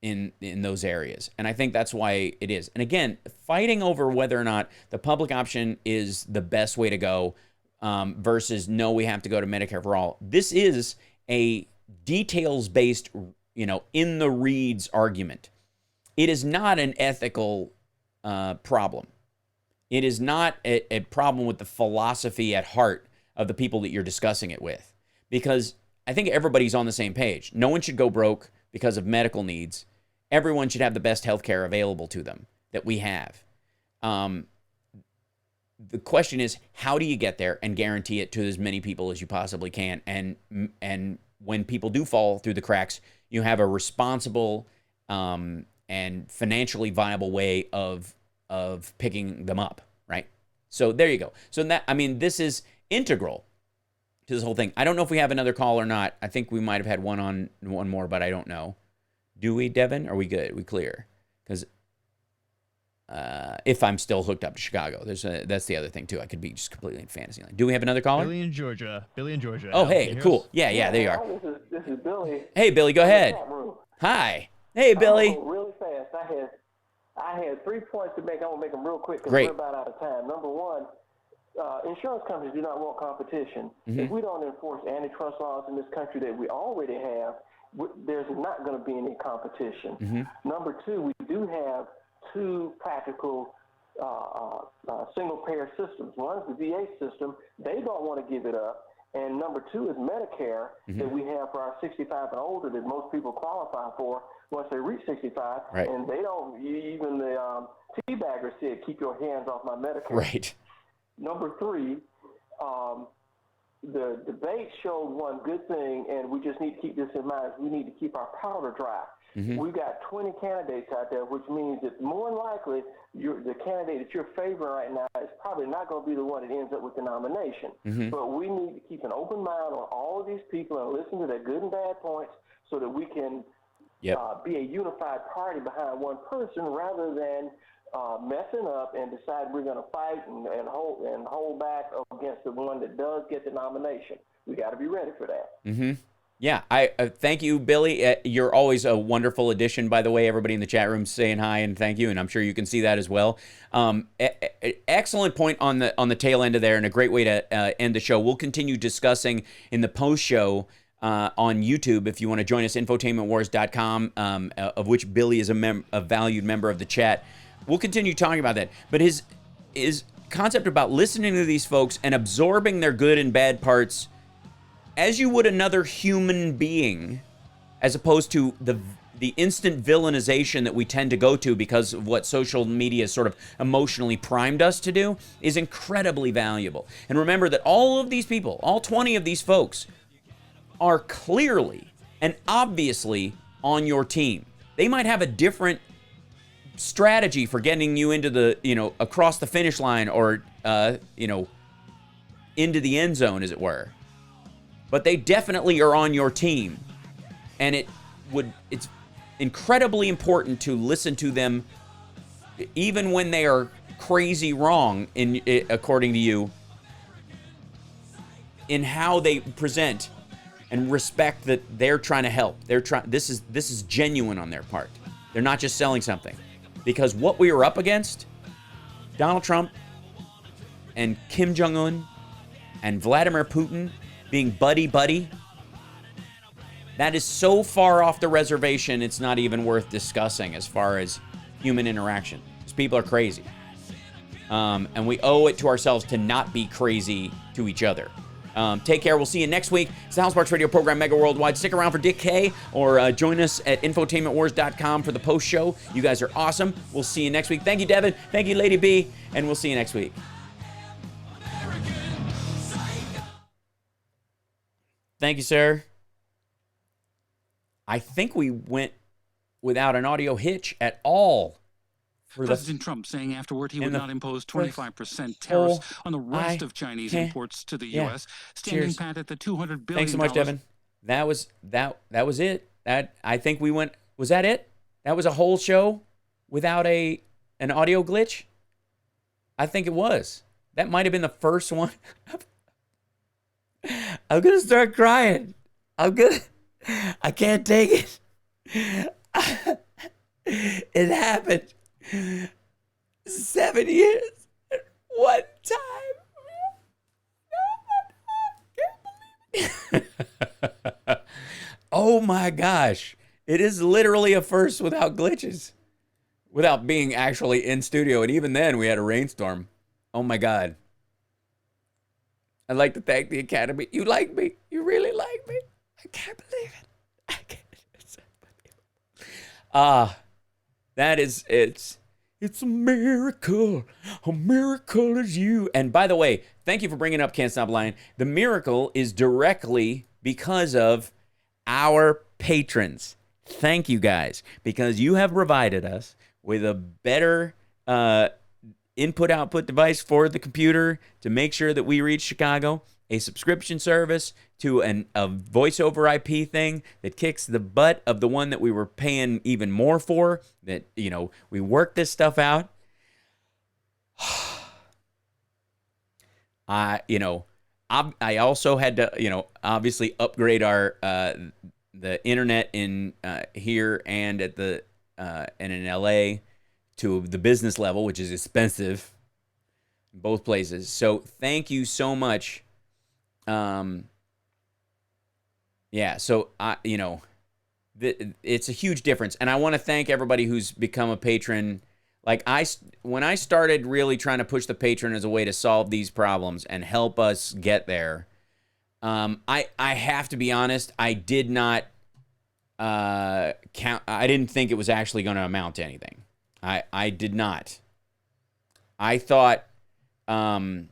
in those areas. And I think that's why it is. And again, fighting over whether or not the public option is the best way to go versus no, we have to go to Medicare for All. This is a details-based, in the reads argument. It is not an ethical problem. It is not a problem with the philosophy at heart of the people that you're discussing it with. Because I think everybody's on the same page. No one should go broke because of medical needs. Everyone should have the best health care available to them that we have. the question is, how do you get there and guarantee it to as many people as you possibly can? And when people do fall through the cracks, you have a responsible and financially viable way of picking them up, right? So there you go. So this is integral to this whole thing. I don't know if we have another call or not. I think we might have had one more, but I don't know. Do we, Devin? Are we good? We clear? Because if I'm still hooked up to Chicago, that's the other thing too. I could be just completely in fantasy land. Do we have another caller? Billy in Georgia. Oh, hey, cool. Yeah, there you are. This is Billy. Hey, Billy, go ahead. Hi. Hey, Billy. Really fast. I had 3 points to make. I'm gonna make them real quick because Great. we're about out of time. Number one, insurance companies do not want competition. Mm-hmm. If we don't enforce antitrust laws in this country that we already have, there's not going to be any competition. Mm-hmm. Number two, we do have two practical single-payer systems. One is the VA system. They don't want to give it up. And number two is Medicare that we have for our 65 and older that most people qualify for once they reach 65. Right. And they don't, even the teabagger said, keep your hands off my Medicare. Right. Number three, the debate showed one good thing, and we just need to keep this in mind. We need to keep our powder dry. Mm-hmm. We've got 20 candidates out there, which means that more than likely the candidate that you're favoring right now is probably not going to be the one that ends up with the nomination. Mm-hmm. But we need to keep an open mind on all of these people and listen to their good and bad points so that we can be a unified party behind one person rather than messing up and decide we're going to fight and hold back against the one that does get the nomination. We got to be ready for that. Mm-hmm. Yeah, I thank you, Billy. You're always a wonderful addition, by the way. Everybody in the chat room saying hi and thank you, and I'm sure you can see that as well. Excellent point on the tail end of there, and a great way to end the show. We'll continue discussing in the post show on YouTube. If you want to join us, infotainmentwars.com, of which Billy is a valued member of the chat. We'll continue talking about that. But his concept about listening to these folks and absorbing their good and bad parts as you would another human being, as opposed to the instant villainization that we tend to go to because of what social media sort of emotionally primed us to do, is incredibly valuable. And remember that all of these people, all 20 of these folks, are clearly and obviously on your team. They might have a different strategy for getting you into the, across the finish line or, into the end zone, as it were. But they definitely are on your team. And it's incredibly important to listen to them even when they are crazy wrong, according to you, in how they present, and respect that they're trying to help. This is genuine on their part. They're not just selling something. Because what we are up against, Donald Trump and Kim Jong-un and Vladimir Putin being buddy-buddy, that is so far off the reservation, it's not even worth discussing as far as human interaction. These people are crazy. And we owe it to ourselves to not be crazy to each other. Take care. We'll see you next week. It's the House Sparks Radio program, Mega Worldwide. Stick around for Dick K, or join us at infotainmentwars.com for the post show. You guys are awesome. We'll see you next week. Thank you, Devin. Thank you, Lady B. And we'll see you next week. Thank you, sir. I think we went without an audio hitch at all. President Trump saying afterward he would not impose 25% tariffs on the rest of Chinese imports to the U.S., standing pat at the $200 billion. Thanks so much, Devin. That was it. I think we went. Was that it? That was a whole show without an audio glitch? I think it was. That might have been the first one. I'm going to start crying. I can't take it. It happened 7 years at one time. I can't believe it. Oh my gosh. It is literally a first without glitches. Without being actually in studio. And even then we had a rainstorm. Oh my God. I'd like to thank the Academy. You like me. You really like me. I can't believe it. It's a miracle is you. And by the way, thank you for bringing up Can't Stop Lying. The miracle is directly because of our patrons. Thank you guys, because you have provided us with a better input-output device for the computer to make sure that we reach Chicago, a subscription service to a voice-over IP thing that kicks the butt of the one that we were paying even more for, that, you know, we worked this stuff out. I also had to, you know, obviously upgrade our the internet in here and at the and in LA to the business level, which is expensive in both places. So thank you so much. Yeah, so it's a huge difference, and I want to thank everybody who's become a patron. Like when I started really trying to push the Patron as a way to solve these problems and help us get there, I have to be honest, I did not count. I didn't think it was actually going to amount to anything. I did not. I thought that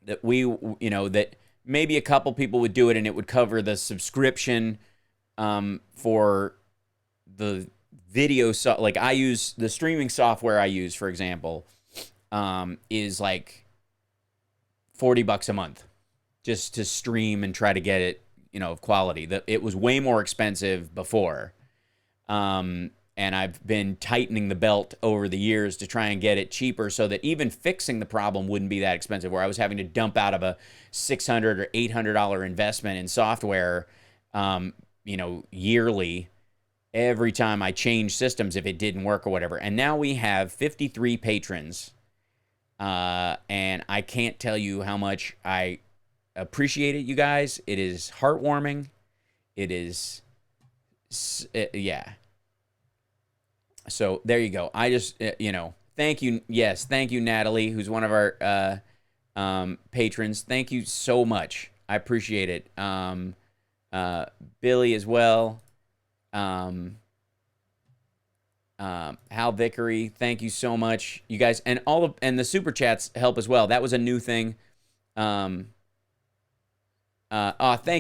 that maybe a couple people would do it and it would cover the subscription for the video. Like I use the streaming software I use, for example, is like $40 a month just to stream and try to get it, you know, of quality. It was way more expensive before. And I've been tightening the belt over the years to try and get it cheaper so that even fixing the problem wouldn't be that expensive, where I was having to dump out of a $600 or $800 investment in software, yearly, every time I changed systems if it didn't work or whatever. And now we have 53 patrons, and I can't tell you how much I appreciate it, you guys. It is heartwarming. It is, yeah. So there you go. I just, thank you. Yes, thank you, Natalie, who's one of our patrons. Thank you so much. I appreciate it. Billy as well. Hal Vickery, thank you so much, you guys, and and the super chats help as well. That was a new thing. Thank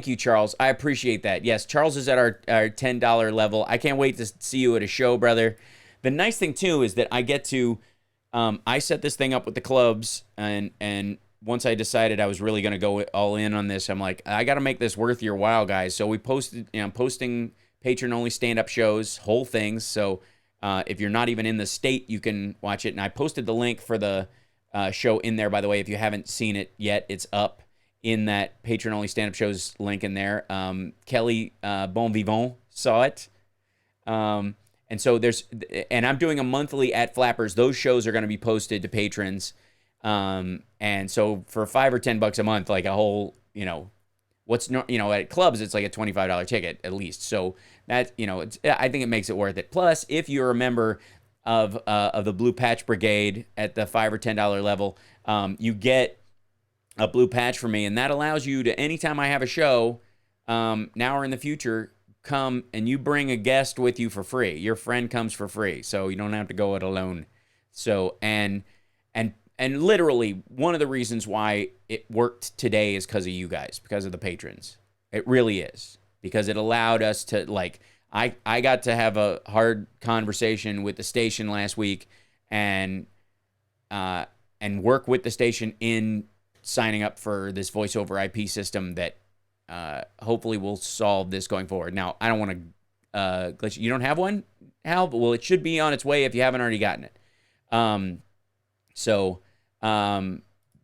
you, Charles. I appreciate that. Yes, Charles is at our $10 level. I can't wait to see you at a show, brother. The nice thing too is that I get to, I set this thing up with the clubs, and once I decided I was really going to go all in on this, I'm like, I got to make this worth your while, guys. So we posted, I'm posting patron-only stand-up shows, whole things. So if you're not even in the state, you can watch it. And I posted the link for the show in there, by the way. If you haven't seen it yet, it's up in that patron-only stand-up shows link in there. Kelly Bon Vivant saw it. And so and I'm doing a monthly at Flappers. Those shows are going to be posted to patrons. And so for $5 or $10 a month, like a whole, at clubs, it's like a $25 ticket at least. So that, I think it makes it worth it. Plus, if you're a member of the Blue Patch Brigade at the $5 or $10 level, you get a blue patch from me, and that allows you to, anytime I have a show, now or in the future, come and you bring a guest with you for free. Your friend comes for free, so you don't have to go it alone. So, and literally, one of the reasons why it worked today is because of you guys, because of the patrons. It really is, because it allowed us to, like, I got to have a hard conversation with the station last week, and work with the station in signing up for this voice over IP system that hopefully will solve this going forward. Now, I don't want to glitch. You don't have one, Hal? Well, it should be on its way if you haven't already gotten it.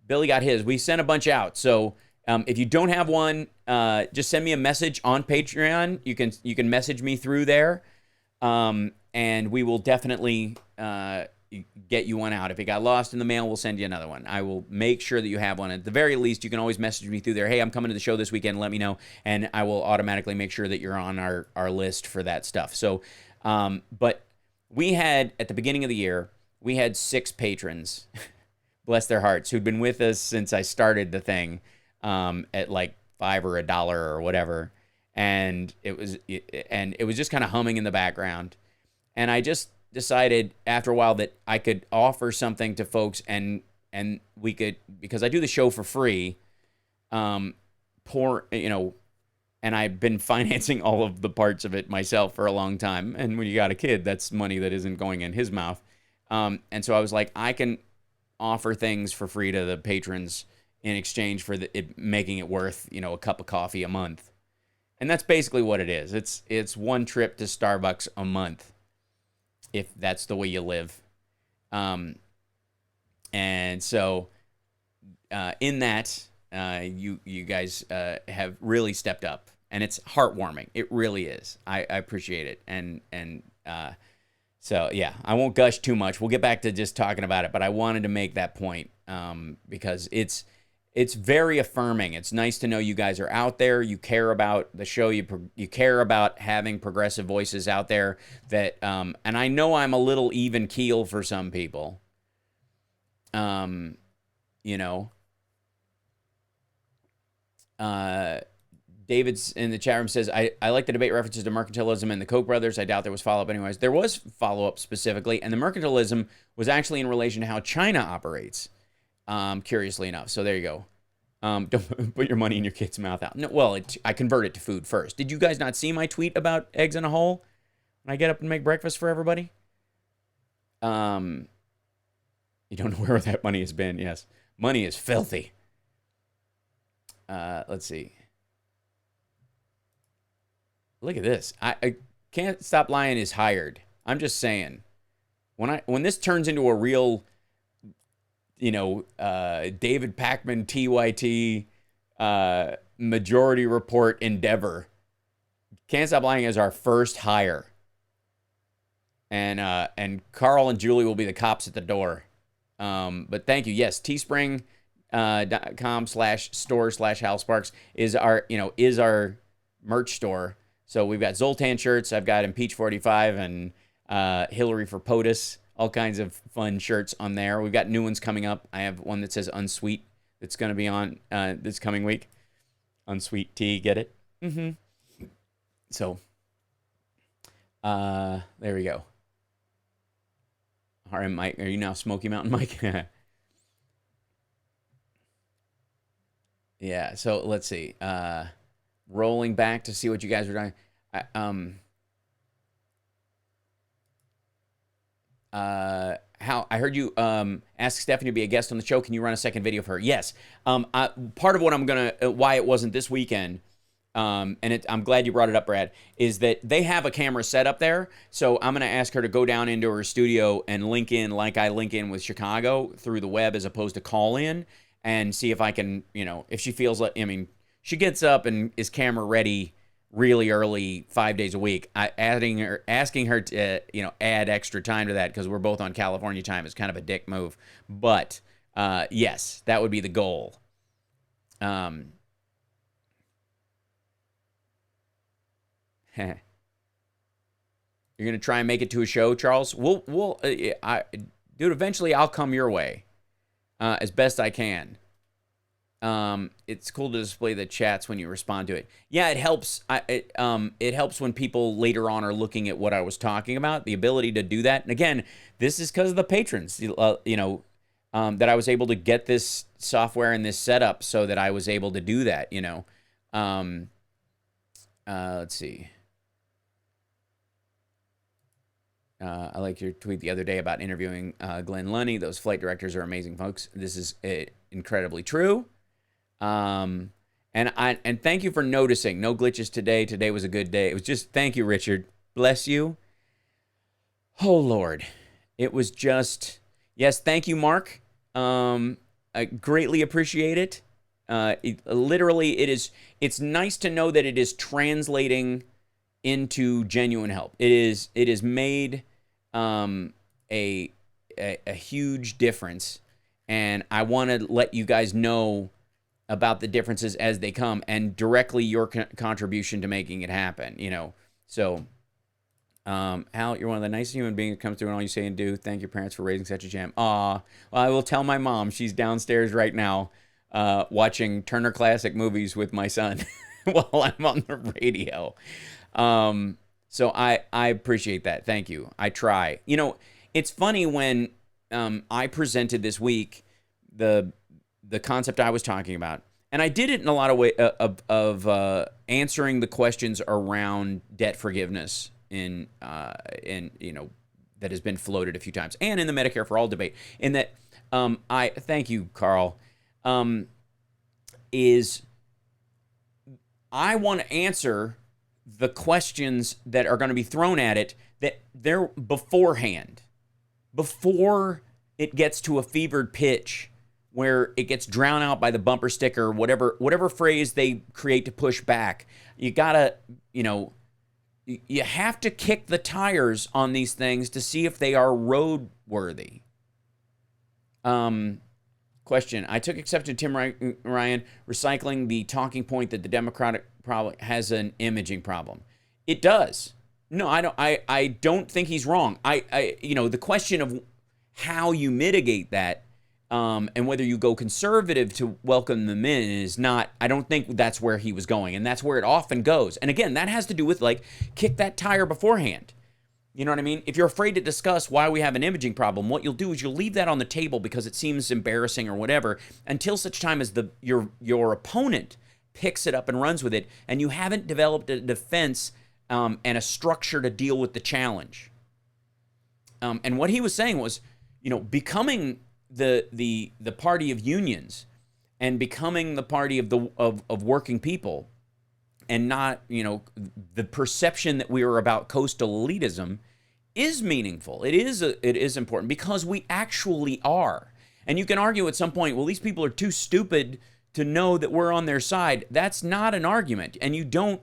Billy got his. We sent a bunch out. So if you don't have one, just send me a message on Patreon. You can message me through there, and we will definitely get you one out. If it got lost in the mail, we'll send you another one. I will make sure that you have one. At the very least, you can always message me through there. Hey, I'm coming to the show this weekend. Let me know, and I will automatically make sure that you're on our list for that stuff. So, but we had, at the beginning of the year, we had 6 patrons, bless their hearts, who'd been with us since I started the thing, at like $5 or $1 or whatever, and it was just kind of humming in the background, and I just decided after a while that I could offer something to folks and we could, because I do the show for free, and I've been financing all of the parts of it myself for a long time. And when you got a kid, that's money that isn't going in his mouth. And so I was like, I can offer things for free to the patrons in exchange for making it worth, a cup of coffee a month. And that's basically what it is. It's one trip to Starbucks a month, if that's the way you live. And so in that, you guys have really stepped up, and it's heartwarming. It really is. I appreciate it. And so, yeah, I won't gush too much. We'll get back to just talking about it, but I wanted to make that point because it's very affirming. It's nice to know you guys are out there. You care about the show. You care about having progressive voices out there that, and I know I'm a little even keel for some people. David's in the chat room says, I like the debate references to mercantilism and the Koch brothers. I doubt there was follow-up anyways. There was follow-up specifically, and the mercantilism was actually in relation to how China operates, curiously enough. So there you go. Don't put your money in your kid's mouth out. No, well, I convert it to food first. Did you guys not see my tweet about eggs in a hole when I get up and make breakfast for everybody? You don't know where that money has been. Yes. Money is filthy. Let's see. Look at this. I Can't Stop Lying is hired. I'm just saying. When this turns into a real, David Pakman TYT Majority Report endeavor, Can't Stop Lying is our first hire. And Carl and Julie will be the cops at the door. But thank you. Yes, teespring.com/store/HalSparks is our merch store. So we've got Zoltan shirts. I've got Impeach 45 and Hillary for POTUS. All kinds of fun shirts on there. We've got new ones coming up. I have one that says Unsweet that's going to be on this coming week. Unsweet tea, get it? Mm-hmm. So, there we go. All right, Mike. Are you now Smoky Mountain Mike? Yeah, so let's see. Rolling back to see what you guys are doing. I heard you ask Stephanie to be a guest on the show. Can you run a second video of her? Yes. Part of what why it wasn't this weekend, and I'm glad you brought it up, Brad, is that they have a camera set up there. So I'm going to ask her to go down into her studio and link in like I link in with Chicago through the web as opposed to call in, and see if I can, if she feels like, she gets up and is camera ready really early 5 days a week. Asking her to, add extra time to that because we're both on California time is kind of a dick move. But yes, that would be the goal. You're gonna try and make it to a show, Charles? Dude, eventually I'll come your way as best I can. It's cool to display the chats when you respond to it. Yeah, it helps. It helps when people later on are looking at what I was talking about. The ability to do that, and again, this is because of the patrons. That I was able to get this software and this setup so that I was able to do that. Let's see. I like your tweet the other day about interviewing Glenn Lundy. Those flight directors are amazing folks. This is incredibly true. And thank you for noticing. No glitches today. Today was a good day. It was just, thank you, Richard. Bless you. Oh, Lord. It was just, yes, thank you, Mark. I greatly appreciate it. It's nice to know that it is translating into genuine help. It is made a huge difference, and I want to let you guys know about the differences as they come, and directly your contribution to making it happen. So Hal, you're one of the nicest human beings that comes through and all you say and do. Thank your parents for raising such a gem. Aw, well, I will tell my mom. She's downstairs right now watching Turner Classic Movies with my son while I'm on the radio. So I appreciate that. Thank you. I try. You know, it's funny when I presented this week the concept I was talking about, and I did it in a lot of way of answering the questions around debt forgiveness in you know, that has been floated a few times, and in the Medicare for All debate. In that, I thank you, Carl. Is I want to answer the questions that are going to be thrown at it that they're beforehand, before it gets to a fevered pitch where it gets drowned out by the bumper sticker, whatever phrase they create to push back. You gotta, you know, you have to kick the tires on these things to see if they are roadworthy. Question. I took exception to Tim Ryan recycling the talking point that the Democratic problem has an imaging problem. It does. No, I don't think he's wrong. You know, the question of how you mitigate that and whether you go conservative to welcome them in is not, I don't think that's where he was going. And that's where it often goes. And again, that has to do with, like, kick that tire beforehand. You know what I mean? If you're afraid to discuss why we have an imaging problem, what you'll do is you'll leave that on the table because it seems embarrassing or whatever until such time as your opponent picks it up and runs with it, and you haven't developed a defense and a structure to deal with the challenge. And what he was saying was, you know, becoming the party of unions and becoming the party of working people, and not, you know, the perception that we are about coastal elitism is meaningful. It is important because we actually are. And you can argue at some point, well, these people are too stupid to know that we're on their side. That's not an argument. And you don't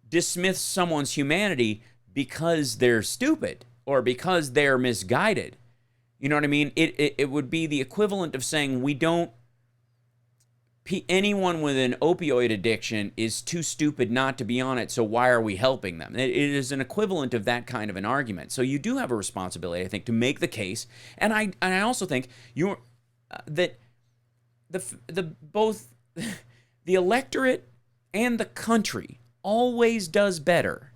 dismiss someone's humanity because they're stupid or because they're misguided. You know what I mean? It would be the equivalent of saying we don't, anyone with an opioid addiction is too stupid not to be on it, so why are we helping them? It is an equivalent of that kind of an argument. So you do have a responsibility, I think, to make the case. And I also think that both the electorate and the country always does better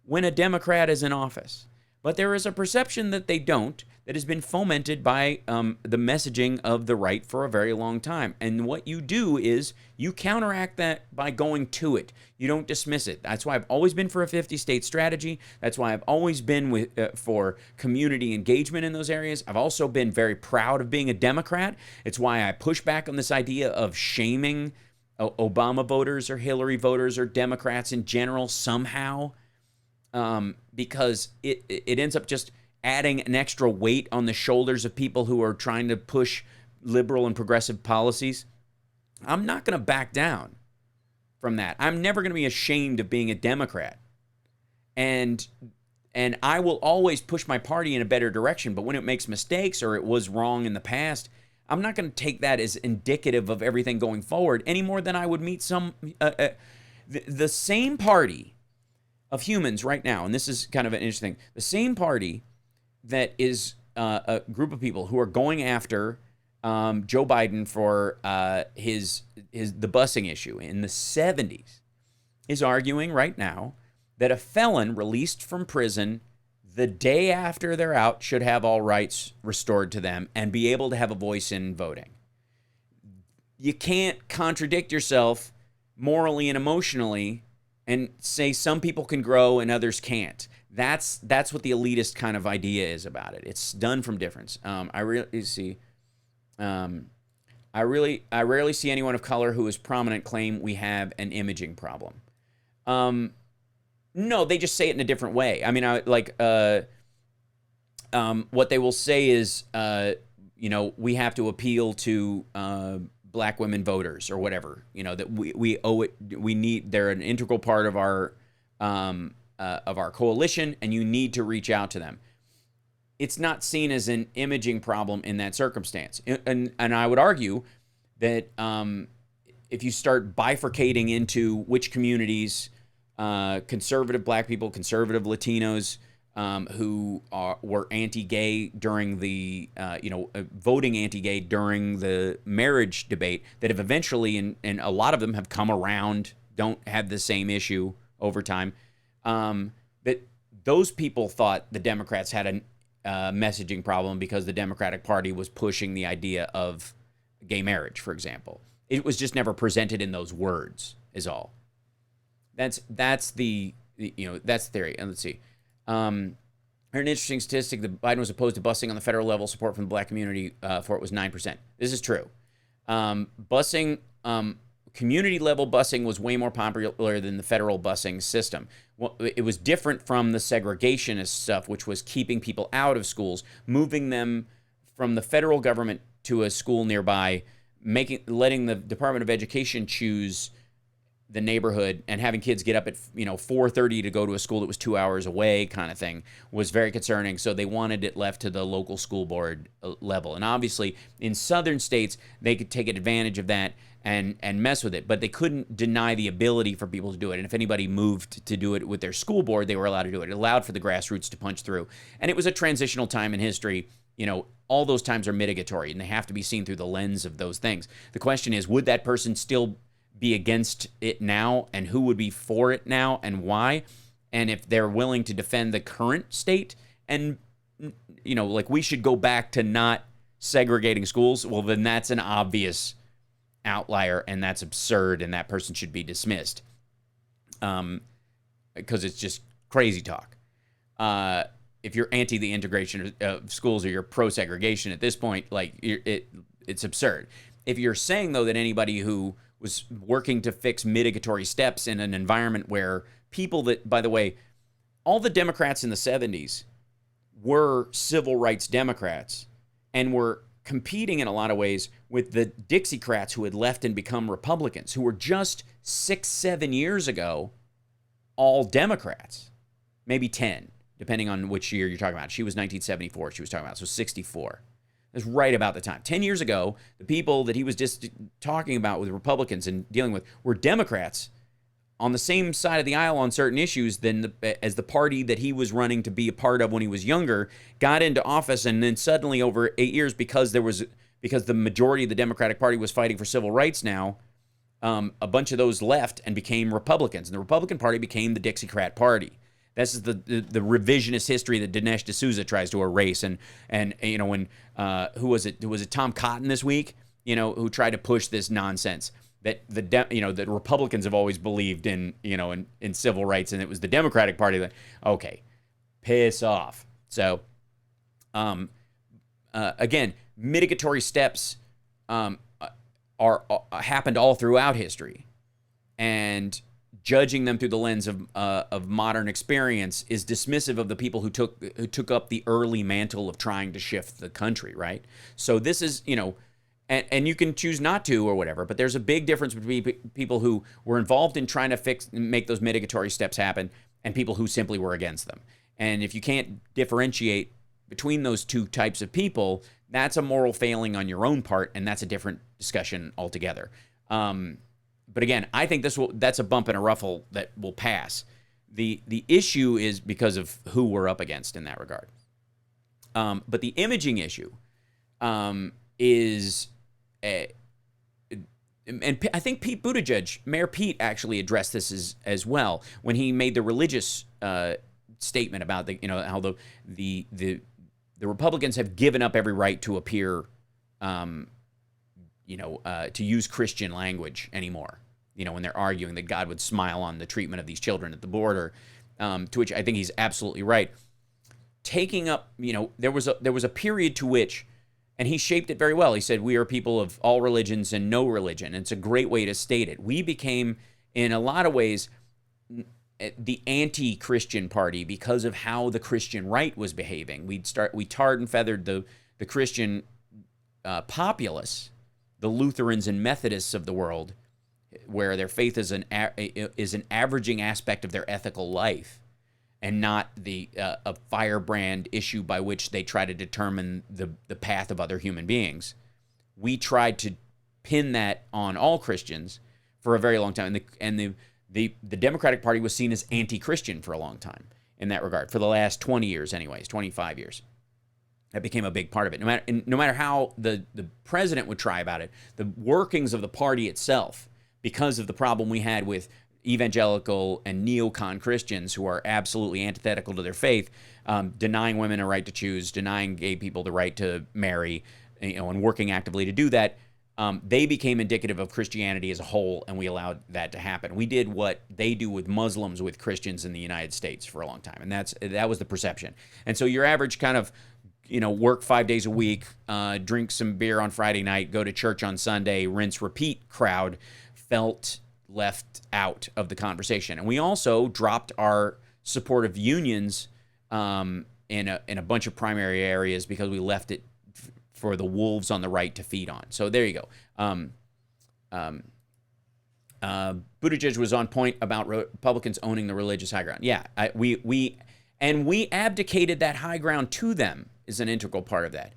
when a Democrat is in office. But there is a perception that they don't, that has been fomented by the messaging of the right for a very long time. And what you do is you counteract that by going to it. You don't dismiss it. That's why I've always been for a 50-state strategy. That's why I've always been for community engagement in those areas. I've also been very proud of being a Democrat. It's why I push back on this idea of shaming Obama voters or Hillary voters or Democrats in general somehow, because it ends up just adding an extra weight on the shoulders of people who are trying to push liberal and progressive policies. I'm not going to back down from that. I'm never going to be ashamed of being a Democrat. And I will always push my party in a better direction. But when it makes mistakes or it was wrong in the past, I'm not going to take that as indicative of everything going forward any more than I would meet the same party of humans right now. And this is kind of an interesting thing. The same party that is a group of people who are going after Joe Biden for the busing issue in the 70s is arguing right now that a felon released from prison the day after they're out should have all rights restored to them and be able to have a voice in voting. You can't contradict yourself morally and emotionally and say some people can grow and others can't. That's what the elitist kind of idea is about it. It's done from difference. I rarely see anyone of color who is prominent claim we have an imaging problem. No, they just say it in a different way. I mean, what they will say is, we have to appeal to black women voters or whatever. That we owe it. They're an integral part of our coalition, and you need to reach out to them. It's not seen as an imaging problem in that circumstance. And I would argue that if you start bifurcating into which communities, conservative black people, conservative Latinos, who were anti-gay during the, voting anti-gay during the marriage debate, that have eventually, and a lot of them have come around, don't have the same issue over time, that those people thought the Democrats had a messaging problem because the Democratic Party was pushing the idea of gay marriage, for example. It was just never presented in those words, is all. That's the that's theory. And let's see. An interesting statistic: that Biden was opposed to busing on the federal level. Support from the black community for it was 9%. This is true. Busing, community level busing was way more popular than the federal busing system. Well, it was different from the segregationist stuff, which was keeping people out of schools, moving them from the federal government to a school nearby, letting the Department of Education choose the neighborhood, and having kids get up at 4:30 to go to a school that was 2 hours away, kind of thing, was very concerning. So they wanted it left to the local school board level. And obviously, in southern states, they could take advantage of that and mess with it, but they couldn't deny the ability for people to do it. And if anybody moved to do it with their school board, they were allowed to do it. It allowed for the grassroots to punch through. And it was a transitional time in history. All those times are mitigatory, and they have to be seen through the lens of those things. The question is, would that person still be against it now, and who would be for it now, and why? And if they're willing to defend the current state, and like we should go back to not segregating schools, well, then that's an obvious outlier, and that's absurd, and that person should be dismissed, because it's just crazy talk. If you're anti the integration of schools, or you're pro segregation at this point, it's absurd. If you're saying, though, that anybody who was working to fix mitigatory steps in an environment where people that, by the way, all the Democrats in the 70s were civil rights Democrats and were competing in a lot of ways with the Dixiecrats who had left and become Republicans, who were just 6-7 years ago all Democrats, maybe 10, depending on which year you're talking about. She was 1974, she was talking about, so 64. It was right about the time. 10 years ago, the people that he was just talking about with Republicans and dealing with were Democrats on the same side of the aisle on certain issues as the party that he was running to be a part of when he was younger, got into office, and then suddenly over 8 years, because the majority of the Democratic Party was fighting for civil rights now, a bunch of those left and became Republicans. And the Republican Party became the Dixiecrat Party. This is the revisionist history that Dinesh D'Souza tries to erase. And when who was it? Was it Tom Cotton this week? Who tried to push this nonsense that that Republicans have always believed in civil rights, and it was the Democratic Party that, okay, piss off. So again, mitigatory steps are happened all throughout history, and judging them through the lens of modern experience is dismissive of the people who took up the early mantle of trying to shift the country, right? So this is, and you can choose not to or whatever, but there's a big difference between people who were involved in trying to make those mitigatory steps happen and people who simply were against them. And if you can't differentiate between those two types of people, that's a moral failing on your own part, and that's a different discussion altogether. But again, I think that's a bump and a ruffle that will pass. The issue is because of who we're up against in that regard. But the imaging issue is, and I think Pete Buttigieg, Mayor Pete, actually addressed this as well when he made the religious statement about how the Republicans have given up every right to appear, to use Christian language anymore. When they're arguing that God would smile on the treatment of these children at the border, to which I think he's absolutely right. Taking up, there was a period to which, and he shaped it very well. He said, we are people of all religions and no religion. And it's a great way to state it. We became, in a lot of ways, the anti-Christian party because of how the Christian right was behaving. We tarred and feathered the Christian populace, the Lutherans and Methodists of the world, where their faith is an averaging aspect of their ethical life, and not a firebrand issue by which they try to determine the path of other human beings. We tried to pin that on all Christians for a very long time, and the Democratic Party was seen as anti-Christian for a long time in that regard, for the last 20 years anyways, 25 years. That became a big part of it. No matter how the president would try about it, the workings of the party itself, because of the problem we had with evangelical and neocon Christians who are absolutely antithetical to their faith, denying women a right to choose, denying gay people the right to marry, and working actively to do that. They became indicative of Christianity as a whole, and we allowed that to happen. We did what they do with Muslims with Christians in the United States for a long time, and that was the perception. And so your average kind of, work 5 days a week, drink some beer on Friday night, go to church on Sunday, rinse, repeat crowd felt left out of the conversation. And we also dropped our support of unions in a bunch of primary areas because we left it for the wolves on the right to feed on. So there you go. Buttigieg was on point about Republicans owning the religious high ground. Yeah, we abdicated that high ground to them is an integral part of that.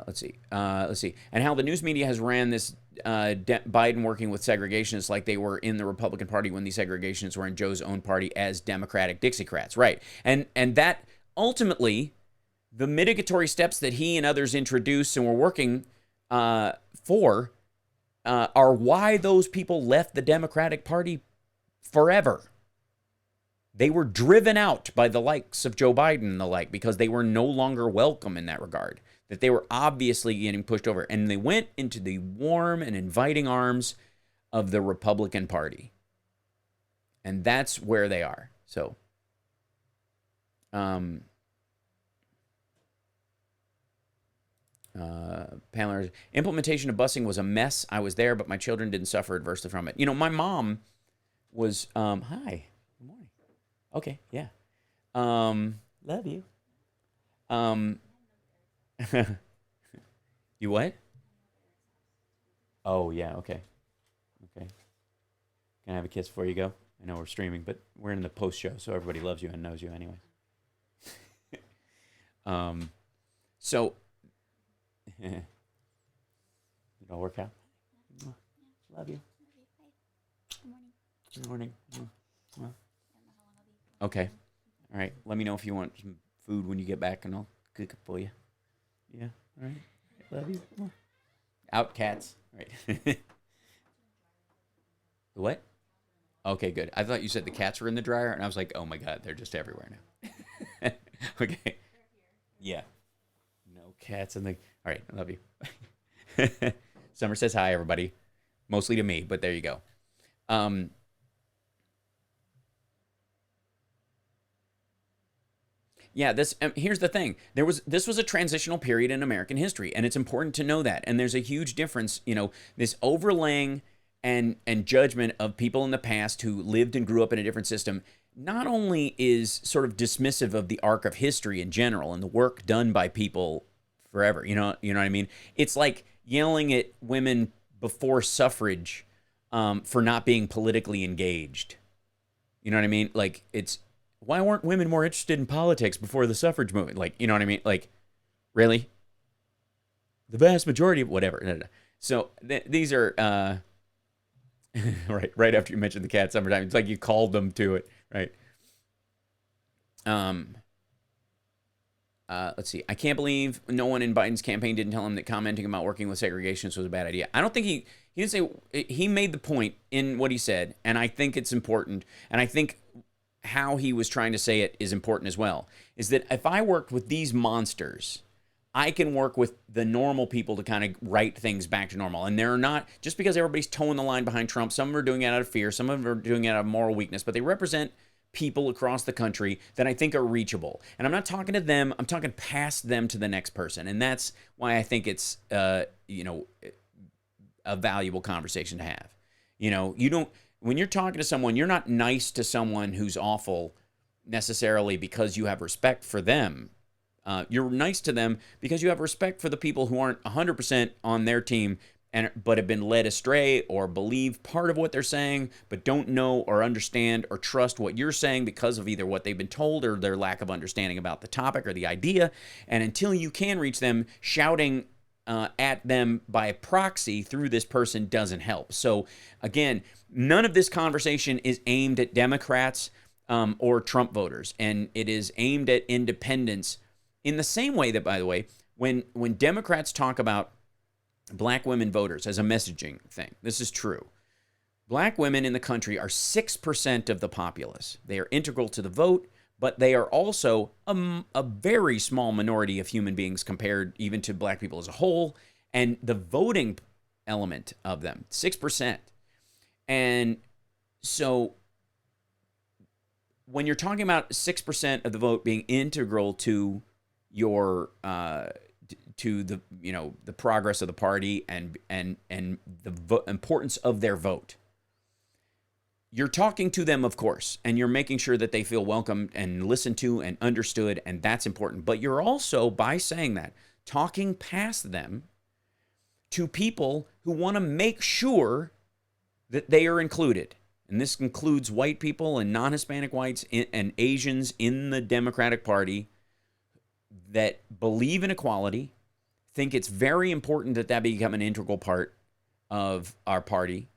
Let's see. And how the news media has ran this Biden working with segregationists like they were in the Republican Party when these segregationists were in Joe's own party as Democratic Dixiecrats. Right. And that ultimately, the mitigatory steps that he and others introduced and were working for are why those people left the Democratic Party forever. They were driven out by the likes of Joe Biden and the like because they were no longer welcome in that regard, that they were obviously getting pushed over. And they went into the warm and inviting arms of the Republican Party. And that's where they are. So, panelers, implementation of busing was a mess. I was there, but my children didn't suffer adversely from it. My mom was, hi, good morning. Okay, yeah. Love you. You what? Oh, yeah, okay. Okay. Can I have a kiss before you go? I know we're streaming, but we're in the post show, so everybody loves you and knows you anyway. So, did it all work out? Love you. Good morning. Well, okay. All right. Let me know if you want some food when you get back, and I'll cook it for you. Yeah. All right. Love you. Out, cats. All right. What? Okay, good. I thought you said the cats were in the dryer, and I was like, oh my God, they're just everywhere now. Okay. Yeah. No cats in the... All right, I love you. Summer says hi, everybody. Mostly to me, but there you go. Yeah, here's the thing. This was a transitional period in American history, and it's important to know that. And there's a huge difference, this overlaying and judgment of people in the past who lived and grew up in a different system not only is sort of dismissive of the arc of history in general and the work done by people forever. You know what I mean? It's like yelling at women before suffrage for not being politically engaged. You know what I mean? Like, it's, why weren't women more interested in politics before the suffrage movement? Like, you know what I mean? Like, really? The vast majority of whatever. So these are right after you mentioned the cat summertime. It's like you called them to it, right? Let's see. I can't believe no one in Biden's campaign didn't tell him that commenting about working with segregationists was a bad idea. I don't think he didn't say, he made the point in what he said, and I think it's important, and I think how he was trying to say it is important as well, is that if I worked with these monsters, I can work with the normal people to kind of write things back to normal. And they're not, just because everybody's towing the line behind Trump, some of them are doing it out of fear, some of them are doing it out of moral weakness, but they represent people across the country that I think are reachable. And I'm not talking to them, I'm talking past them to the next person. And that's why I think it's, a valuable conversation to have. When you're talking to someone, you're not nice to someone who's awful necessarily because you have respect for them. You're nice to them because you have respect for the people who aren't 100% on their team but have been led astray or believe part of what they're saying, but don't know or understand or trust what you're saying because of either what they've been told or their lack of understanding about the topic or the idea. And until you can reach them, shouting at them by proxy through this person doesn't help. So again, none of this conversation is aimed at Democrats or Trump voters, and it is aimed at independents in the same way that, by the way, when Democrats talk about black women voters as a messaging thing. This is true. Black women in the country are 6% of the populace. They are integral to the vote, but they are also a very small minority of human beings compared even to black people as a whole. And the voting element of them, 6%. And so when you're talking about 6% of the vote being integral to your to the the progress of the party and the importance of their vote, you're talking to them, of course, and you're making sure that they feel welcome and listened to and understood, and that's important. But you're also, by saying that, talking past them to people who want to make sure that they are included. And this includes white people and non-Hispanic whites and Asians in the Democratic Party that believe in equality, think it's very important that that become an integral part of our party,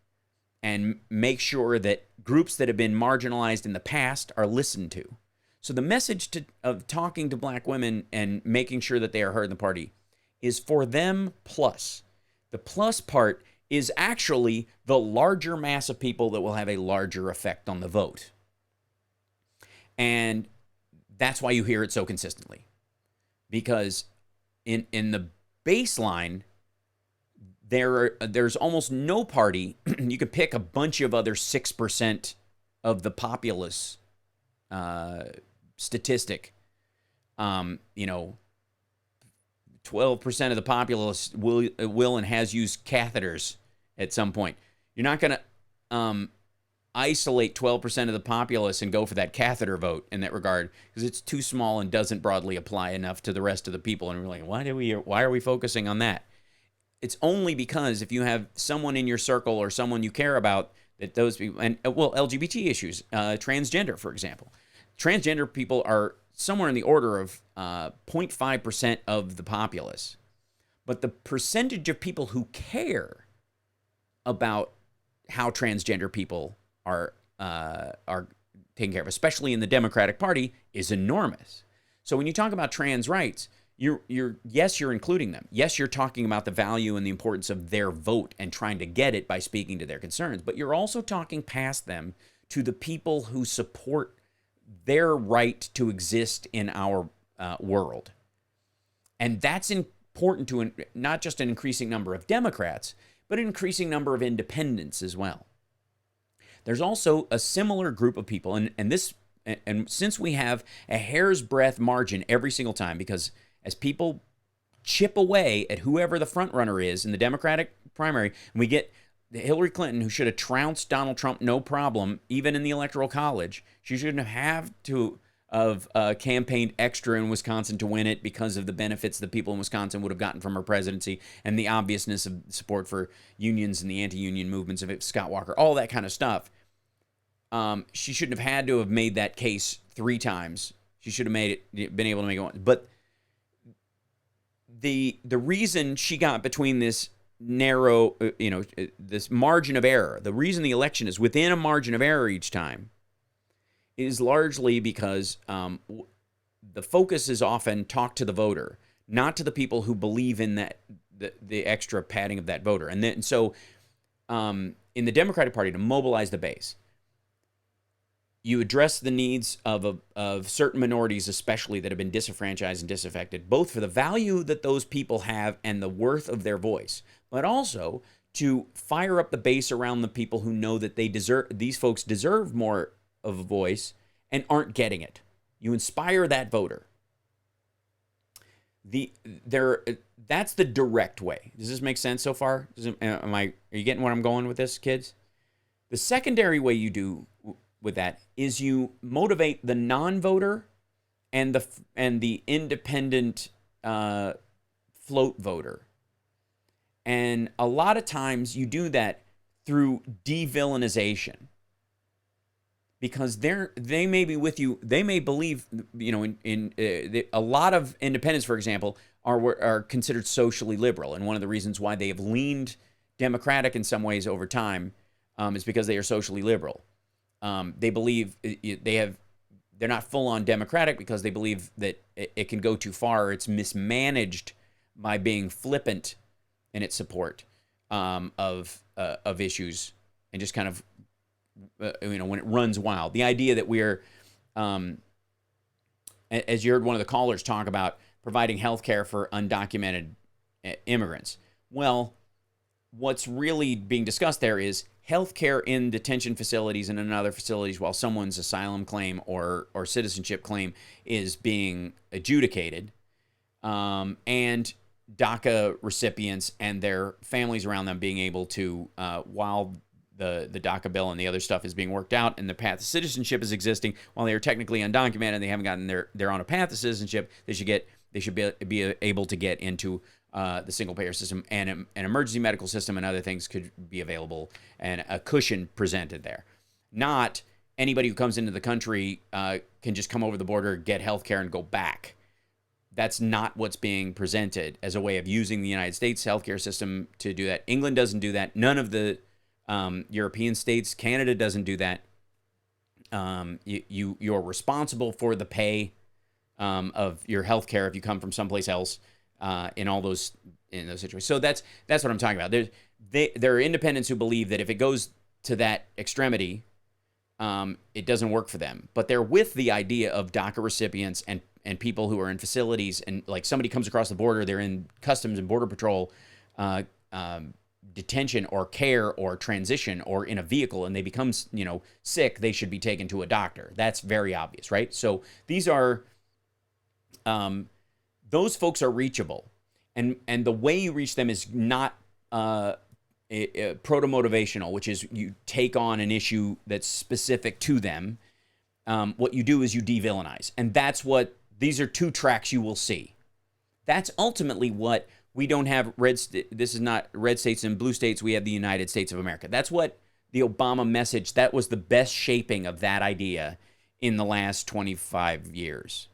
and make sure that groups that have been marginalized in the past are listened to. So the message of talking to black women and making sure that they are heard in the party is for them plus. The plus part is actually the larger mass of people that will have a larger effect on the vote. And that's why you hear it so consistently. Because in the baseline, there's almost no party. You could pick a bunch of other 6% of the populace statistic. 12% of the populace will and has used catheters at some point. You're not going to isolate 12% of the populace and go for that catheter vote in that regard, because it's too small and doesn't broadly apply enough to the rest of the people. And we're like, why are we focusing on that? It's only because if you have someone in your circle or someone you care about, that those people, and LGBT issues, transgender, for example. Transgender people are somewhere in the order of 0.5% of the populace. But the percentage of people who care about how transgender people are taken care of, especially in the Democratic Party, is enormous. So when you talk about trans rights, you're including them. Yes, you're talking about the value and the importance of their vote and trying to get it by speaking to their concerns, but you're also talking past them to the people who support their right to exist in our world. And that's important to not just an increasing number of Democrats, but an increasing number of independents as well. There's also a similar group of people, and since we have a hair's breadth margin every single time, because as people chip away at whoever the front runner is in the Democratic primary, and we get Hillary Clinton, who should have trounced Donald Trump no problem, even in the Electoral College. She shouldn't have campaigned extra in Wisconsin to win it because of the benefits the people in Wisconsin would have gotten from her presidency and the obviousness of support for unions and the anti-union movements of Scott Walker, all that kind of stuff. She shouldn't have had to have made that case 3 times. She should have been able to make it once. But the reason she got between this narrow, this margin of error, the reason the election is within a margin of error each time is largely because the focus is often talk to the voter, not to the people who believe in that the extra padding of that voter. And so in the Democratic Party, to mobilize the base, you address the needs of certain minorities, especially that have been disenfranchised and disaffected, both for the value that those people have and the worth of their voice, but also to fire up the base around the people who know that these folks deserve more of a voice and aren't getting it. You inspire that voter. That's the direct way. Does this make sense so far? Are you getting where I'm going with this, kids? The secondary way you do with that is you motivate the non-voter and the independent float voter. And a lot of times you do that through de-villainization. Because they may be with you, they may believe, a lot of independents, for example, are considered socially liberal, and one of the reasons why they have leaned Democratic in some ways over time is because they are socially liberal. They believe they're not full on Democratic because they believe that it can go too far. It's mismanaged by being flippant its support of issues, and just kind of when it runs wild. The idea that we're as you heard one of the callers talk about providing health care for undocumented immigrants. Well, what's really being discussed there is health care in detention facilities and in other facilities while someone's asylum claim or citizenship claim is being adjudicated, and DACA recipients and their families around them being able to, while the DACA bill and the other stuff is being worked out and the path to citizenship is existing, while they are technically undocumented and they haven't gotten they're on a path to citizenship, they should be able to get into the single payer system, and an emergency medical system and other things could be available, and a cushion presented there. Not anybody who comes into the country can just come over the border, get health care, and go back. That's not what's being presented as a way of using the United States healthcare system to do that. England doesn't do that. None of the European states, Canada doesn't do that. You're responsible for the pay of your health care if you come from someplace else in those situations. So that's what I'm talking about. There are independents who believe that if it goes to that extremity, it doesn't work for them. But they're with the idea of DACA recipients and people who are in facilities, and like somebody comes across the border, they're in Customs and Border Patrol detention or care or transition or in a vehicle, and they become sick, they should be taken to a doctor. That's very obvious, right? So these are those folks are reachable, and the way you reach them is not proto-motivational, which is you take on an issue that's specific to them. What you do is you de-villainize, and that's what these are two tracks you will see. That's ultimately what we don't have. This is not red states and blue states. We have the United States of America. That's what the Obama message. That was the best shaping of that idea in the last 25 years.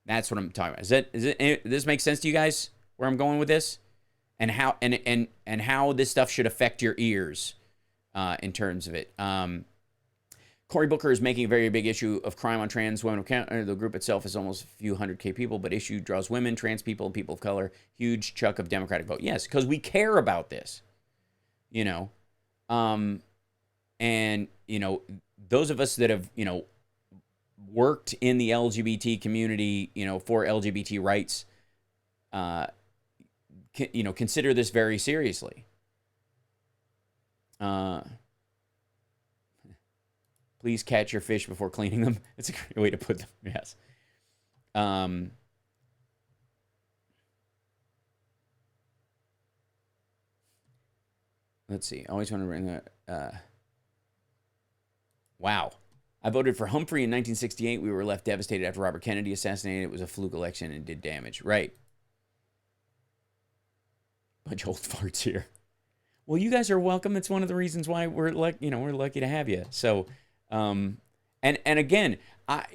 That's what I'm talking about. Does this make sense to you guys? Where I'm going with this, and how and how this stuff should affect your ears in terms of it. Cory Booker is making a very big issue of crime on trans women. The group itself is almost a few 100K people, but issue draws women, trans people, and people of color. Huge chunk of Democratic vote. Yes, because we care about this. And those of us that have worked in the LGBT community, for LGBT rights, consider this very seriously. Please catch your fish before cleaning them. It's a great way to put them. Yes. Let's see. I always want to bring that. Wow. I voted for Humphrey in 1968. We were left devastated after Robert Kennedy assassinated. It was a fluke election and did damage. Right. Bunch of old farts here. Well, you guys are welcome. It's one of the reasons why we're lucky to have you. So, and again, I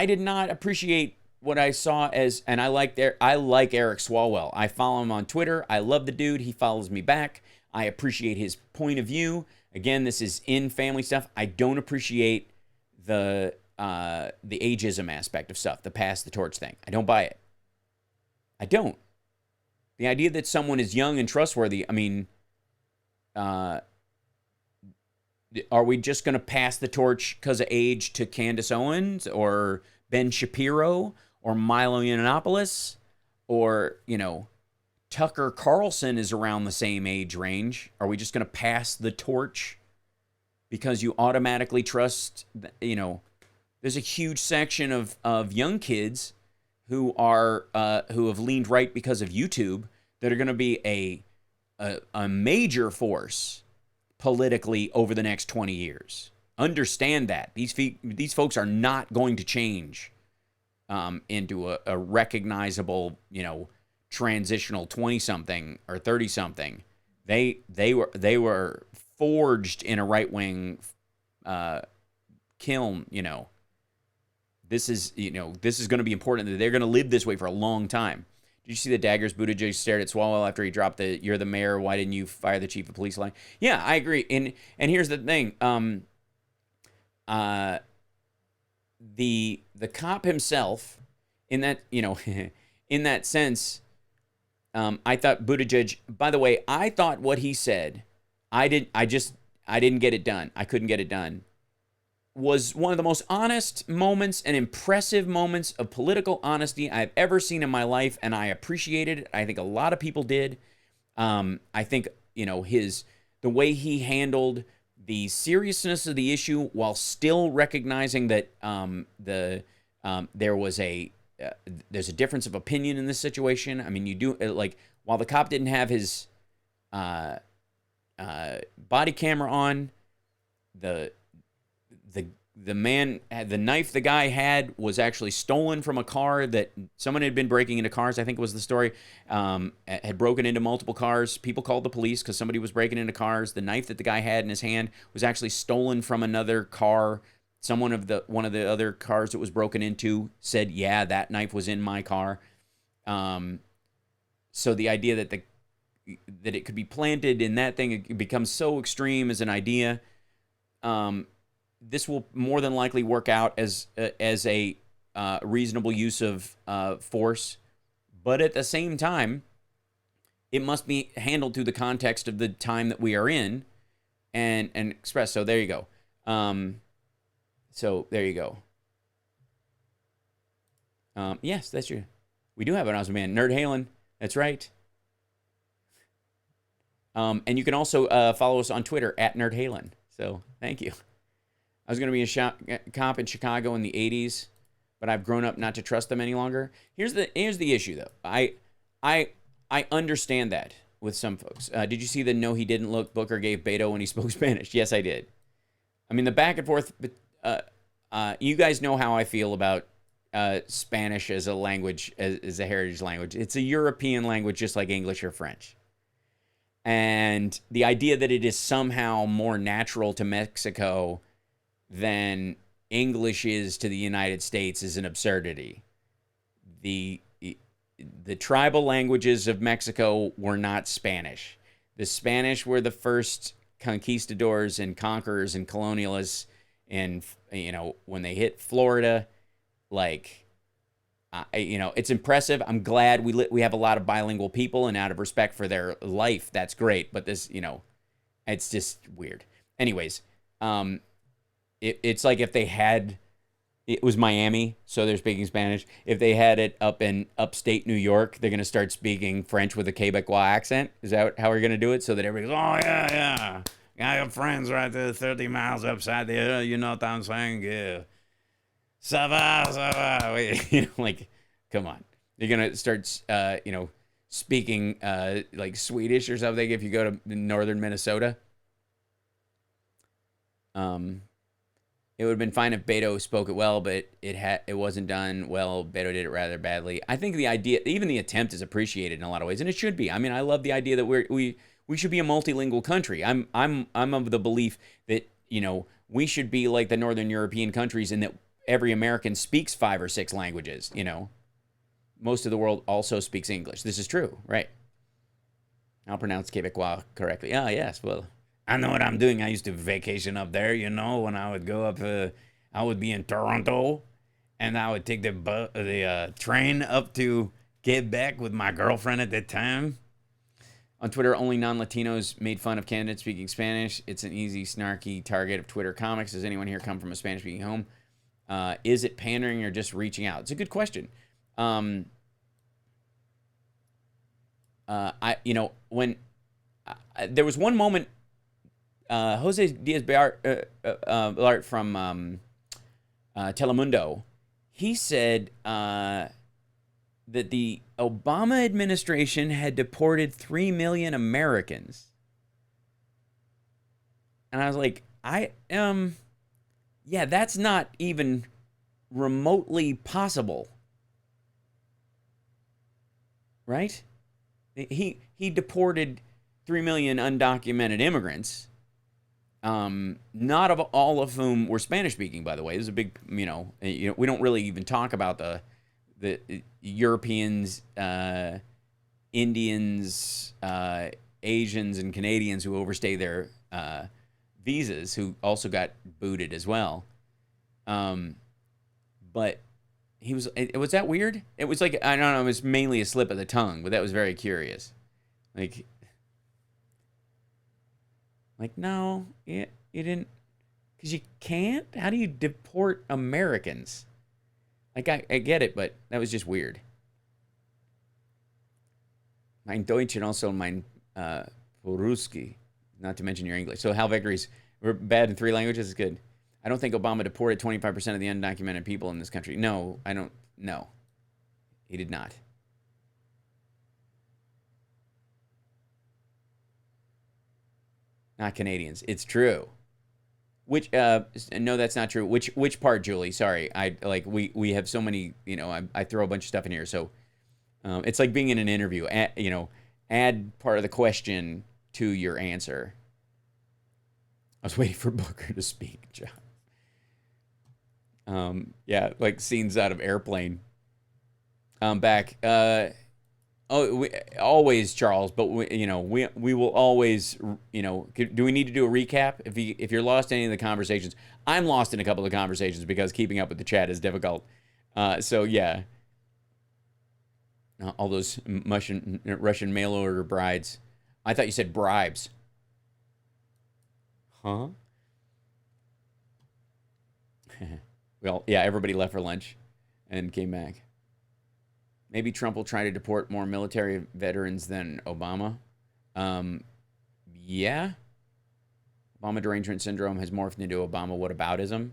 did not appreciate what I saw as, and I like Eric Swalwell. I follow him on Twitter. I love the dude. He follows me back. I appreciate his point of view. Again, this is in family stuff. I don't appreciate the ageism aspect of stuff, the pass the torch thing. I don't buy it. I don't. The idea that someone is young and trustworthy, I mean, are we just going to pass the torch because of age to Candace Owens or Ben Shapiro or Milo Yiannopoulos or, Tucker Carlson is around the same age range? Are we just going to pass the torch because you automatically trust, there's a huge section of young kids who have leaned right because of YouTube that are going to be a major force politically over the next 20 years. Understand that. These folks are not going to change into a recognizable, transitional 20-something or 30-something. They were forged in a right-wing kiln, This is going to be important. They're going to live this way for a long time. Did you see the daggers Buttigieg stared at Swalwell after he dropped the "You're the mayor, why didn't you fire the chief of police" line? Yeah, I agree. And here's the thing. The cop himself, in that, in that sense, I thought Buttigieg, by the way, I thought what he said, I didn't get it done. I couldn't get it done. Was one of the most honest moments and impressive moments of political honesty I've ever seen in my life, and I appreciated it. I think a lot of people did. I think, the way he handled the seriousness of the issue while still recognizing that there's a difference of opinion in this situation. I mean, you do, while the cop didn't have his body camera on, the man had the knife the guy had was actually stolen from a car that someone had been breaking into cars. I think was the story. Had broken into multiple cars. People called the police because somebody was breaking into cars. The knife that the guy had in his hand was actually stolen from another car. One of the other cars that was broken into said, "Yeah, that knife was in my car." So the idea that that it could be planted in that thing, it becomes so extreme as an idea. This will more than likely work out as a reasonable use of force, but at the same time, it must be handled through the context of the time that we are in, and expressed. So there you go. Yes, that's true. We do have an awesome man, Nerd Halen. That's right. And you can also follow us on Twitter at Nerd Halen. So thank you. I was going to be a cop in Chicago in the 80s, but I've grown up not to trust them any longer. Here's the issue, though. I understand that with some folks. Did you see the "No, he didn't" look Booker gave Beto when he spoke Spanish? Yes, I did. I mean, the back and forth. You guys know how I feel about Spanish as a language, as a heritage language. It's a European language, just like English or French. And the idea that it is somehow more natural to Mexico than English is to the United States is an absurdity. The tribal languages of Mexico were not Spanish. The Spanish were the first conquistadors and conquerors and colonialists. And, when they hit Florida, it's impressive. I'm glad we have a lot of bilingual people, and out of respect for their life, that's great. But this, it's just weird. Anyways, it's like if they had, it was Miami, so they're speaking Spanish. If they had it up in upstate New York, they're going to start speaking French with a Quebecois accent. Is that how we're going to do it? So that everybody goes, "Oh, yeah. I have friends right there 30 miles upside there. You know what I'm saying? Yeah. Ça va, ça va." Come on. You're going to start, speaking like Swedish or something if you go to northern Minnesota. It would have been fine if Beto spoke it well, but it wasn't done well. Beto did it rather badly. I think the idea, even the attempt, is appreciated in a lot of ways, and it should be. I mean, I love the idea that we should be a multilingual country. I'm of the belief that we should be like the Northern European countries in that every American speaks 5 or 6 languages. Most of the world also speaks English. This is true, right? I'll pronounce Quebecois correctly. Ah, yes. Well, I know what I'm doing. I used to vacation up there, when I would go up, I would be in Toronto, and I would take the train up to Quebec with my girlfriend at that time. On Twitter, only non-Latinos made fun of candidates speaking Spanish. It's an easy, snarky target of Twitter comics. Does anyone here come from a Spanish-speaking home? Is it pandering or just reaching out? It's a good question. When there was one moment, Jose Diaz-Balart from Telemundo, he said that the Obama administration had deported 3 million Americans. And I was like, yeah, that's not even remotely possible. Right? He deported 3 million undocumented immigrants, not of all of whom were Spanish speaking, by the way. This is a big, we don't really even talk about the Europeans, Indians, Asians, and Canadians who overstay their visas, who also got booted as well. But Was that weird? It was like, I don't know, it was mainly a slip of the tongue, but that was very curious. Like no, you didn't, because you can't? How do you deport Americans? Like, I get it, but that was just weird. Mein Deutsch and also mein Ruski, not to mention your English. So Hal Vickery's, we're bad in 3 languages is good. I don't think Obama deported 25% of the undocumented people in this country. No, I don't. No, he did not. Not Canadians. It's true. Which no, that's not true. Which part, Julie? Sorry, we have so many. I throw a bunch of stuff in here, so it's like being in an interview. Add part of the question to your answer. I was waiting for Booker to speak, John. Yeah, like scenes out of Airplane. Back. Always, Charles, but we will always, do we need to do a recap? If you're lost in any of the conversations, I'm lost in a couple of conversations because keeping up with the chat is difficult. So yeah. All those Russian mail order brides. I thought you said bribes. Huh? Well, yeah, everybody left for lunch and came back. Maybe Trump will try to deport more military veterans than Obama. Yeah. Obama derangement syndrome has morphed into Obama whataboutism.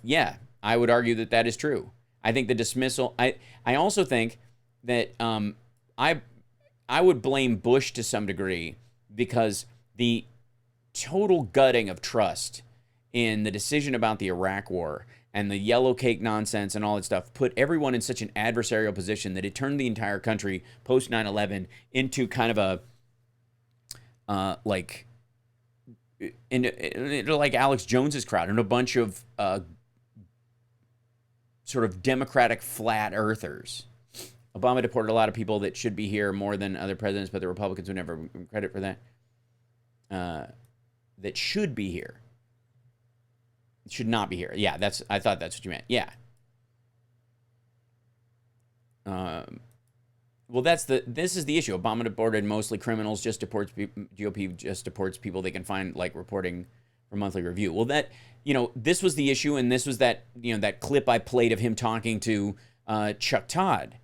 Yeah, I would argue that is true. I think the dismissal... I also think that I would blame Bush to some degree because the total gutting of trust in the decision about the Iraq War and the yellow cake nonsense and all that stuff put everyone in such an adversarial position that it turned the entire country post 9/11 into kind of a like Alex Jones's crowd and a bunch of sort of Democratic flat earthers. Obama deported a lot of people that should be here more than other presidents, but the Republicans would never give him credit for that. That should be here. Should not be here. Yeah, I thought that's what you meant. Yeah. Well, this is the issue. Obama deported mostly criminals, just deports GOP just deports people they can find like reporting for monthly review. Well, this was the issue, and this was that clip I played of him talking to Chuck Todd,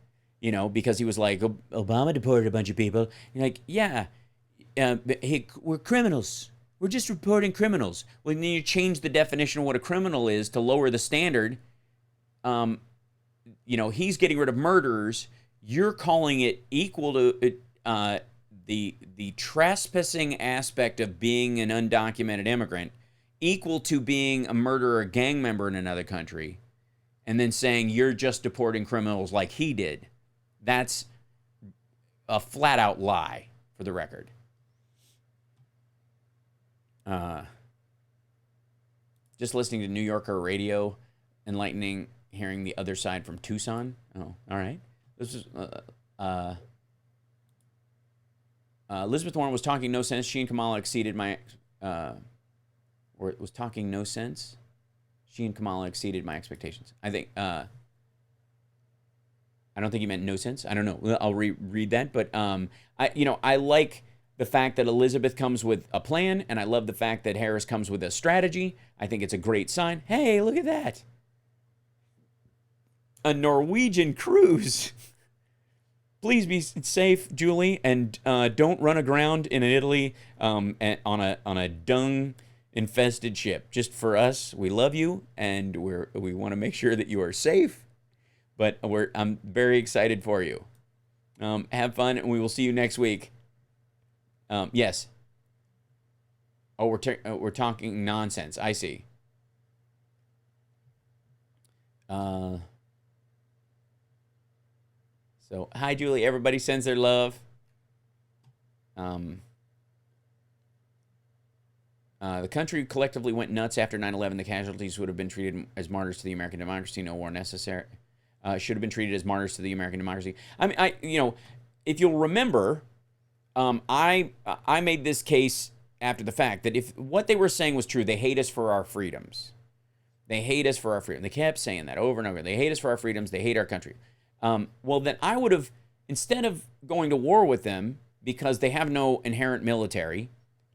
because he was like, Obama deported a bunch of people. You're like, yeah, hey, we're criminals. We're just reporting criminals. Well, then you change the definition of what a criminal is to lower the standard. He's getting rid of murderers. You're calling it equal to the trespassing aspect of being an undocumented immigrant, equal to being a murderer or gang member in another country, and then saying you're just deporting criminals like he did. That's a flat-out lie, for the record. Just listening to New Yorker radio, enlightening, hearing the other side from Tucson. Oh, all right. This is Elizabeth Warren was talking no sense. She and Kamala exceeded my or it was talking no sense. She and Kamala exceeded my expectations. I think I don't think he meant no sense. I don't know. I'll reread that, but I like the fact that Elizabeth comes with a plan, and I love the fact that Harris comes with a strategy. I think it's a great sign. Hey, look at that. A Norwegian cruise. Please be safe, Julie, and don't run aground in Italy on a dung-infested ship. Just for us, we love you, and we want to make sure that you are safe. But I'm very excited for you. Have fun, and we will see you next week. Yes. Oh, we're talking nonsense. I see. So, hi, Julie. Everybody sends their love. The country collectively went nuts after 9/11. The casualties would have been treated as martyrs to the American democracy. No war necessary. Should have been treated as martyrs to the American democracy. I mean, if you'll remember, I made this case after the fact that if what they were saying was true, they hate us for our freedoms. They hate us for our freedom. They kept saying that over and over. They hate us for our freedoms. They hate our country. Well, then I would have, instead of going to war with them because they have no inherent military,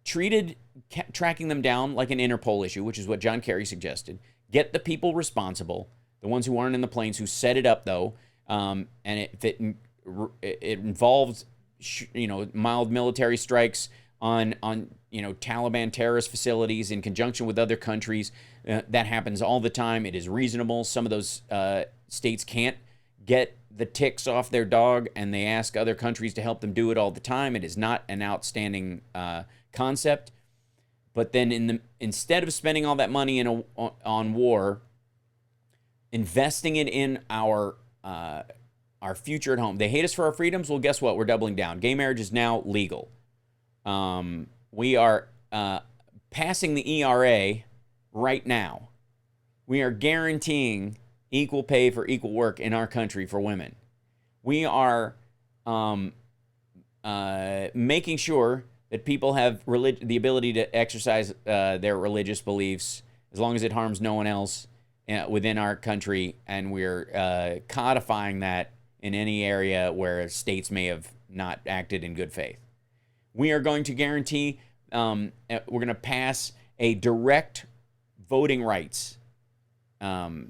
tracking them down like an Interpol issue, which is what John Kerry suggested. Get the people responsible, the ones who aren't in the planes, who set it up, though, and it involved, mild military strikes on Taliban terrorist facilities in conjunction with other countries. That happens all the time. It is reasonable. Some of those states can't get the ticks off their dog, and they ask other countries to help them do it all the time. It is not an outstanding concept. But then instead of spending all that money on war, investing it in our future at home. They hate us for our freedoms. Well, guess what? We're doubling down. Gay marriage is now legal. We are passing the ERA right now. We are guaranteeing equal pay for equal work in our country for women. We are making sure that people have the ability to exercise their religious beliefs as long as it harms no one else within our country, and we're codifying that in any area where states may have not acted in good faith. We are going to guarantee, we're going to pass a direct voting rights law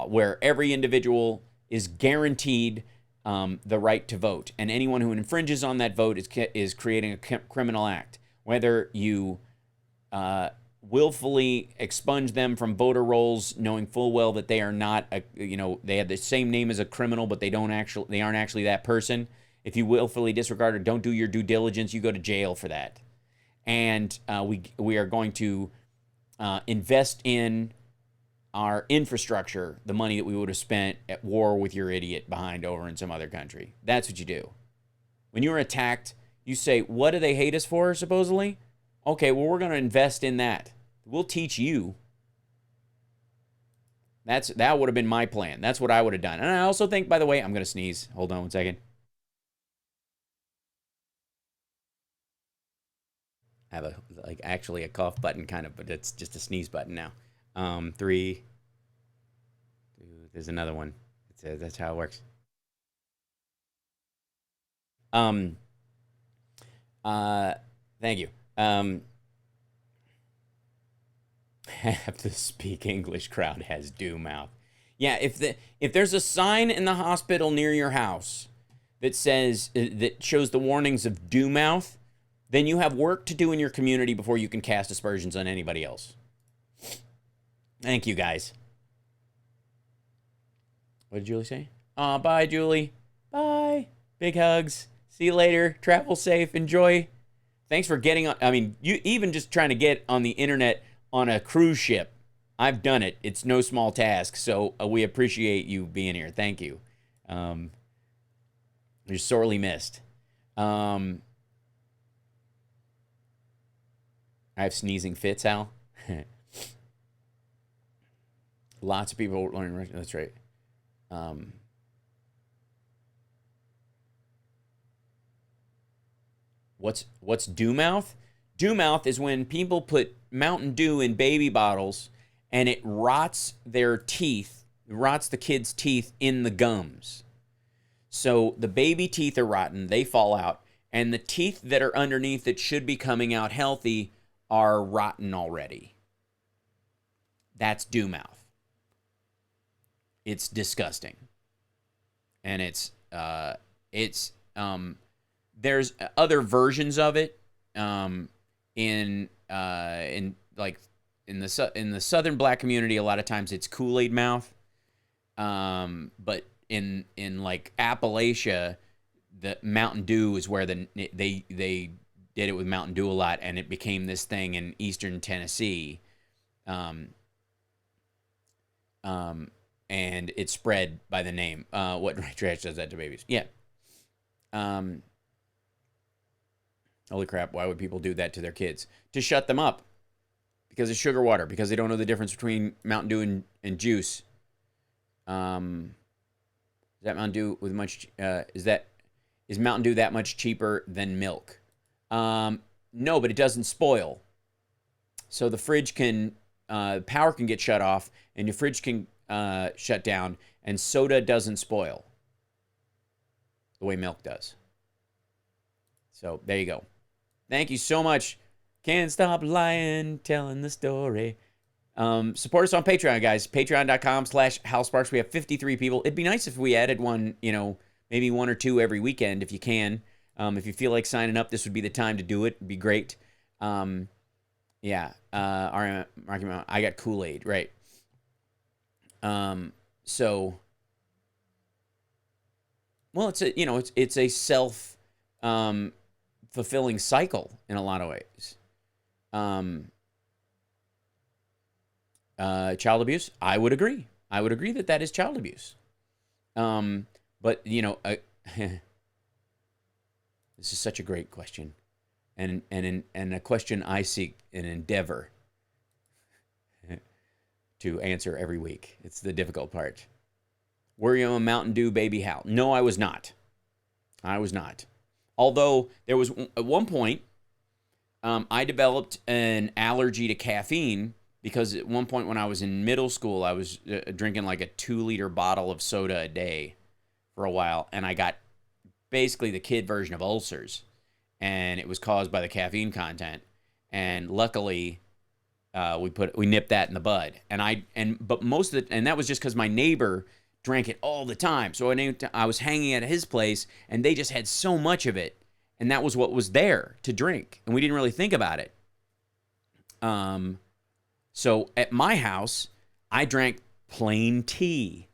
where every individual is guaranteed the right to vote, and anyone who infringes on that vote is creating a criminal act. Whether you willfully expunge them from voter rolls, knowing full well that they are not, they have the same name as a criminal, but they aren't actually that person. If you willfully disregard or don't do your due diligence, you go to jail for that. And we are going to invest in our infrastructure, the money that we would have spent at war with your idiot behind over in some other country. That's what you do. When you're attacked, you say, what do they hate us for, supposedly? Okay, well, we're going to invest in that. We'll teach you. That would have been my plan. That's what I would have done. And I also think, by the way, I'm going to sneeze. Hold on one second. I have actually a cough button kind of, but it's just a sneeze button now. 3, 2, there's another one. That's how it works. Thank you. Half the speak English crowd has due mouth. Yeah, if there's a sign in the hospital near your house that shows the warnings of due mouth, then you have work to do in your community before you can cast aspersions on anybody else. Thank you, guys. What did Julie say? Bye, Julie. Bye. Big hugs. See you later. Travel safe. Enjoy. Thanks for getting on. I mean, you even just trying to get on the internet on a cruise ship. I've done it. It's no small task. So we appreciate you being here. Thank you. You're sorely missed. I have sneezing fits, Al. Lots of people learning Russian. That's right. What's dew mouth? Dew mouth is when people put Mountain Dew in baby bottles and it rots their teeth, rots the kids' teeth in the gums. So the baby teeth are rotten, they fall out, and the teeth that are underneath that should be coming out healthy are rotten already. That's dew mouth. It's disgusting. And there's other versions of it in the southern black community. A lot of times it's Kool-Aid mouth, but in like Appalachia, the Mountain Dew is where they did it with Mountain Dew a lot, and it became this thing in eastern Tennessee, and it spread by the name. What trash does that to babies? Yeah. Holy crap, why would people do that to their kids? To shut them up. Because it's sugar water. Because they don't know the difference between Mountain Dew and juice. Is that Mountain Dew with much... Is Mountain Dew that much cheaper than milk? No, but it doesn't spoil. So the fridge can power can get shut off and your fridge can shut down and soda doesn't spoil the way milk does. So there you go. Thank you so much. Can't stop lying, telling the story. Support us on Patreon, guys. Patreon.com/HalSparks. We have 53 people. It'd be nice if we added one, maybe one or two every weekend if you can. If you feel like signing up, this would be the time to do it. It'd be great. Yeah. I got Kool-Aid, right? So, well, it's a self fulfilling cycle in a lot of ways. Child abuse, I would agree. I would agree that is child abuse. But this is such a great question, and a question I seek and endeavor to answer every week. It's the difficult part. Were you a Mountain Dew baby, Hal? No, I was not. I was not. Although there was at one point, I developed an allergy to caffeine because at one point when I was in middle school, I was drinking like a 2-liter bottle of soda a day for a while, and I got basically the kid version of ulcers, and it was caused by the caffeine content. And luckily, we nipped that in the bud. But most of and that was just because my neighbor drank it all the time. So I was hanging at his place, and they just had so much of it, and that was what was there to drink, and we didn't really think about it. So at my house, I drank plain tea.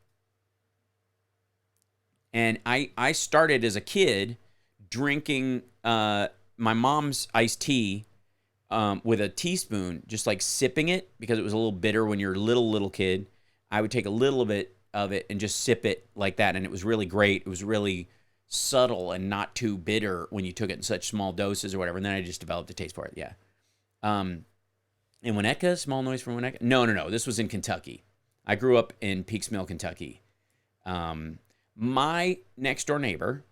And I started as a kid drinking my mom's iced tea with a teaspoon, just like sipping it because it was a little bitter when you're a little kid. I would take a little bit of it and just sip it like that, and it was really great. It was really subtle and not too bitter when you took it in such small doses or whatever, and then I just developed a taste for it, yeah. In Winnetka, small noise from Winnetka? No. This was in Kentucky. I grew up in Peeks Mill, Kentucky. My next-door neighbor,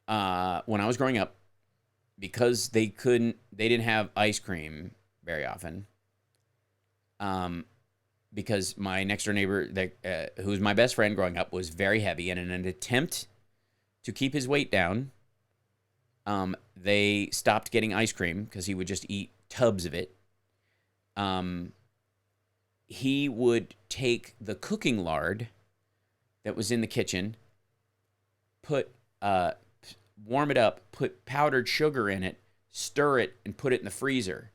when I was growing up, because they didn't have ice cream very often, because my next-door neighbor, who was my best friend growing up, was very heavy, and in an attempt to keep his weight down, they stopped getting ice cream because he would just eat tubs of it. He would take the cooking lard that was in the kitchen, warm it up, put powdered sugar in it, stir it, and put it in the freezer,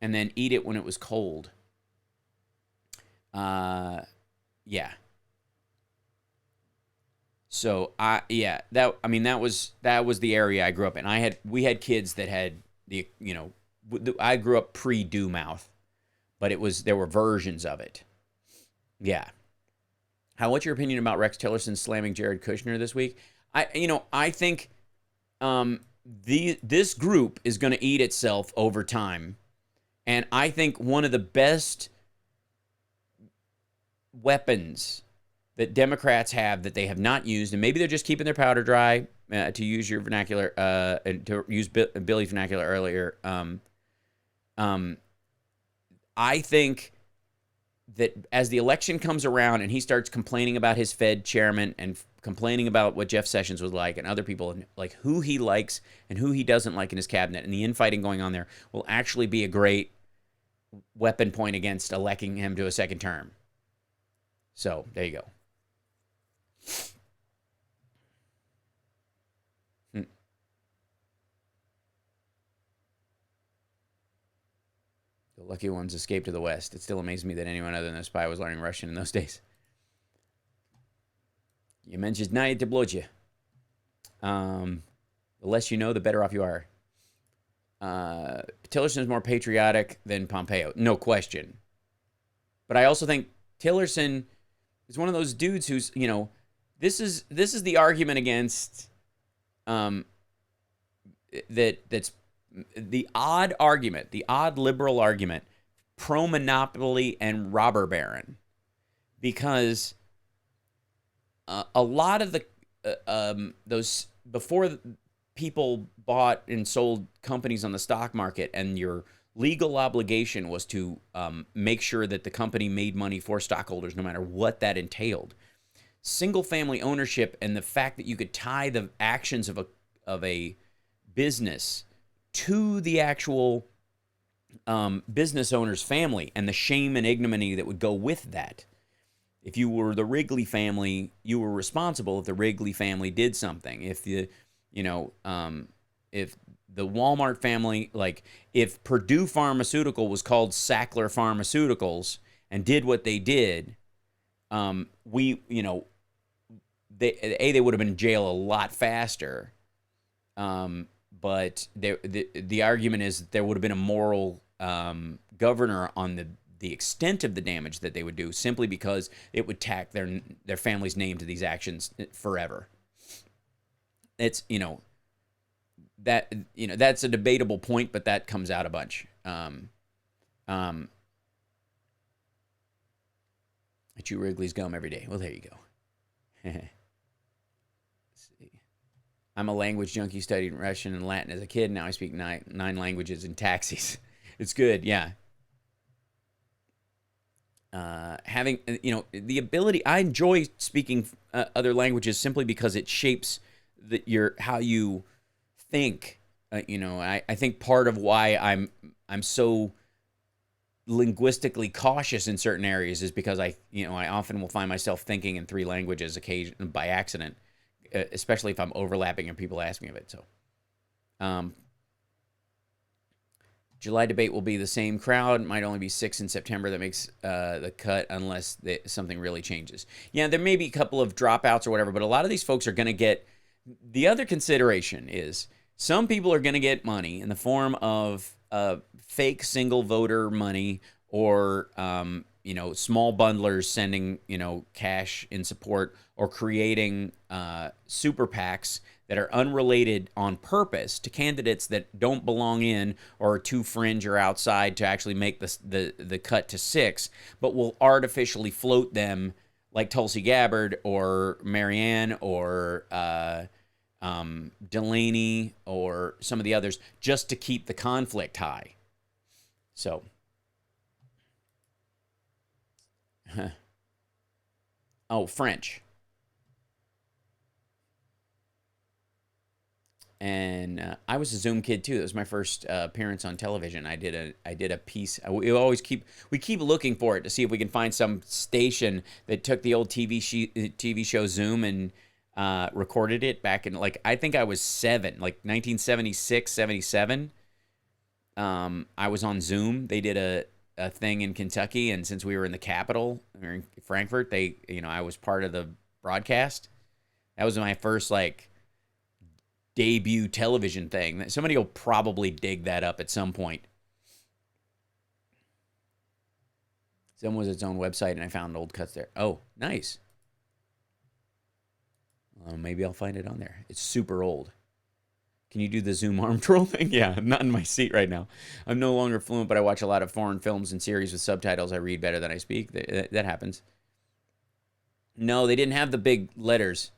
and then eat it when it was cold. Yeah. So that was the area I grew up in. We had kids that had I grew up pre-Dew mouth, but there were versions of it. Yeah. What's your opinion about Rex Tillerson slamming Jared Kushner this week? I think this group is going to eat itself over time, and I think one of the best weapons that Democrats have that they have not used, and maybe they're just keeping their powder dry, to use your vernacular, and to use Billy's vernacular earlier. I think that as the election comes around and he starts complaining about his Fed chairman and complaining about what Jeff Sessions was like and other people, and like who he likes and who he doesn't like in his cabinet, and the infighting going on there will actually be a great weapon point against electing him to a second term. So there you go. The lucky ones escaped to the West. It still amazes me that anyone other than a spy was learning Russian in those days. You mentioned знаете блоки. The less you know, the better off you are. Tillerson is more patriotic than Pompeo, no question. But I also think Tillerson is one of those dudes who's, this is the argument against that's the odd argument, the odd liberal argument, pro-monopoly and robber baron, because a lot of the those before people bought and sold companies on the stock market, and your legal obligation was to make sure that the company made money for stockholders, no matter what that entailed. Single-family ownership and the fact that you could tie the actions of a business to the actual business owner's family and the shame and ignominy that would go with that. If you were the Wrigley family, you were responsible if the Wrigley family did something. If if the Walmart family, like if Purdue Pharmaceutical was called Sackler Pharmaceuticals and did what they did, they would have been in jail a lot faster. But the argument is that there would have been a moral governor on the extent of the damage that they would do, simply because it would tack their family's name to these actions forever. It's that's a debatable point, but that comes out a bunch. I chew Wrigley's gum every day. Well, there you go. Let's see. I'm a language junkie, studied Russian and Latin as a kid. Now I speak nine languages in taxis. It's good, yeah. Having the ability, I enjoy speaking other languages simply because it shapes how you think. I think part of why I'm so linguistically cautious in certain areas is because I often will find myself thinking in 3 languages occasionally by accident, especially if I'm overlapping and people ask me of it. So, July debate will be the same crowd. It might only be 6 in September that makes the cut unless something really changes. Yeah, there may be a couple of dropouts or whatever, but a lot of these folks are going to get. The other consideration is some people are going to get money in the form of fake single voter money or small bundlers sending cash in support or creating super PACs that are unrelated on purpose to candidates that don't belong in or are too fringe or outside to actually make the cut to 6, but will artificially float them like Tulsi Gabbard or Marianne or Delaney or some of the others just to keep the conflict high. So, French. And I was a Zoom kid too. It was my first appearance on television. I did a piece. We keep looking for it to see if we can find some station that took the old TV show Zoom and recorded it back in, I think I was 7, 1976, 77. I was on Zoom. They did a thing in Kentucky, and since we were in the capital, we were in Frankfurt, I was part of the broadcast. That was my first debut television thing. Somebody will probably dig that up at some point. Zoom was its own website, and I found old cuts there. Oh, nice. Maybe I'll find it on there. It's super old. Can you do the Zoom arm troll thing? Yeah, I'm not in my seat right now. I'm no longer fluent, but I watch a lot of foreign films and series with subtitles. I read better than I speak. That happens. No, they didn't have the big letters.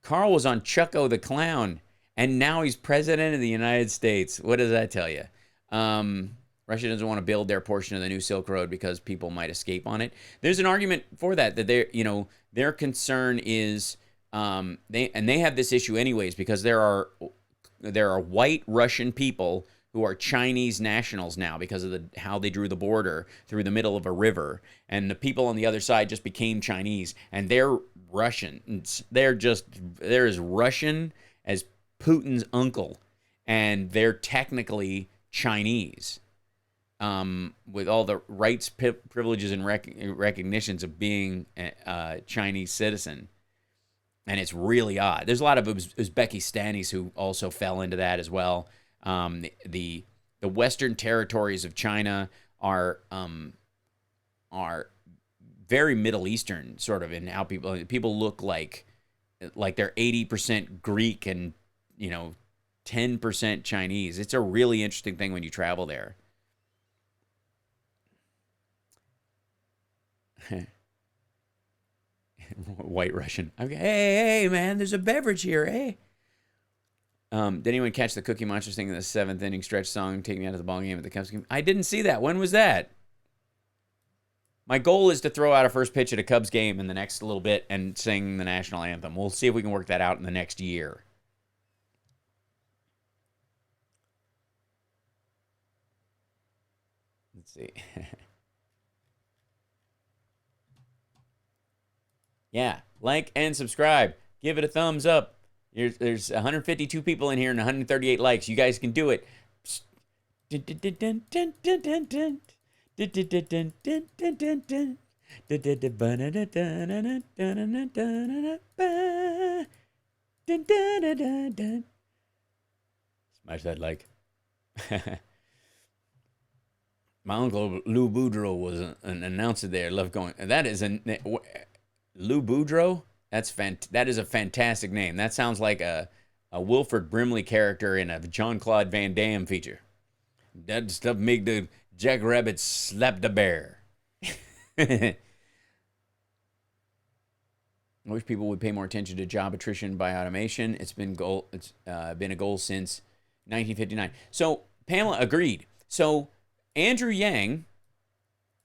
Carl was on Chucko the Clown, and now he's president of the United States. What does that tell you? Russia doesn't want to build their portion of the new Silk Road because people might escape on it. There's an argument for that their concern is they have this issue anyways because there are white Russian people who are Chinese nationals now because of how they drew the border through the middle of a river, and the people on the other side just became Chinese, and they're Russian. They're as Russian as Putin's uncle, and they're technically Chinese, with all the rights, privileges, and recognitions of being a Chinese citizen. And it's really odd. There's a lot of Uzbekistanis who also fell into that as well. The Western territories of China are very Middle Eastern, sort of, in how people look like they're 80% Greek and 10% Chinese. It's a really interesting thing when you travel there. White Russian. Okay, hey, man, there's a beverage here, eh? Did anyone catch the Cookie Monster singing the 7th inning stretch song, Take Me Out of the Ball Game at the Cubs game? I didn't see that. When was that? My goal is to throw out a first pitch at a Cubs game in the next little bit and sing the national anthem. We'll see if we can work that out in the next year. Let's see. Yeah, like and subscribe. Give it a thumbs up. There's 152 people in here and 138 likes. You guys can do it. Smash that like. My uncle Lou Boudreaux was an announcer there. Love going. That is Lou Boudreaux. That is a fantastic name. That sounds like a Wilford Brimley character in a Jean-Claude Van Damme feature. That stuff make the jackrabbit slap the bear. I wish people would pay more attention to job attrition by automation. It's been a goal since 1959. So Pamela agreed. So Andrew Yang,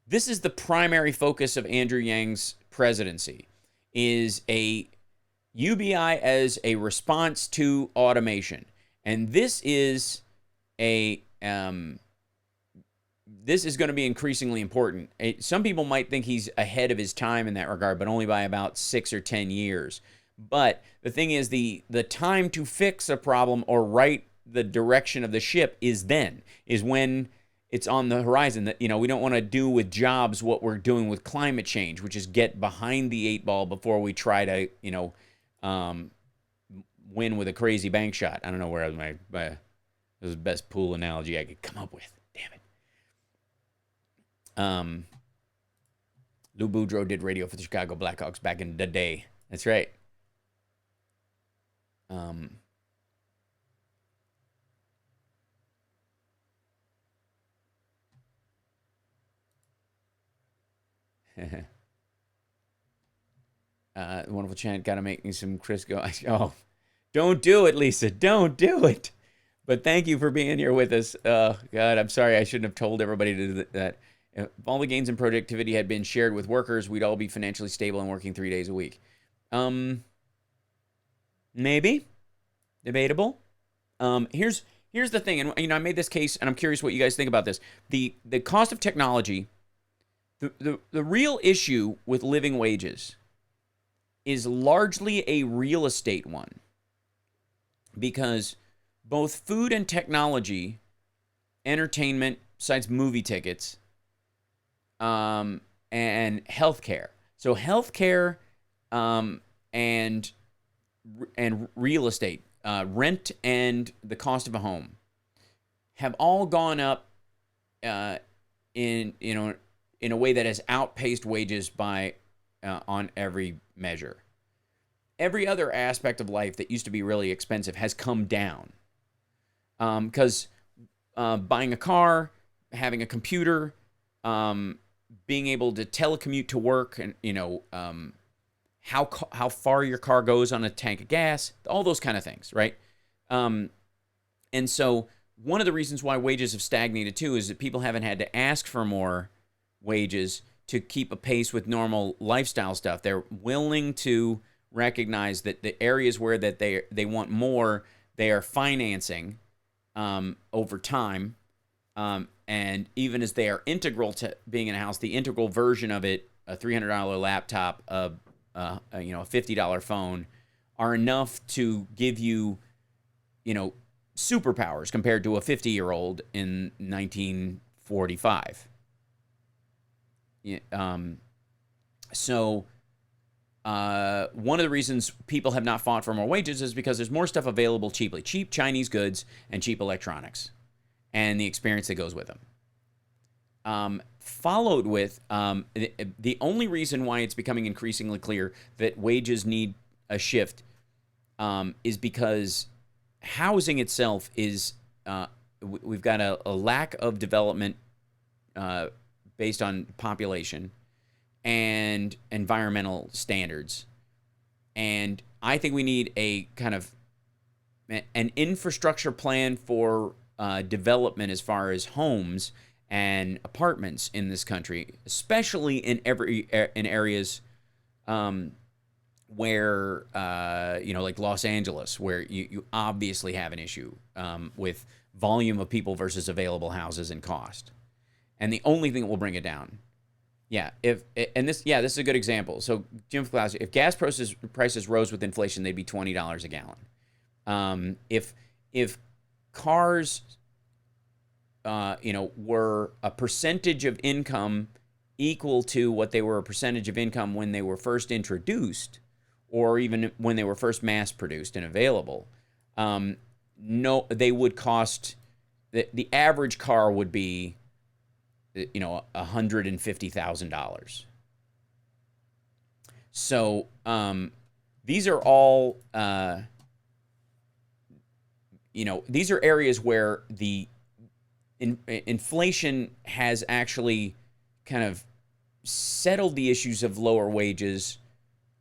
this is the primary focus of Andrew Yang's presidency, is a UBI as a response to automation. And this is this is going to be increasingly important. Some people might think he's ahead of his time in that regard, but only by about 6 or 10 years. But the thing is, the time to fix a problem or right the direction of the ship is when it's on the horizon. That, we don't want to do with jobs what we're doing with climate change, which is get behind the 8 ball before we try to, win with a crazy bank shot. I don't know where my this is the best pool analogy I could come up with. Damn it. Lou Boudreaux did radio for the Chicago Blackhawks back in the day. That's right. Wonderful chant. Got to make me some Crisco. Oh, don't do it, Lisa. Don't do it. But thank you for being here with us. God, I'm sorry. I shouldn't have told everybody to do that. If all the gains in productivity had been shared with workers, we'd all be financially stable and working 3 days a week. Maybe. Debatable. Here's the thing. And I made this case, and I'm curious what you guys think about this. The cost of technology, the real issue with living wages is largely a real estate one, because both food and technology, entertainment, besides movie tickets, and healthcare. So healthcare, and real estate, rent and the cost of a home have all gone up in a way that has outpaced wages by on every measure. Every other aspect of life that used to be really expensive has come down. Because buying a car, having a computer, being able to telecommute to work, and how far your car goes on a tank of gas, all those kind of things, right? And so one of the reasons why wages have stagnated too is that people haven't had to ask for more wages to keep a pace with normal lifestyle stuff. They're willing to recognize that the areas where that they want more, they are financing over time, and even as they are integral to being in a house, the integral version of it, a $300 laptop, a $50 phone, are enough to give you, superpowers compared to a 50-year-old in 1945. So one of the reasons people have not fought for more wages is because there's more stuff available cheaply. Cheap Chinese goods and cheap electronics and the experience that goes with them. Followed with the only reason why it's becoming increasingly clear that wages need a shift is because housing itself is, we've got a lack of development based on population and environmental standards. And I think we need a kind of an infrastructure plan for development as far as homes and apartments in this country, especially in areas where like Los Angeles, where you obviously have an issue with volume of people versus available houses and cost. And the only thing that will bring it down, this is a good example. So Jim Klaus, if gas prices rose with inflation, they'd be $20 a gallon. If cars, were a percentage of income equal to what they were a percentage of income when they were first introduced, or even when they were first mass produced and available, they would cost, the average car would be, $150,000. So these are all, these are areas where the inflation has actually kind of settled the issues of lower wages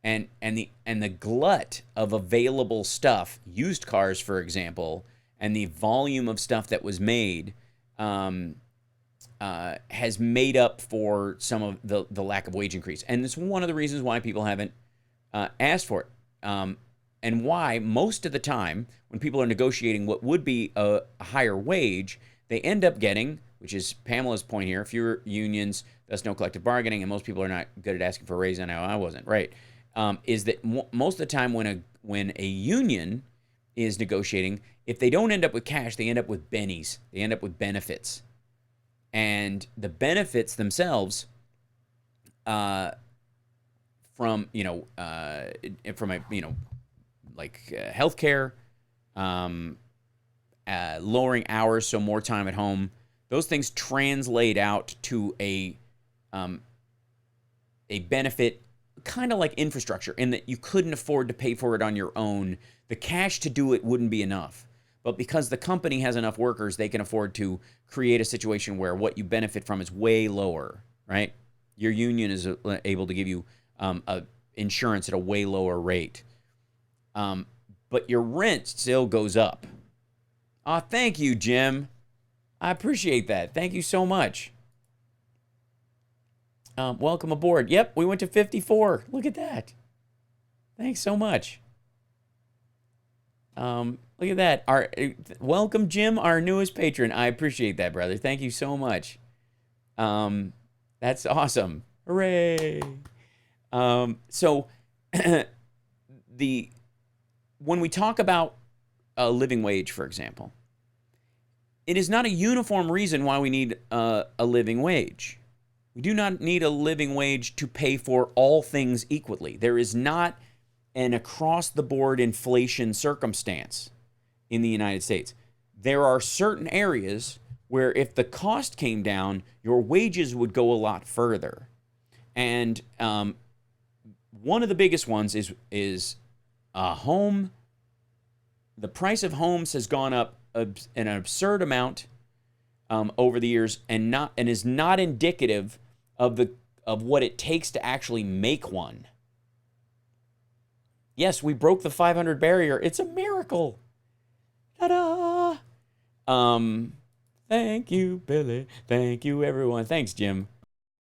and the glut of available stuff, used cars, for example, and the volume of stuff that was made has made up for some of the lack of wage increase. And it's one of the reasons why people haven't asked for it. And why most of the time when people are negotiating what would be a higher wage, they end up getting, which is Pamela's point here, fewer unions, thus no collective bargaining, and most people are not good at asking for a raise. I know I wasn't, right? Is that most of the time when a union is negotiating, if they don't end up with cash, they end up with bennies. They end up with benefits. And the benefits themselves, from healthcare, lowering hours, so more time at home, those things translate out to a benefit, kind of like infrastructure, in that you couldn't afford to pay for it on your own. The cash to do it wouldn't be enough. But because the company has enough workers, they can afford to create a situation where what you benefit from is way lower, right? Your union is able to give you insurance at a way lower rate. But your rent still goes up. Oh, thank you, Jim. I appreciate that. Thank you so much. Welcome aboard. Yep, we went to 54. Look at that. Thanks so much. Look at that. Welcome, Jim, our newest patron. I appreciate that, brother. Thank you so much. That's awesome. Hooray. So when we talk about a living wage, for example, it is not a uniform reason why we need a living wage. We do not need a living wage to pay for all things equally. There is not an across-the-board inflation circumstance in the United States. There are certain areas where if the cost came down, your wages would go a lot further. And one of the biggest ones is a home. The price of homes has gone up an absurd amount over the years, and is not indicative of what it takes to actually make one. Yes, we broke the 500 barrier. It's a miracle. Ta-da! Thank you, Billy. Thank you, everyone. Thanks, Jim.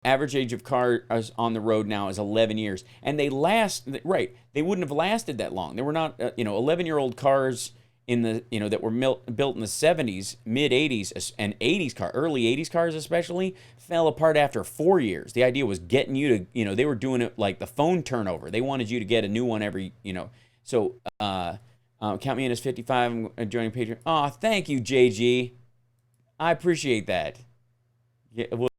Average age of cars on the road now is 11 years. And they they wouldn't have lasted that long. There were not, 11-year-old cars that were built in the 70s, mid-80s, and 80s early 80s cars especially, fell apart after 4 years. The idea was getting you to, they were doing it like the phone turnover. They wanted you to get a new one every, So, count me in as 55. I'm joining Patreon. Oh, thank you, JG. I appreciate that. Yeah, well,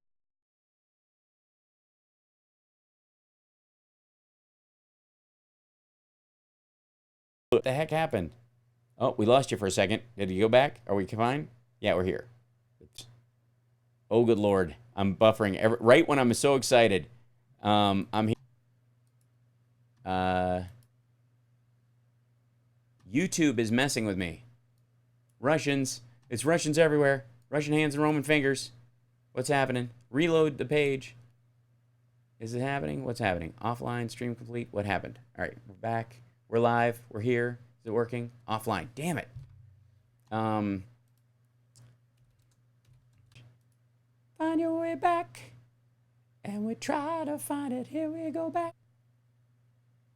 what the heck happened? Oh, we lost you for a second. Did you go back? Are we fine? Yeah, we're here. Oh, good Lord. I'm buffering right when I'm so excited. I'm here. YouTube is messing with me. Russians. It's Russians everywhere. Russian hands and Roman fingers. What's happening? Reload the page. Is it happening? What's happening? Offline, stream complete. What happened? All right, we're back. We're live. We're here. Is it working? Offline. Damn it. Find your way back. And we try to find it. Here we go back.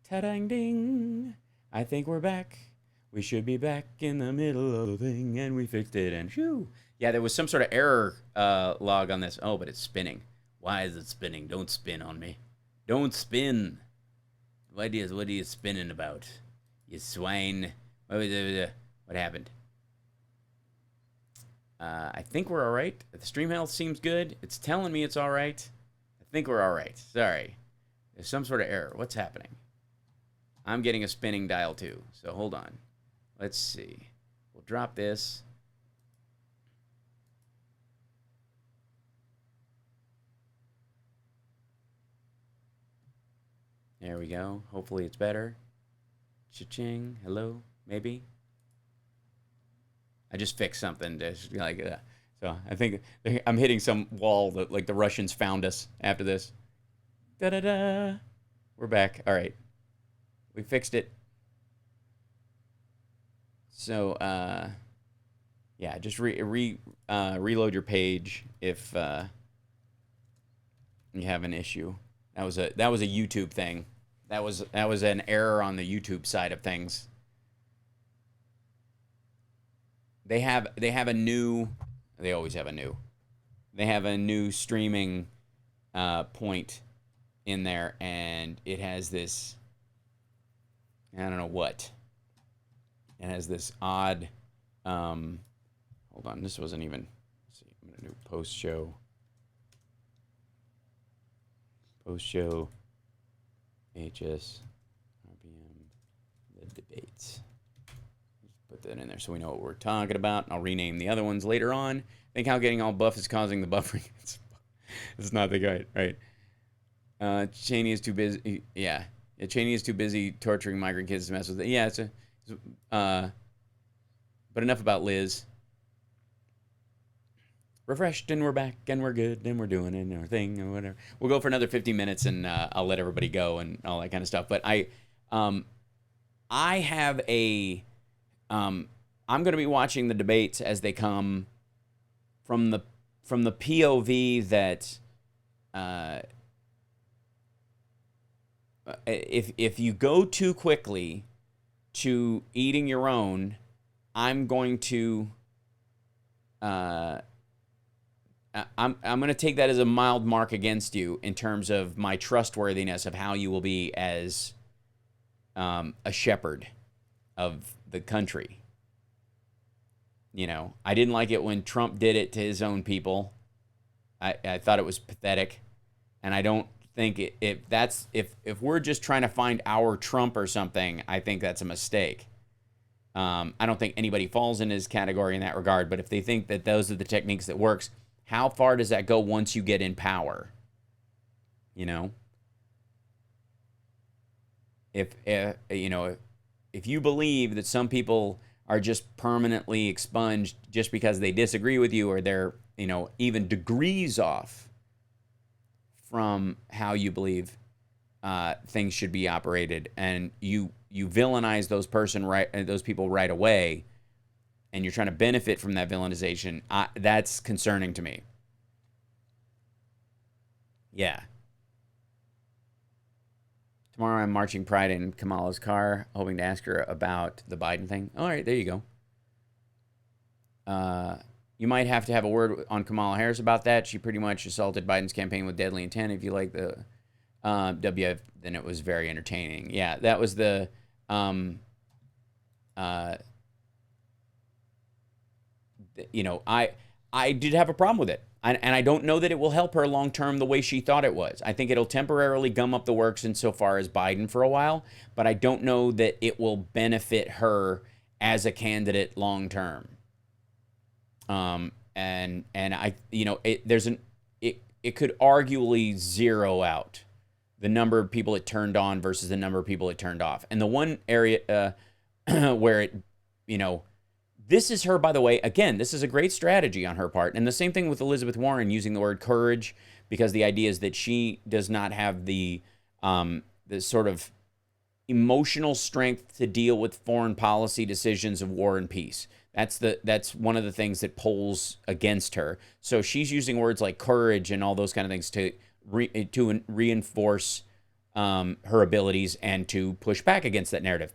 Ta-dang ding. I think we're back. We should be back in the middle of the thing. And we fixed it. And shoo. Yeah, there was some sort of error log on this. Oh, but it's spinning. Why is it spinning? Don't spin on me. Don't spin. What are you spinning about? You swine. What happened? I think we're all right. The stream health seems good. It's telling me it's all right. I think we're all right. Sorry. There's some sort of error. What's happening? I'm getting a spinning dial too. So hold on. Let's see. We'll drop this. There we go. Hopefully it's better. Cha-ching. Hello? Maybe? I just fixed something. So I think I'm hitting some wall that like the Russians found us after this. Da-da-da. We're back. All right. We fixed it. So, yeah, just reload your page if you have an issue. That was a YouTube thing. That was an error on the YouTube side of things. They have a new. They always have a new. They have a new streaming point in there, and it has this. I don't know what. It has this odd. Hold on, this wasn't even. Let's see, I'm gonna do post show. Post-show HSRPM, the debates. Just put that in there so we know what we're talking about. I'll rename the other ones later on. Think how getting all buff is causing the buffering. It's not the guy, right? Cheney is too busy. Yeah, Cheney is too busy torturing migrant kids to mess with it. Yeah, but enough about Liz. Refreshed and we're back and we're good and we're doing it and our thing or whatever. We'll go for another 50 minutes and I'll let everybody go and all that kind of stuff. But I have a I'm going to be watching the debates as they come from the POV that if you go too quickly to eating your own, I'm going to I'm going to take that as a mild mark against you in terms of my trustworthiness of how you will be as a shepherd of the country. You know, I didn't like it when Trump did it to his own people. I thought it was pathetic, and I don't think if we're just trying to find our Trump or something, I think that's a mistake. I don't think anybody falls in his category in that regard, but if they think that those are the techniques that works, how far does that go once you get in power? You know, if you believe that some people are just permanently expunged just because they disagree with you or they're, even degrees off from how you believe things should be operated, and you villainize those people right away, and you're trying to benefit from that villainization, that's concerning to me. Yeah. Tomorrow I'm marching Pride in Kamala's car, hoping to ask her about the Biden thing. All right, there you go. You might have to have a word on Kamala Harris about that. She pretty much assaulted Biden's campaign with deadly intent. If you like the WF, then it was very entertaining. Yeah, that was the... I did have a problem with it. And I don't know that it will help her long term the way she thought it was. I think it'll temporarily gum up the works insofar as Biden for a while, but I don't know that it will benefit her as a candidate long term. And I, it could arguably zero out the number of people it turned on versus the number of people it turned off. And the one area where it, this is her, by the way, again, this is a great strategy on her part. And the same thing with Elizabeth Warren using the word courage, because the idea is that she does not have the sort of emotional strength to deal with foreign policy decisions of war and peace. That's one of the things that polls against her. So she's using words like courage and all those kind of things to reinforce her abilities and to push back against that narrative.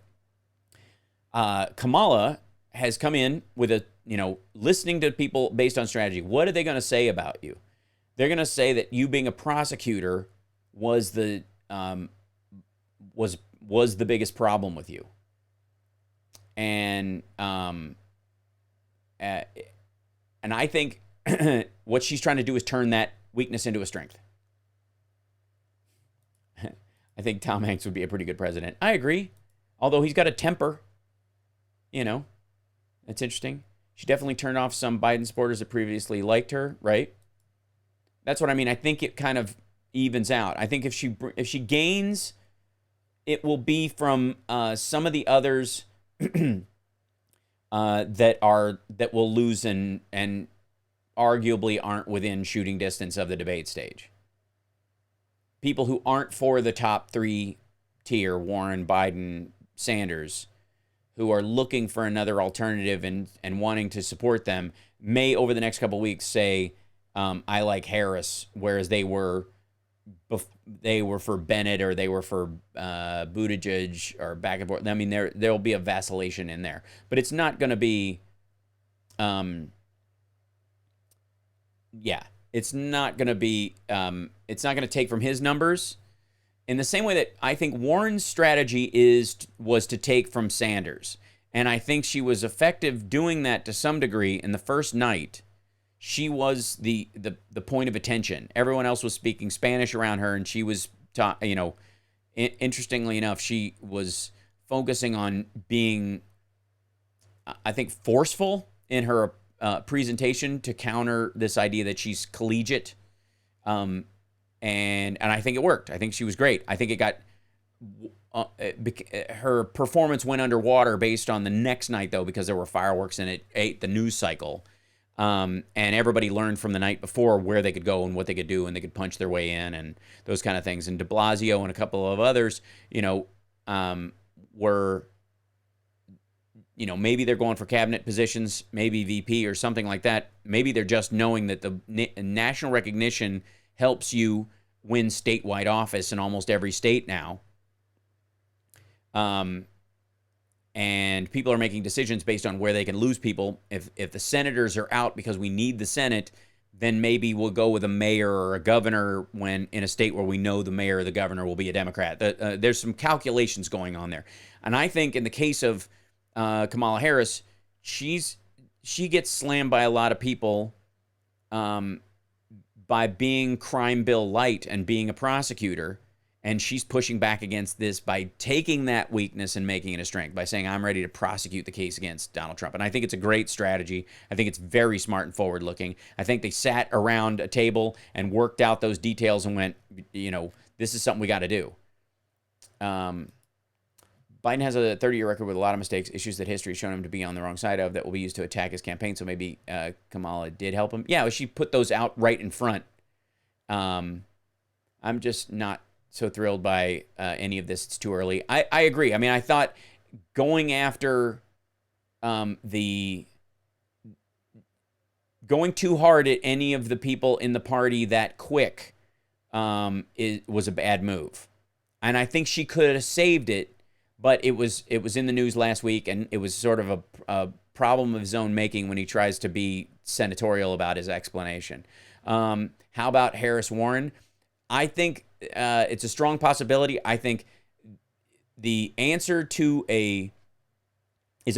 Kamala has come in with listening to people based on strategy. What are they going to say about you? They're going to say that you being a prosecutor was the biggest problem with you. And I think what she's trying to do is turn that weakness into a strength. I think Tom Hanks would be a pretty good president. I agree. Although he's got a temper. That's interesting. She definitely turned off some Biden supporters that previously liked her, right? That's what I mean. I think it kind of evens out. I think if she gains, it will be from some of the others that will lose and arguably aren't within shooting distance of the debate stage. People who aren't for the top 3 tier, Warren, Biden, Sanders, who are looking for another alternative and wanting to support them, may over the next couple of weeks say, I like Harris, whereas they were for Bennett or they were for Buttigieg or back and forth. I mean, there'll be a vacillation in there, but it's not going to be, it's not going to be, it's not going to take from his numbers in the same way that I think Warren's strategy was to take from Sanders. And I think she was effective doing that to some degree in the first night. She was the point of attention. Everyone else was speaking Spanish around her, and she was, interestingly enough, she was focusing on being, I think, forceful in her presentation to counter this idea that she's collegiate. And I think it worked. I think she was great. I think it got her performance went underwater based on the next night, though, because there were fireworks and it ate the news cycle. And everybody learned from the night before where they could go and what they could do, and they could punch their way in and those kind of things. And de Blasio and a couple of others, were, maybe they're going for cabinet positions, maybe VP or something like that. Maybe they're just knowing that the national recognition helps you win statewide office in almost every state now. And people are making decisions based on where they can lose people. If the senators are out because we need the Senate, then maybe we'll go with a mayor or a governor when in a state where we know the mayor or the governor will be a Democrat. There's some calculations going on there. And I think in the case of Kamala Harris, she gets slammed by a lot of people by being crime bill light and being a prosecutor. And she's pushing back against this by taking that weakness and making it a strength, by saying, I'm ready to prosecute the case against Donald Trump. And I think it's a great strategy. I think it's very smart and forward-looking. I think they sat around a table and worked out those details and went, this is something we got to do. Biden has a 30-year record with a lot of mistakes, issues that history has shown him to be on the wrong side of that will be used to attack his campaign. So maybe Kamala did help him. Yeah, she put those out right in front. I'm just not so thrilled by any of this. It's too early. I agree. I mean, I thought going after going too hard at any of the people in the party that quick was a bad move. And I think she could have saved it, but it was in the news last week, and it was sort of a problem of his own making when he tries to be senatorial about his explanation. How about Harris Warren? I think it's a strong possibility. I think the answer to is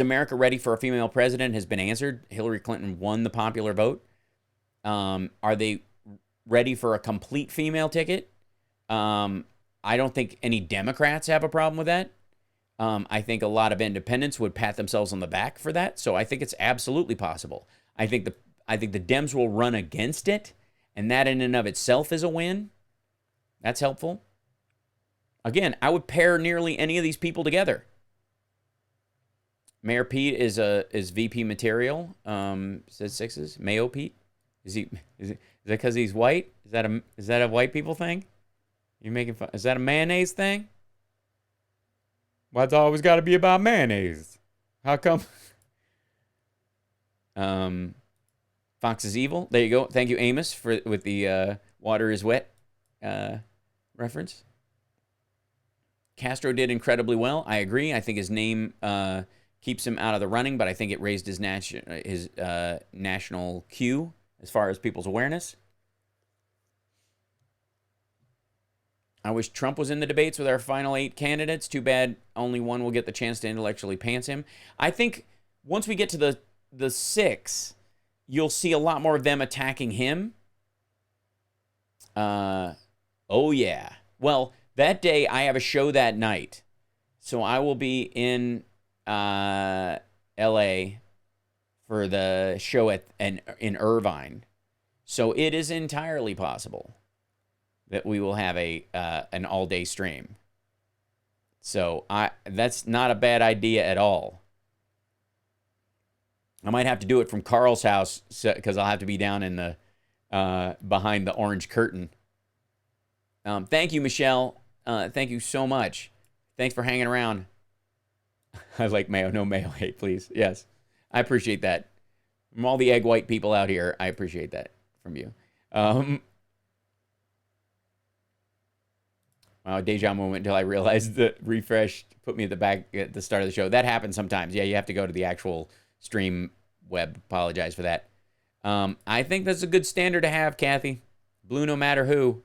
America ready for a female president has been answered. Hillary Clinton won the popular vote. Are they ready for a complete female ticket? I don't think any Democrats have a problem with that. I think a lot of independents would pat themselves on the back for that. So I think it's absolutely possible. I think the Dems will run against it, and that in and of itself is a win. That's helpful. Again, I would pair nearly any of these people together. Mayor Pete is VP material. Says sixes. Mayo Pete. Is that because he's white? Is that a white people thing? You're making fun? Is that a mayonnaise thing? Why it's always got to be about mayonnaise? How come? Fox is evil. There you go. Thank you, Amos, with the water is wet reference. Castro did incredibly well. I agree. I think his name keeps him out of the running, but I think it raised his national queue as far as people's awareness. I wish Trump was in the debates with our final 8 candidates. Too bad only one will get the chance to intellectually pants him. I think once we get to the 6, you'll see a lot more of them attacking him. Oh, yeah. Well, that day I have a show that night. So I will be in L.A. for the show in Irvine. So it is entirely possible that we will have an all-day stream. So that's not a bad idea at all. I might have to do it from Carl's house because I'll have to be down in the behind the orange curtain. Thank you, Michelle. Thank you so much. Thanks for hanging around. I like mayo. No mayo hate, please. Yes, I appreciate that. From all the egg white people out here, I appreciate that from you. Wow, deja moment until I realized that refresh put me at the start of the show. That happens sometimes. Yeah, you have to go to the actual stream web. Apologize for that. I think that's a good standard to have, Kathy. Blue no matter who.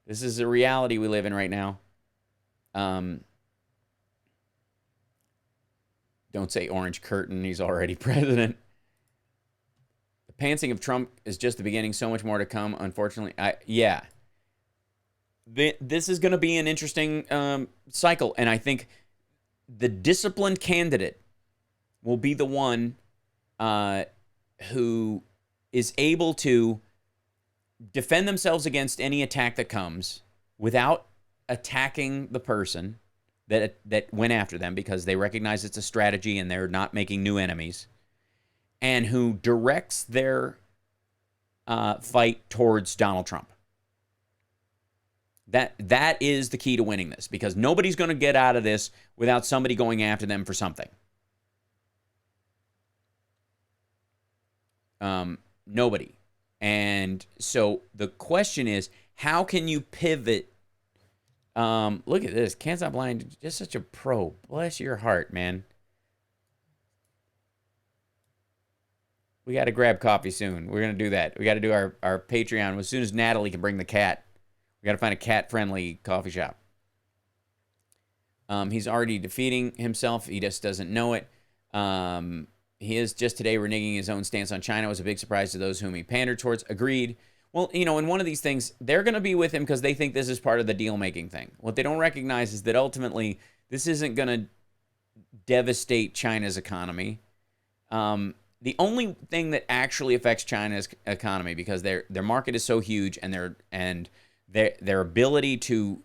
This is the reality we live in right now. Don't say orange curtain. He's already president. The pantsing of Trump is just the beginning. So much more to come, unfortunately. Yeah. This is going to be an interesting cycle. And I think the disciplined candidate will be the one who is able to defend themselves against any attack that comes without attacking the person that went after them, because they recognize it's a strategy and they're not making new enemies, and who directs their fight towards Donald Trump. That is the key to winning this, because nobody's going to get out of this without somebody going after them for something. Nobody. And so the question is, how can you pivot? Look at this. Can't Stop Lying. Just such a pro. Bless your heart, man. We got to grab coffee soon. We're going to do that. We got to do our Patreon as soon as Natalie can bring the cat. We got to find a cat-friendly coffee shop. He's already defeating himself. He just doesn't know it. He is just today reneging his own stance on China. It was a big surprise to those whom he pandered towards. Agreed. Well, in one of these things, they're going to be with him because they think this is part of the deal-making thing. What they don't recognize is that ultimately this isn't going to devastate China's economy. The only thing that actually affects China's economy, because their market is so huge, and their ability to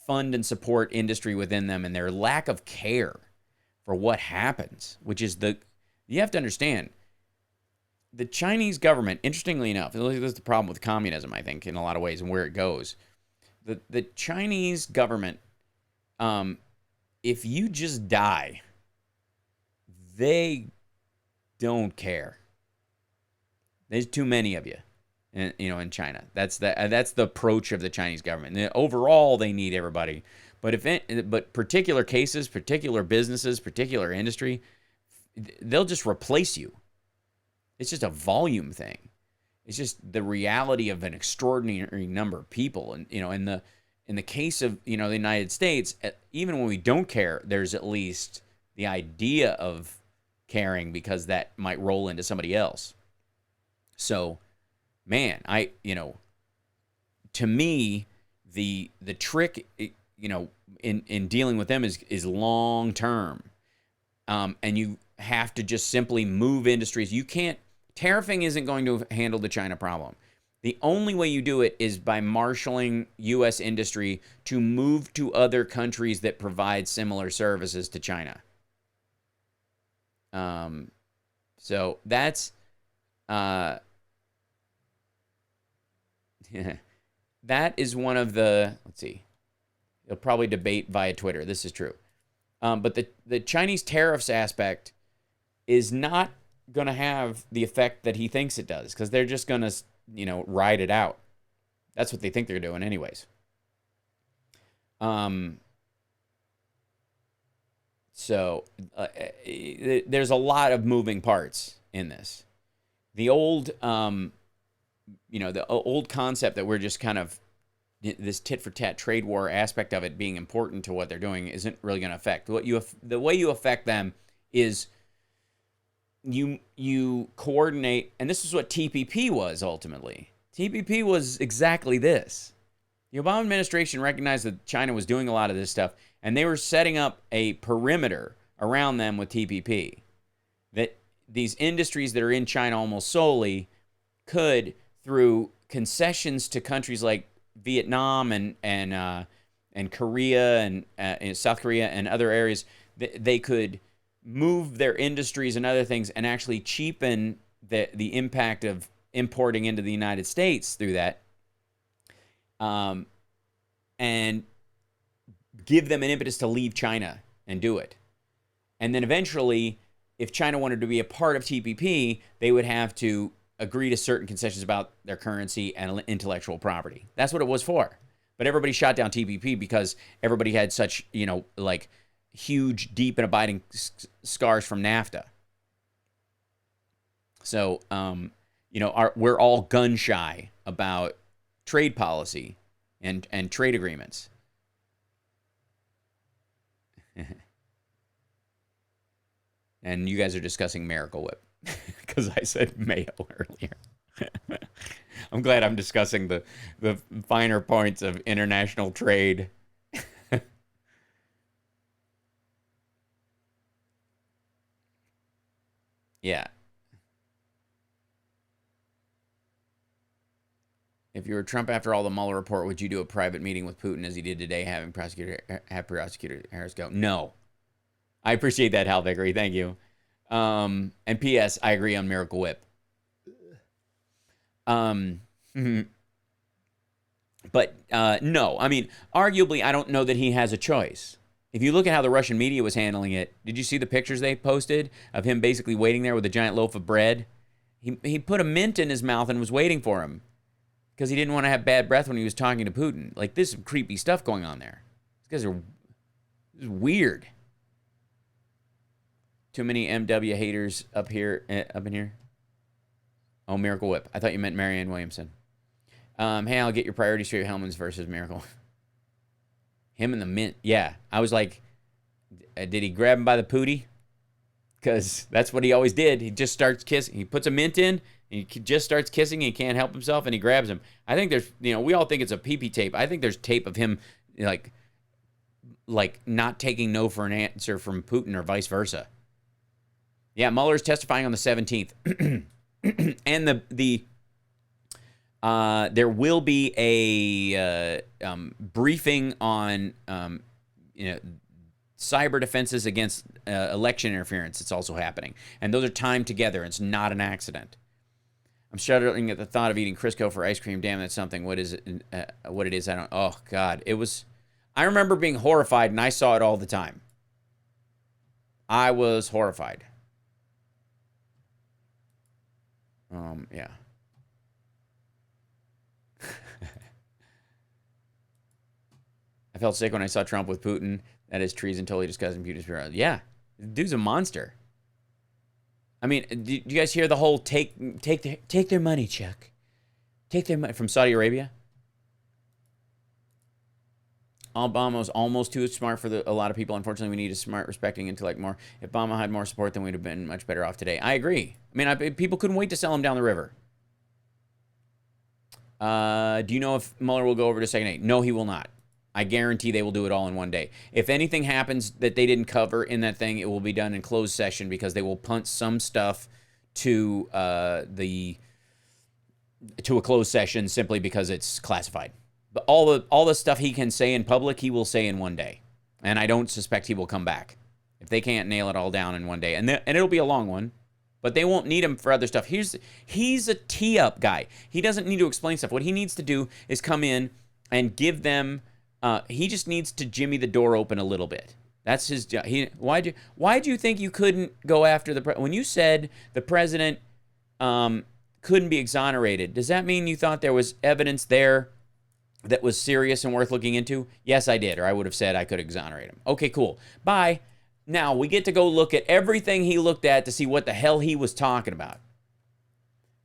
fund and support industry within them, and their lack of care for what happens, which is you have to understand, the Chinese government, interestingly enough, this is the problem with communism, I think, in a lot of ways, and where it goes. The Chinese government, if you just die, they don't care. There's too many of you. In China, that's the approach of the Chinese government. And overall, they need everybody, but particular cases, particular businesses, particular industry, they'll just replace you. It's just a volume thing. It's just the reality of an extraordinary number of people. And in the case of the United States, even when we don't care, there's at least the idea of caring, because that might roll into somebody else. So, man, to me, the trick, in dealing with them is long term, and you have to just simply move industries. You can't. Tariffing isn't going to handle the China problem. The only way you do it is by marshaling U.S. industry to move to other countries that provide similar services to China. So that's that is one of the, let's see, he'll probably debate via Twitter. This is true. But the Chinese tariffs aspect is not going to have the effect that he thinks it does, because they're just going to, ride it out. That's what they think they're doing anyways. So there's a lot of moving parts in this. The old, the old concept that we're just kind of, this tit for tat trade war aspect of it being important to what they're doing isn't really going to affect. The way you affect them is you coordinate, and this is what TPP was ultimately. TPP was exactly this. The Obama administration recognized that China was doing a lot of this stuff, and they were setting up a perimeter around them with TPP. That these industries that are in China almost solely could, through concessions to countries like Vietnam and Korea and South Korea and other areas, they could move their industries and other things and actually cheapen the impact of importing into the United States through that, and give them an impetus to leave China and do it. And then eventually, if China wanted to be a part of TPP, they would have to agree to certain concessions about their currency and intellectual property. That's what it was for. But everybody shot down TPP because everybody had such, huge, deep and abiding scars from NAFTA. So, we're all gun shy about trade policy and trade agreements. And you guys are discussing Miracle Whip because I said mayo earlier. I'm glad I'm discussing the finer points of international trade. Yeah. If you were Trump after all the Mueller report, would you do a private meeting with Putin as he did today, have Prosecutor Harris go? No. I appreciate that, Hal Vickery. Thank you. And P.S., I agree on Miracle Whip. But no, I mean, arguably, I don't know that he has a choice. If you look at how the Russian media was handling it, did you see the pictures they posted of him basically waiting there with a giant loaf of bread? He put a mint in his mouth and was waiting for him because he didn't want to have bad breath when he was talking to Putin. Like, there's some creepy stuff going on there. These guys are weird. Too many MW haters up in here. Oh, Miracle Whip. I thought you meant Marianne Williamson. Hey, I'll get your priority straight. Hellman's versus Miracle. Him and the mint. Yeah. I was like, did he grab him by the pootie? Because that's what he always did. He just starts kissing. He puts a mint in, and he just starts kissing, and he can't help himself, and he grabs him. I think there's, we all think it's a pee-pee tape. I think there's tape of him, like not taking no for an answer from Putin or vice versa. Yeah, Mueller's testifying on the 17th. And there will be a briefing on cyber defenses against election interference. It's also happening, and those are timed together. It's not an accident. I'm shuddering at the thought of eating Crisco for ice cream. Damn, that's something. What is it? What it is? I don't. Oh God, it was. I remember being horrified, and I saw it all the time. I was horrified. Yeah. I felt sick when I saw Trump with Putin. That is treason, totally discussing Putin's bureau. Yeah, the dude's a monster. I mean, did you guys hear the whole take their money, Chuck? Take their money from Saudi Arabia. Obama was almost too smart for a lot of people. Unfortunately, we need a smart, respecting intellect more. If Obama had more support, then we'd have been much better off today. I agree. I mean, people couldn't wait to sell him down the river. Do you know if Mueller will go over to Second 8? No, he will not. I guarantee they will do it all in one day. If anything happens that they didn't cover in that thing, it will be done in closed session because they will punt some stuff to a closed session simply because it's classified. But all the stuff he can say in public, he will say in one day. And I don't suspect he will come back if they can't nail it all down in one day. And it'll be a long one, but they won't need him for other stuff. He's a tee-up guy. He doesn't need to explain stuff. What he needs to do is come in and give them... he just needs to jimmy the door open a little bit. That's his job. Why'd you think you couldn't go after the when you said the president couldn't be exonerated? Does that mean you thought there was evidence there that was serious and worth looking into? Yes, I did, or I would have said I could exonerate him. Okay, cool. Bye. Now we get to go look at everything he looked at to see what the hell he was talking about.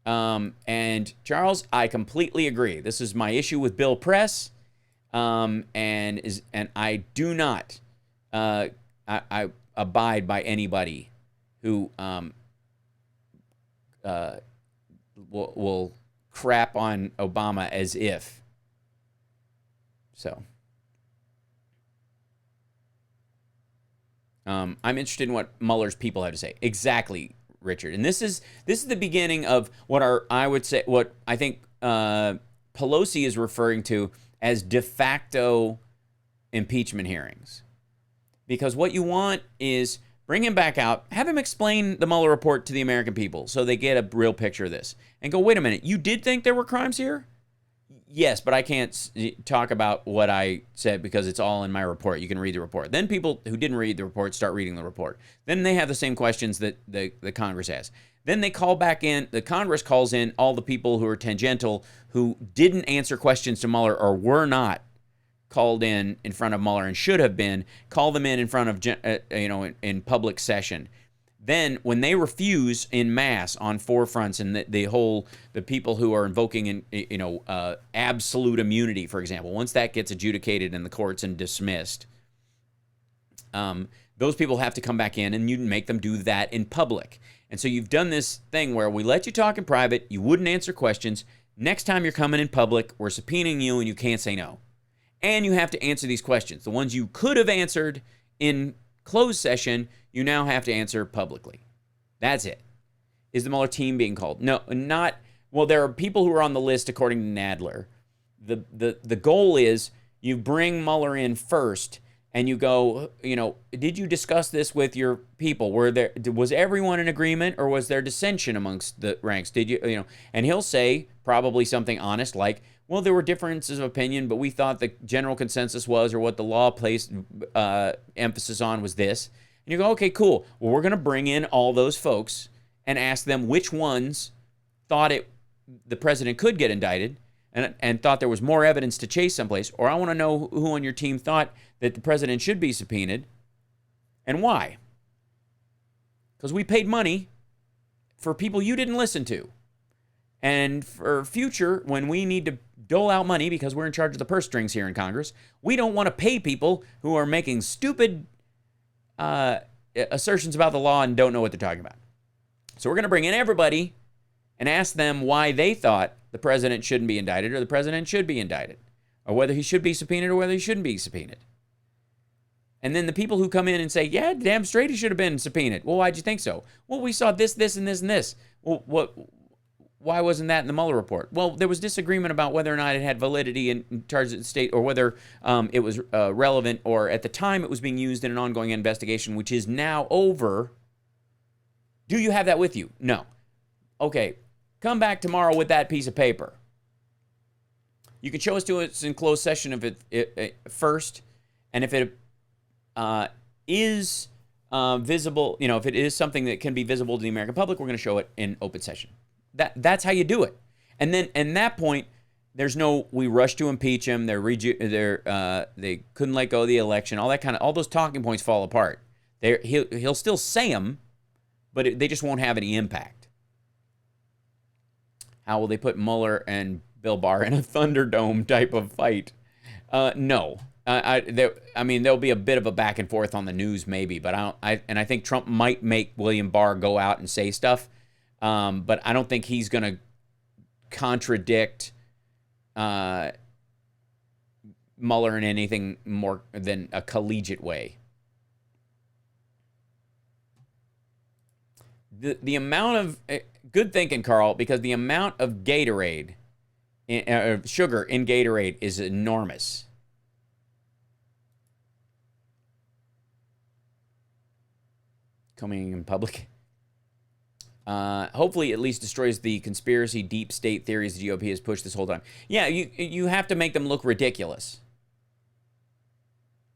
And Charles, I completely agree. This is my issue with Bill Press, and I do not I abide by anybody who will crap on Obama as if. So I'm interested in what Mueller's people have to say. Exactly, Richard. And this is the beginning of what I think Pelosi is referring to as de facto impeachment hearings. Because what you want is bring him back out, have him explain the Mueller report to the American people so they get a real picture of this. And go, wait a minute, you did think there were crimes here? Yes, but I can't talk about what I said because it's all in my report. You can read the report. Then people who didn't read the report start reading the report. Then they have the same questions that the Congress has. Then they call back in, the Congress calls in all the people who are tangential, who didn't answer questions to Mueller or were not called in front of Mueller and should have been, call them in front of, in public session. Then when they refuse in mass on four fronts, and the people who are invoking absolute immunity, for example, once that gets adjudicated in the courts and dismissed, those people have to come back in, and you make them do that in public. And so you've done this thing where we let you talk in private, you wouldn't answer questions. Next time you're coming in public, we're subpoenaing you and you can't say no. And you have to answer these questions. The ones you could have answered in closed session, you now have to answer publicly. That's it. Is the Mueller team being called? No, not. Well, there are people who are on the list according to Nadler. The goal is you bring Mueller in first and you go, did you discuss this with your people? Was everyone in agreement or was there dissension amongst the ranks? Did you, and he'll say probably something honest like, well, there were differences of opinion, but we thought the general consensus was, or what the law placed emphasis on was this. And you go, okay, cool. Well, we're going to bring in all those folks and ask them which ones thought the president could get indicted and thought there was more evidence to chase someplace. Or I want to know who on your team thought that the president should be subpoenaed and why. Because we paid money for people you didn't listen to. And for future, when we need to dole out money because we're in charge of the purse strings here in Congress, we don't want to pay people who are making stupid assertions about the law and don't know what they're talking about. So we're going to bring in everybody and ask them why they thought the president shouldn't be indicted or the president should be indicted, or whether he should be subpoenaed or whether he shouldn't be subpoenaed. And then the people who come in and say, yeah, damn straight he should have been subpoenaed. Well, why'd you think so? Well, we saw this, this, and this, and this. Well, why wasn't that in the Mueller report? Well, there was disagreement about whether or not it had validity in charge of the state, or whether it was relevant, or at the time it was being used in an ongoing investigation, which is now over. Do you have that with you? No. Okay, come back tomorrow with that piece of paper. You can show us to us in closed session if it first, and if it is visible, if it is something that can be visible to the American public, we're going to show it in open session. That's how you do it. And then at that point, there's no, we rushed to impeach him. They couldn't let go of the election. All those talking points fall apart. He'll still say them, but they just won't have any impact. How will they put Mueller and Bill Barr in a Thunderdome type of fight? No. There'll be a bit of a back and forth on the news maybe, but I think Trump might make William Barr go out and say stuff. But I don't think he's going to contradict Mueller in anything more than a collegiate way. The amount of good thinking, Carl, because the amount of Gatorade, sugar in Gatorade is enormous. Coming in public. Hopefully at least destroys the conspiracy deep state theories the GOP has pushed this whole time. Yeah, you have to make them look ridiculous.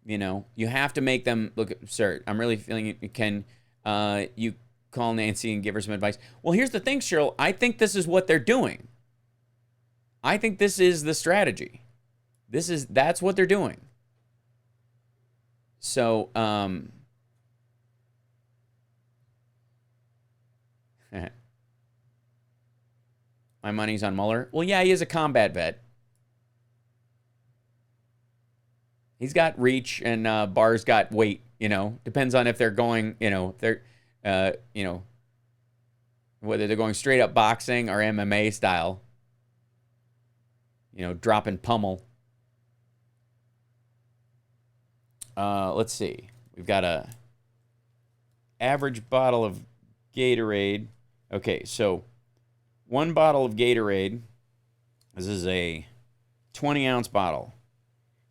You have to make them look. Sir, I'm really feeling it. Can you call Nancy and give her some advice? Well, here's the thing, Cheryl. I think this is what they're doing. I think this is the strategy. That's what they're doing. So, my money's on Mueller. Well, yeah, he is a combat vet. He's got reach, and Barr's got weight. Depends on if they're going. Whether they're going straight up boxing or MMA style. Dropping pummel. Let's see. We've got a average bottle of Gatorade. Okay, so one bottle of Gatorade, this is a 20-ounce bottle,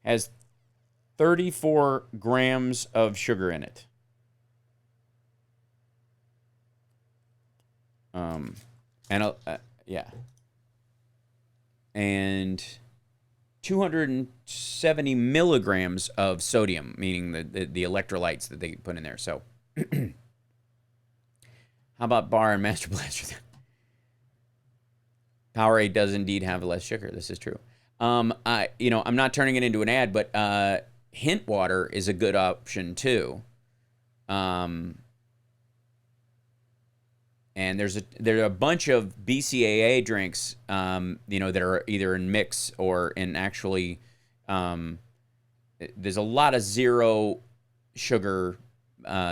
has 34 grams of sugar in it. And 270 milligrams of sodium, meaning the electrolytes that they put in there. So, how about Bar and Master Blaster? Powerade does indeed have less sugar. This is true. I'm not turning it into an ad, but Hint water is a good option too. And there are a bunch of BCAA drinks, that are either in mix or in actually. There's a lot of zero sugar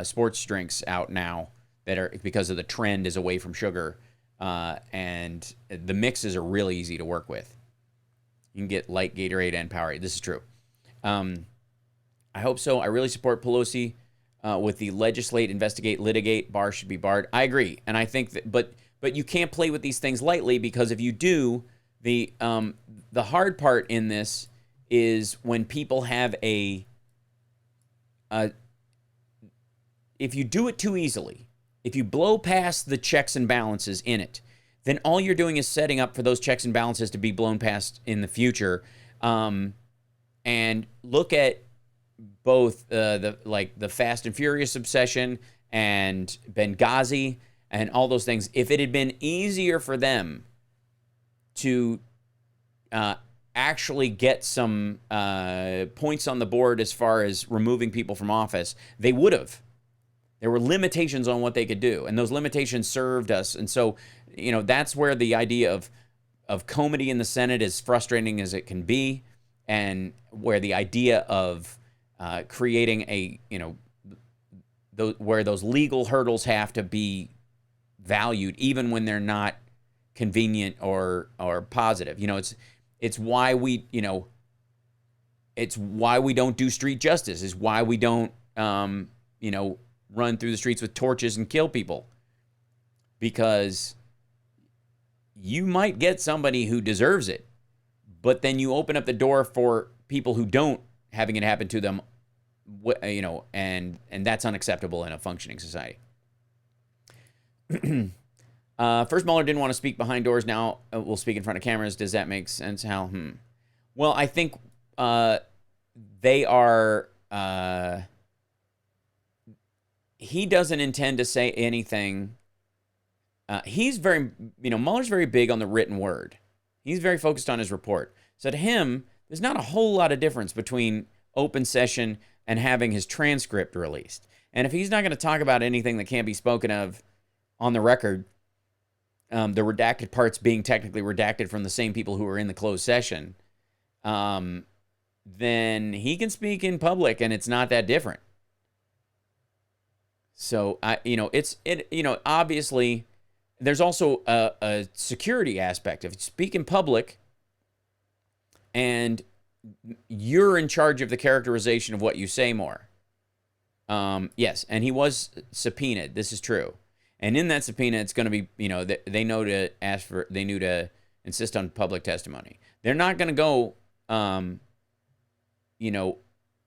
sports drinks out now that are, because of the trend is away from sugar, and the mixes are really easy to work with. You can get light Gatorade and Powerade. This is true. I hope so. I really support Pelosi. With the legislate, investigate, litigate, Barr should be barred. I agree, and I think that, but you can't play with these things lightly, because if you do, the hard part in this is when people have if you do it too easily, if you blow past the checks and balances in it, then all you're doing is setting up for those checks and balances to be blown past in the future. And look at both the Fast and Furious obsession and Benghazi and all those things. If it had been easier for them to actually get some points on the board as far as removing people from office, they would have. There were limitations on what they could do, and those limitations served us. And so, that's where the idea of comity in the Senate, is frustrating as it can be, and where the idea of creating where those legal hurdles have to be valued, even when they're not convenient or positive. It's why we don't do street justice. Is why we don't run through the streets with torches and kill people, because you might get somebody who deserves it, but then you open up the door for people who don't, having it happen to them, and that's unacceptable in a functioning society. First, Mueller didn't want to speak behind doors. Now we'll speak in front of cameras. Does that make sense, Hal? Well, I think they are... he doesn't intend to say anything. He's very... Mueller's very big on the written word. He's very focused on his report. So to him, there's not a whole lot of difference between open session and having his transcript released. And if he's not going to talk about anything that can't be spoken of on the record, the redacted parts being technically redacted from the same people who were in the closed session, then he can speak in public, and it's not that different. So obviously there's also a security aspect. If you speak in public and you're in charge of the characterization of what you say more. Yes, and he was subpoenaed. This is true. And in that subpoena, it's going to be, they know to insist on public testimony. They're not going to go,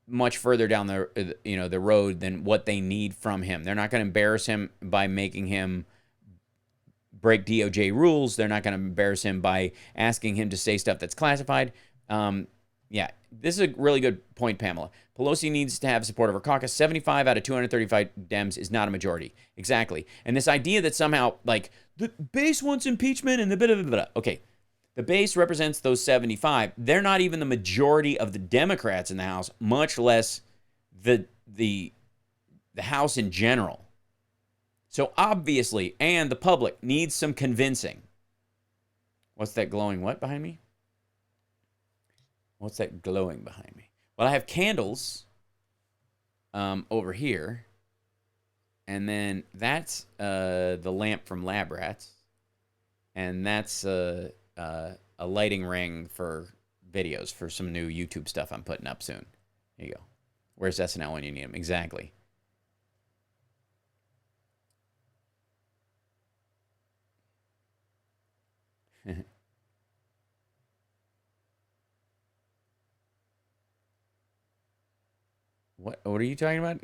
much further down the road than what they need from him. They're not going to embarrass him by making him break DOJ rules. They're not going to embarrass him by asking him to say stuff that's classified. this is a really good point, Pamela. Pelosi needs to have support of her caucus. 75 out of 235 Dems is not a majority. Exactly. And this idea that somehow, like, the base wants impeachment and the blah, blah, blah. Okay, the base represents those 75. They're not even the majority of the Democrats in the House, much less the House in general. So obviously, and the public needs some convincing. What's that glowing what behind me? What's that glowing behind me? Well, I have candles over here. And then that's the lamp from Lab Rats. And that's a lighting ring for videos for some new YouTube stuff I'm putting up soon. Here you go. Where's SNL when you need them? Exactly. What are you talking about?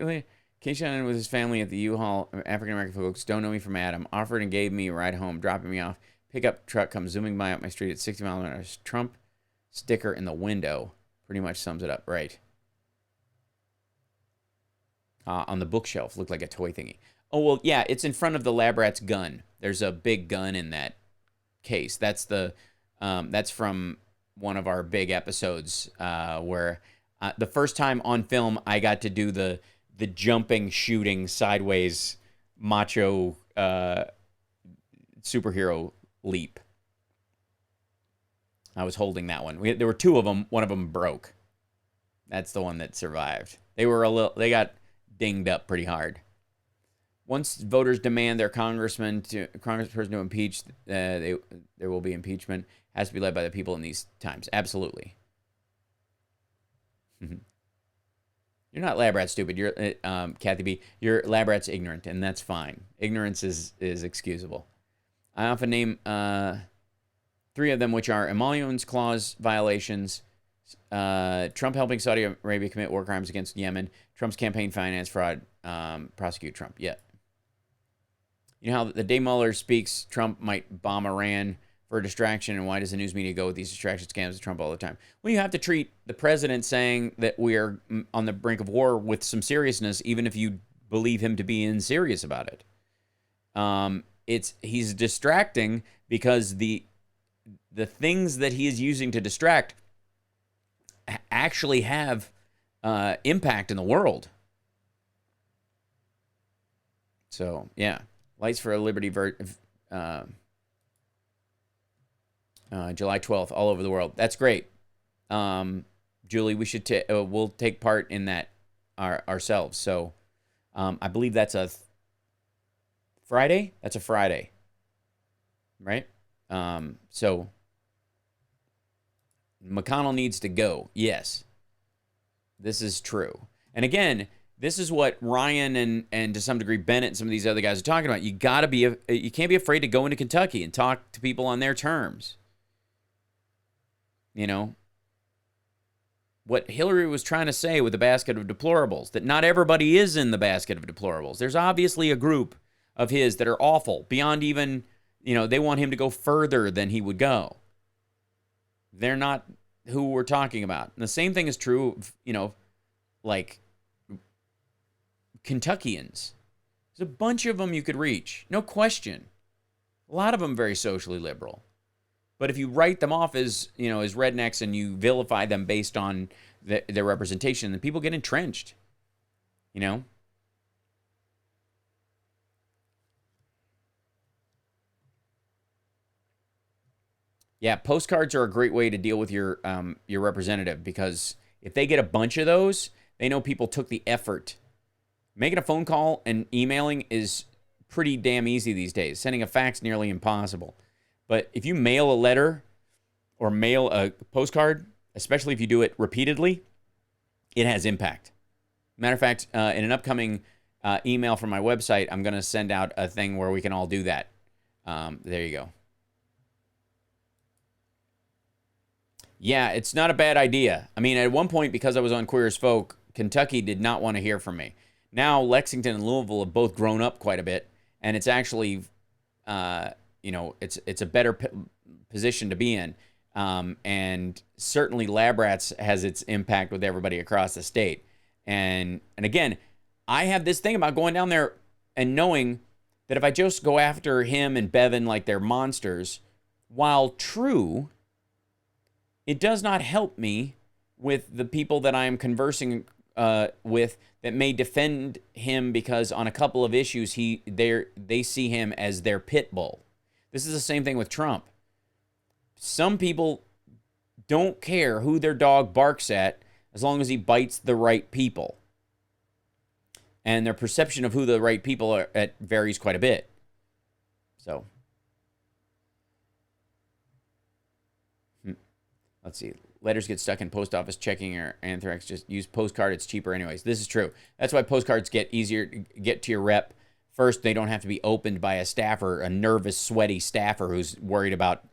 Keyshawn with his family at the U-Haul. African-American folks don't know me from Adam. Offered and gave me a ride home, dropping me off. Pickup truck comes zooming by up my street at 60 miles an hour. Trump sticker in the window pretty much sums it up. Right. On the bookshelf. Looked like a toy thingy. Oh, well, yeah, it's in front of the Lab Rat's gun. There's a big gun in that case. That's from one of our big episodes where the first time on film I got to do the jumping, shooting, sideways, macho superhero leap. I was holding that one. There were two of them. One of them broke. That's the one that survived. They got dinged up pretty hard. Once voters demand their congressperson to impeach, there will be impeachment. Has to be led by the people in these times. Absolutely. You're not lab rat stupid. You're Kathy B. You're lab rat's ignorant, and that's fine. Ignorance is excusable. I often name 3 of them, which are Emoluments Clause violations, Trump helping Saudi Arabia commit war crimes against Yemen, Trump's campaign finance fraud, prosecute Trump. Yeah. You know how the day Mueller speaks, Trump might bomb Iran for a distraction, and why does the news media go with these distraction scams with Trump all the time? Well, you have to treat the president saying that we are on the brink of war with some seriousness, even if you believe him to be serious about it. He's distracting because the things that he is using to distract actually have impact in the world. So, yeah. Lights for a Liberty July 12th, all over the world. That's great. Julie, we should we'll take part in that ourselves. So I believe that's a Friday. That's a Friday, right? So McConnell needs to go. Yes, this is true. And again, this is what Ryan and to some degree Bennett and some of these other guys are talking about. You can't be afraid to go into Kentucky and talk to people on their terms. You know, what Hillary was trying to say with the basket of deplorables, that not everybody is in the basket of deplorables. There's obviously a group of his that are awful, beyond even, they want him to go further than he would go. They're not who we're talking about. And the same thing is true of, like Kentuckians. There's a bunch of them you could reach, no question. A lot of them very socially liberal. But if you write them off as, as rednecks and you vilify them based on their representation, then people get entrenched, Yeah, postcards are a great way to deal with your representative, because if they get a bunch of those, they know people took the effort. Making a phone call and emailing is pretty damn easy these days. Sending a fax nearly impossible. But if you mail a letter or mail a postcard, especially if you do it repeatedly, it has impact. Matter of fact, in an upcoming email from my website, I'm going to send out a thing where we can all do that. There you go. Yeah, it's not a bad idea. I mean, at one point, because I was on Queer as Folk, Kentucky did not want to hear from me. Now, Lexington and Louisville have both grown up quite a bit, and it's actually, it's a better position to be in. And certainly lab rats has its impact with everybody across the state. And again, I have this thing about going down there and knowing that if I just go after him and Bevan like they're monsters, while true, it does not help me with the people that I am conversing with that may defend him because on a couple of issues they see him as their pit bull. This is the same thing with Trump. Some people don't care who their dog barks at as long as he bites the right people. And their perception of who the right people are at varies quite a bit. So, let's see. Letters get stuck in post office checking or anthrax. Just use postcard. It's cheaper anyways. This is true. That's why postcards get easier to get to your rep. First, they don't have to be opened by a staffer, a nervous, sweaty staffer who's worried about,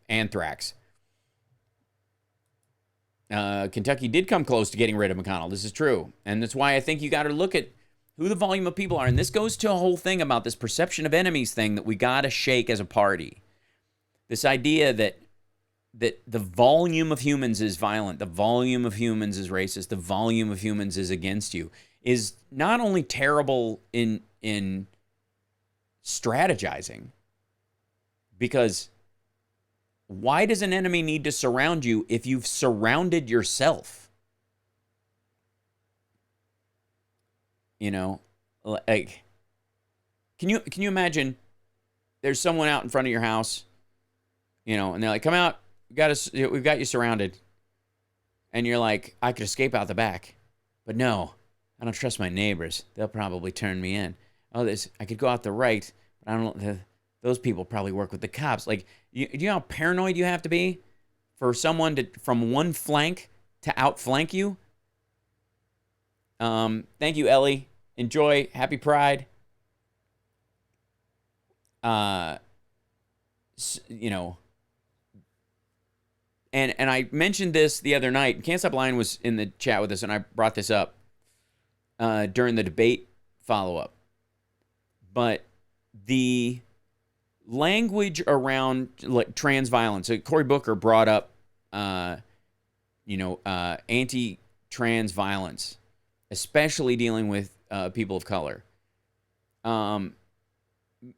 anthrax. Kentucky did come close to getting rid of McConnell. This is true. And that's why I think you got to look at who the volume of people are. And this goes to a whole thing about this perception of enemies thing that we got to shake as a party. This idea that the volume of humans is violent, the volume of humans is racist, the volume of humans is against you is not only terrible in strategizing, because why does an enemy need to surround you if you've surrounded yourself? Like, can you imagine there's someone out in front of your house, and they're like, come out, we've got you surrounded. And you're like, I could escape out the back, but no, I don't trust my neighbors. They'll probably turn me in. I could go out the right, but I don't. Those people probably work with the cops. Like, you know how paranoid you have to be for someone to from one flank to outflank you? Thank you, Ellie. Enjoy. Happy Pride. And I mentioned this the other night. Can't Stop Lying was in the chat with us, and I brought this up during the debate follow-up. But the language around trans violence. So Cory Booker brought up, anti-trans violence, especially dealing with people of color.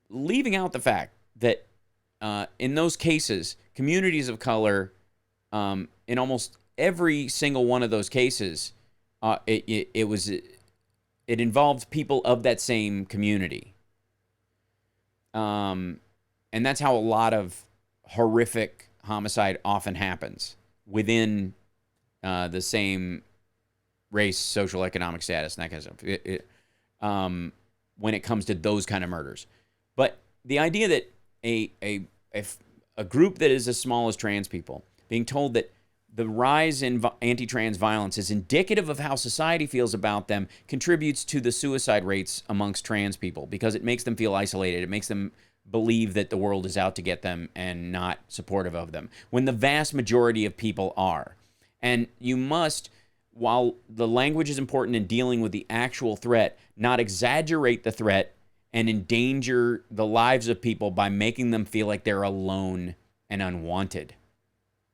Leaving out the fact that in those cases, communities of color, in almost every single one of those cases, it involved people of that same community. And that's how a lot of horrific homicide often happens within the same race, social, economic status, and that kind of stuff. When it comes to those kind of murders, but the idea that a group that is as small as trans people being told that the rise in anti-trans violence is indicative of how society feels about them contributes to the suicide rates amongst trans people because it makes them feel isolated. It makes them believe that the world is out to get them and not supportive of them, when the vast majority of people are. And you must, while the language is important in dealing with the actual threat, not exaggerate the threat and endanger the lives of people by making them feel like they're alone and unwanted.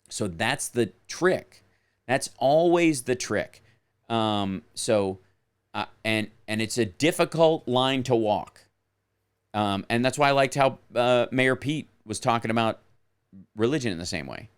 So that's the trick. That's always the trick. And it's a difficult line to walk. And that's why I liked how Mayor Pete was talking about religion in the same way.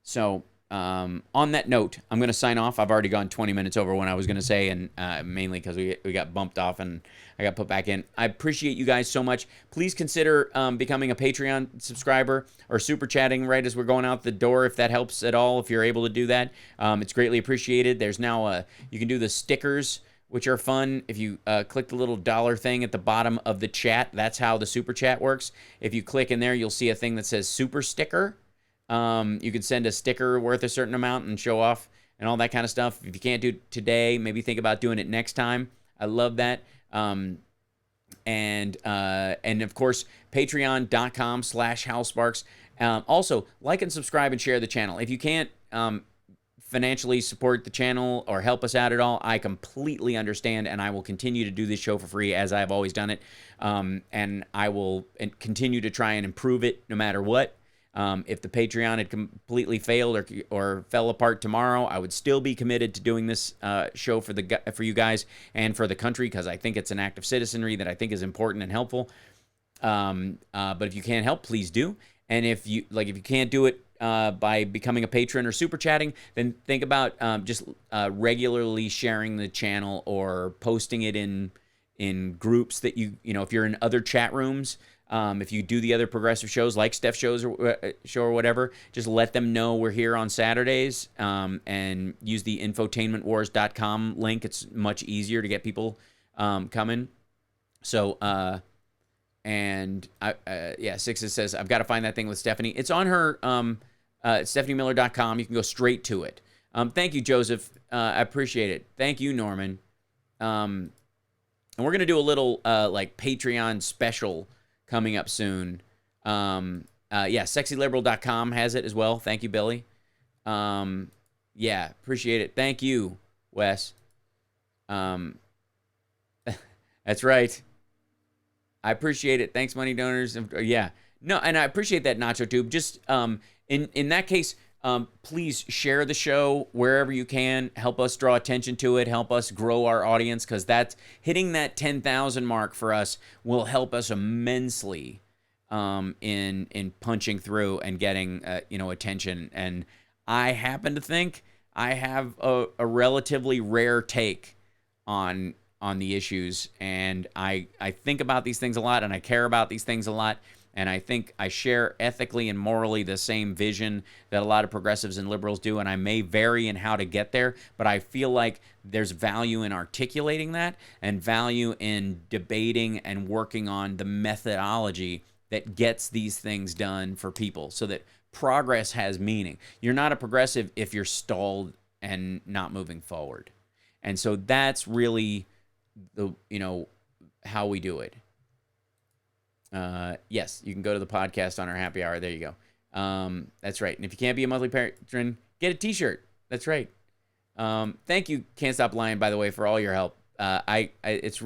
So on that note, I'm going to sign off. I've already gone 20 minutes over what I was going to say, and mainly because we got bumped off and I got put back in. I appreciate you guys so much. Please consider becoming a Patreon subscriber or super chatting right as we're going out the door, if that helps at all, if you're able to do that. It's greatly appreciated. There's now you can do the stickers, which are fun. If you click the little dollar thing at the bottom of the chat, that's how the super chat works. If you click in there, you'll see a thing that says super sticker. You can send a sticker worth a certain amount and show off and all that kind of stuff. If you can't do it today, maybe think about doing it next time. I love that. And of course, patreon.com/HalSparks. Also, like and subscribe and share the channel. If you can't financially support the channel or help us out at all, I completely understand, and I will continue to do this show for free as I've always done it. And I will continue to try and improve it no matter what. If the Patreon had completely failed or fell apart tomorrow, I would still be committed to doing this show for you guys and for the country, because I think it's an act of citizenry that I think is important and helpful. But if you can't help, please do. And if you can't do it by becoming a patron or super chatting, then think about just regularly sharing the channel or posting it in groups that if you're in other chat rooms. If you do the other progressive shows like Steph's show or whatever, just let them know we're here on Saturdays, and use the infotainmentwars.com link. It's much easier to get people coming. So, Sixes says, I've got to find that thing with Stephanie. It's on her stephaniemiller.com. You can go straight to it. Thank you, Joseph. I appreciate it. Thank you, Norman. And we're going to do a little Patreon special coming up soon. Sexyliberal.com has it as well. Thank you, Billy. Appreciate it. Thank you, Wes. That's right. I appreciate it. Thanks, money donors. Yeah. No, and I appreciate that, Nacho Tube. Just in that case, please share the show wherever you can. Help us draw attention to it. Help us grow our audience, because that's hitting that 10,000 mark for us will help us immensely in punching through and getting attention. And I happen to think I have a relatively rare take on the issues, and I think about these things a lot, and I care about these things a lot. And I think I share ethically and morally the same vision that a lot of progressives and liberals do, and I may vary in how to get there, but I feel like there's value in articulating that and value in debating and working on the methodology that gets these things done for people so that progress has meaning. You're not a progressive if you're stalled and not moving forward. And so that's really how we do it. Yes, you can go to the podcast on our happy hour. There you go. That's right. And if you can't be a monthly patron, get a t-shirt. That's right. Thank you, Can't Stop Lying, by the way, for all your help. It's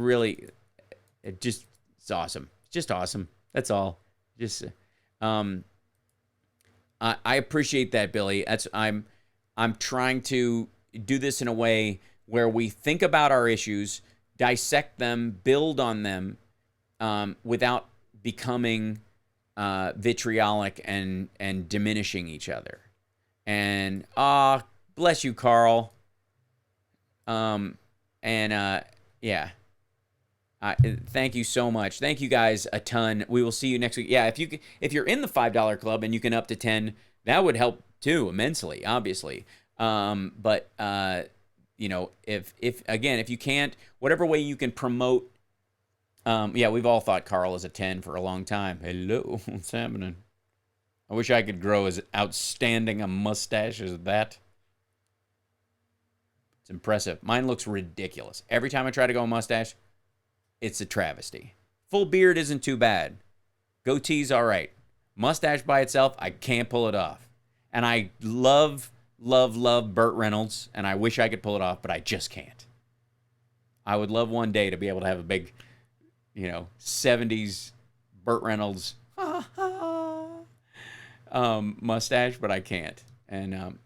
awesome. It's just awesome. That's all. I appreciate that, Billy. I'm trying to do this in a way where we think about our issues, dissect them, build on them, without becoming vitriolic and diminishing each other. And bless you, Carl. Thank you so much. Thank you guys a ton. We will see you next week. Yeah, if you're in the $5 club and you can up to 10, that would help too immensely, obviously. If you can't, whatever way you can promote. We've all thought Carl is a 10 for a long time. Hello, what's happening? I wish I could grow as outstanding a mustache as that. It's impressive. Mine looks ridiculous. Every time I try to go a mustache, it's a travesty. Full beard isn't too bad. Goatee's all right. Mustache by itself, I can't pull it off. And I love Burt Reynolds, and I wish I could pull it off, but I just can't. I would love one day to be able to have a big, 70s Burt Reynolds mustache, but I can't. And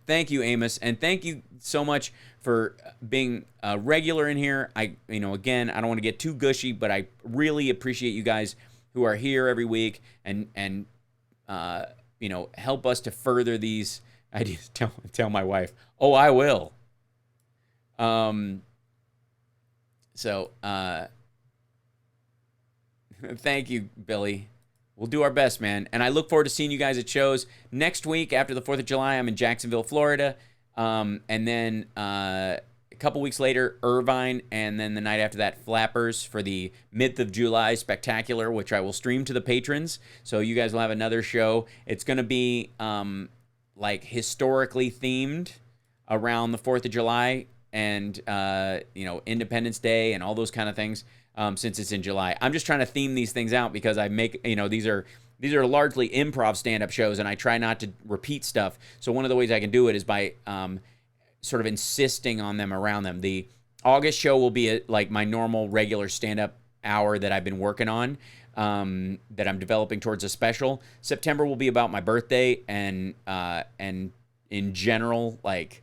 thank you, Amos, and thank you so much for being regular in here. Again, I don't want to get too gushy, but I really appreciate you guys who are here every week and help us to further these ideas. Tell my wife, oh, I will. Thank you, Billy. We'll do our best, man. And I look forward to seeing you guys at shows. Next week, after the 4th of July, I'm in Jacksonville, Florida. And then a couple weeks later, Irvine. And then the night after that, Flappers for the Myth of July Spectacular, which I will stream to the patrons. So you guys will have another show. It's going to be historically themed around the 4th of July and, Independence Day and all those kind of things. Since it's in July. I'm just trying to theme these things out because I make, these are largely improv stand-up shows, and I try not to repeat stuff. So one of the ways I can do it is by sort of insisting on them around them. The August show will be my normal regular stand-up hour that I've been working on, that I'm developing towards a special. September will be about my birthday, and in general, like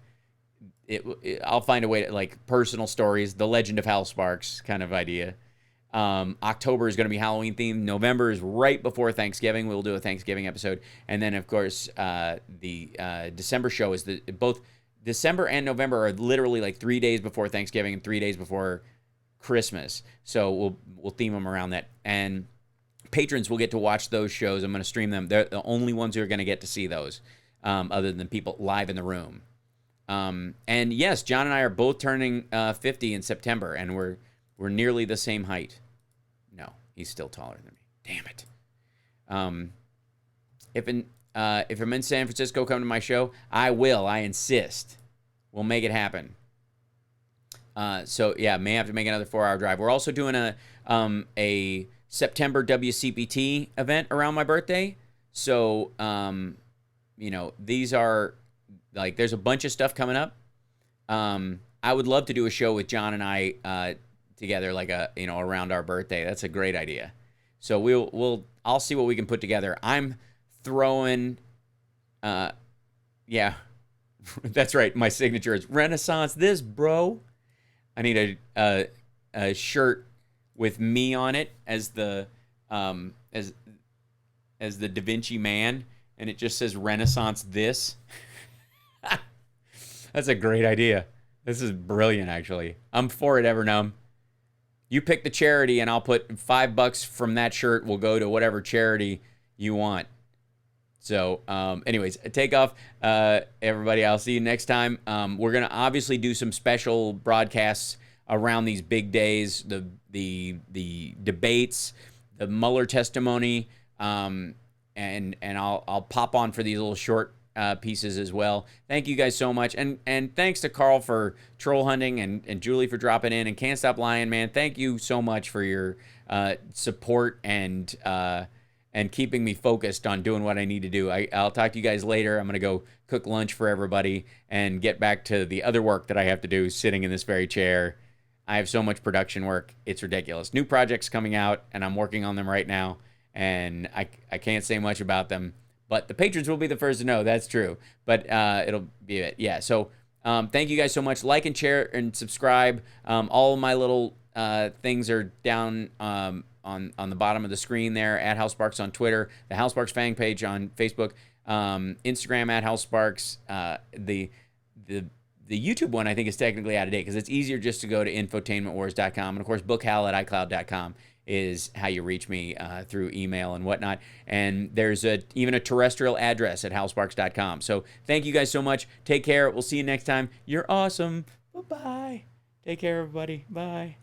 I'll find a way to, like, personal stories, the Legend of Hal Sparks kind of idea. October is going to be Halloween themed. November is right before Thanksgiving. We'll do a Thanksgiving episode, and then of course the December show is both December and November are literally like 3 days before Thanksgiving and 3 days before Christmas. So we'll theme them around that, and patrons will get to watch those shows. I'm going to stream them. They're the only ones who are going to get to see those, other than people live in the room. And yes, John and I are both turning 50 in September, and we're nearly the same height. No, he's still taller than me. Damn it. If I'm in San Francisco, come to my show. I will. I insist. We'll make it happen. So yeah, may have to make another 4-hour drive. We're also doing a September WCPT event around my birthday. So these are like, there's a bunch of stuff coming up. I would love to do a show with John and I together, like around our birthday. That's a great idea. So I'll see what we can put together. I'm throwing, yeah, that's right. My signature is Renaissance this, bro. I need a shirt with me on it as the as the Da Vinci Man, and it just says Renaissance this. That's a great idea. This is brilliant, actually. I'm for it, Evernum. You pick the charity, and I'll put $5 from that shirt will go to whatever charity you want. So, anyways, take off, everybody. I'll see you next time. We're gonna obviously do some special broadcasts around these big days, the debates, the Mueller testimony, and I'll pop on for these little short pieces as well. Thank you guys so much, and thanks to Carl for troll hunting, and Julie for dropping in, and Can't Stop Lying, man. Thank you so much for your support and keeping me focused on doing what I need to do. I'll talk to you guys later. I'm gonna go cook lunch for everybody and get back to the other work that I have to do sitting in this very chair. I have so much production work. It's ridiculous. New projects coming out, and I'm working on them right now, and I can't say much about them. But the patrons will be the first to know. That's true. But it'll be it. Yeah. So thank you guys so much. Like and share and subscribe. All of my little things are down on the bottom of the screen there. At Hal Sparks on Twitter. The Hal Sparks fan page on Facebook. Instagram at Hal Sparks. The YouTube one I think is technically out of date because it's easier just to go to infotainmentwars.com. And of course, bookhal at icloud.com is how you reach me through email and whatnot. And there's even a terrestrial address at halsparks.com. So thank you guys so much. Take care. We'll see you next time. You're awesome. Bye-bye. Take care, everybody. Bye.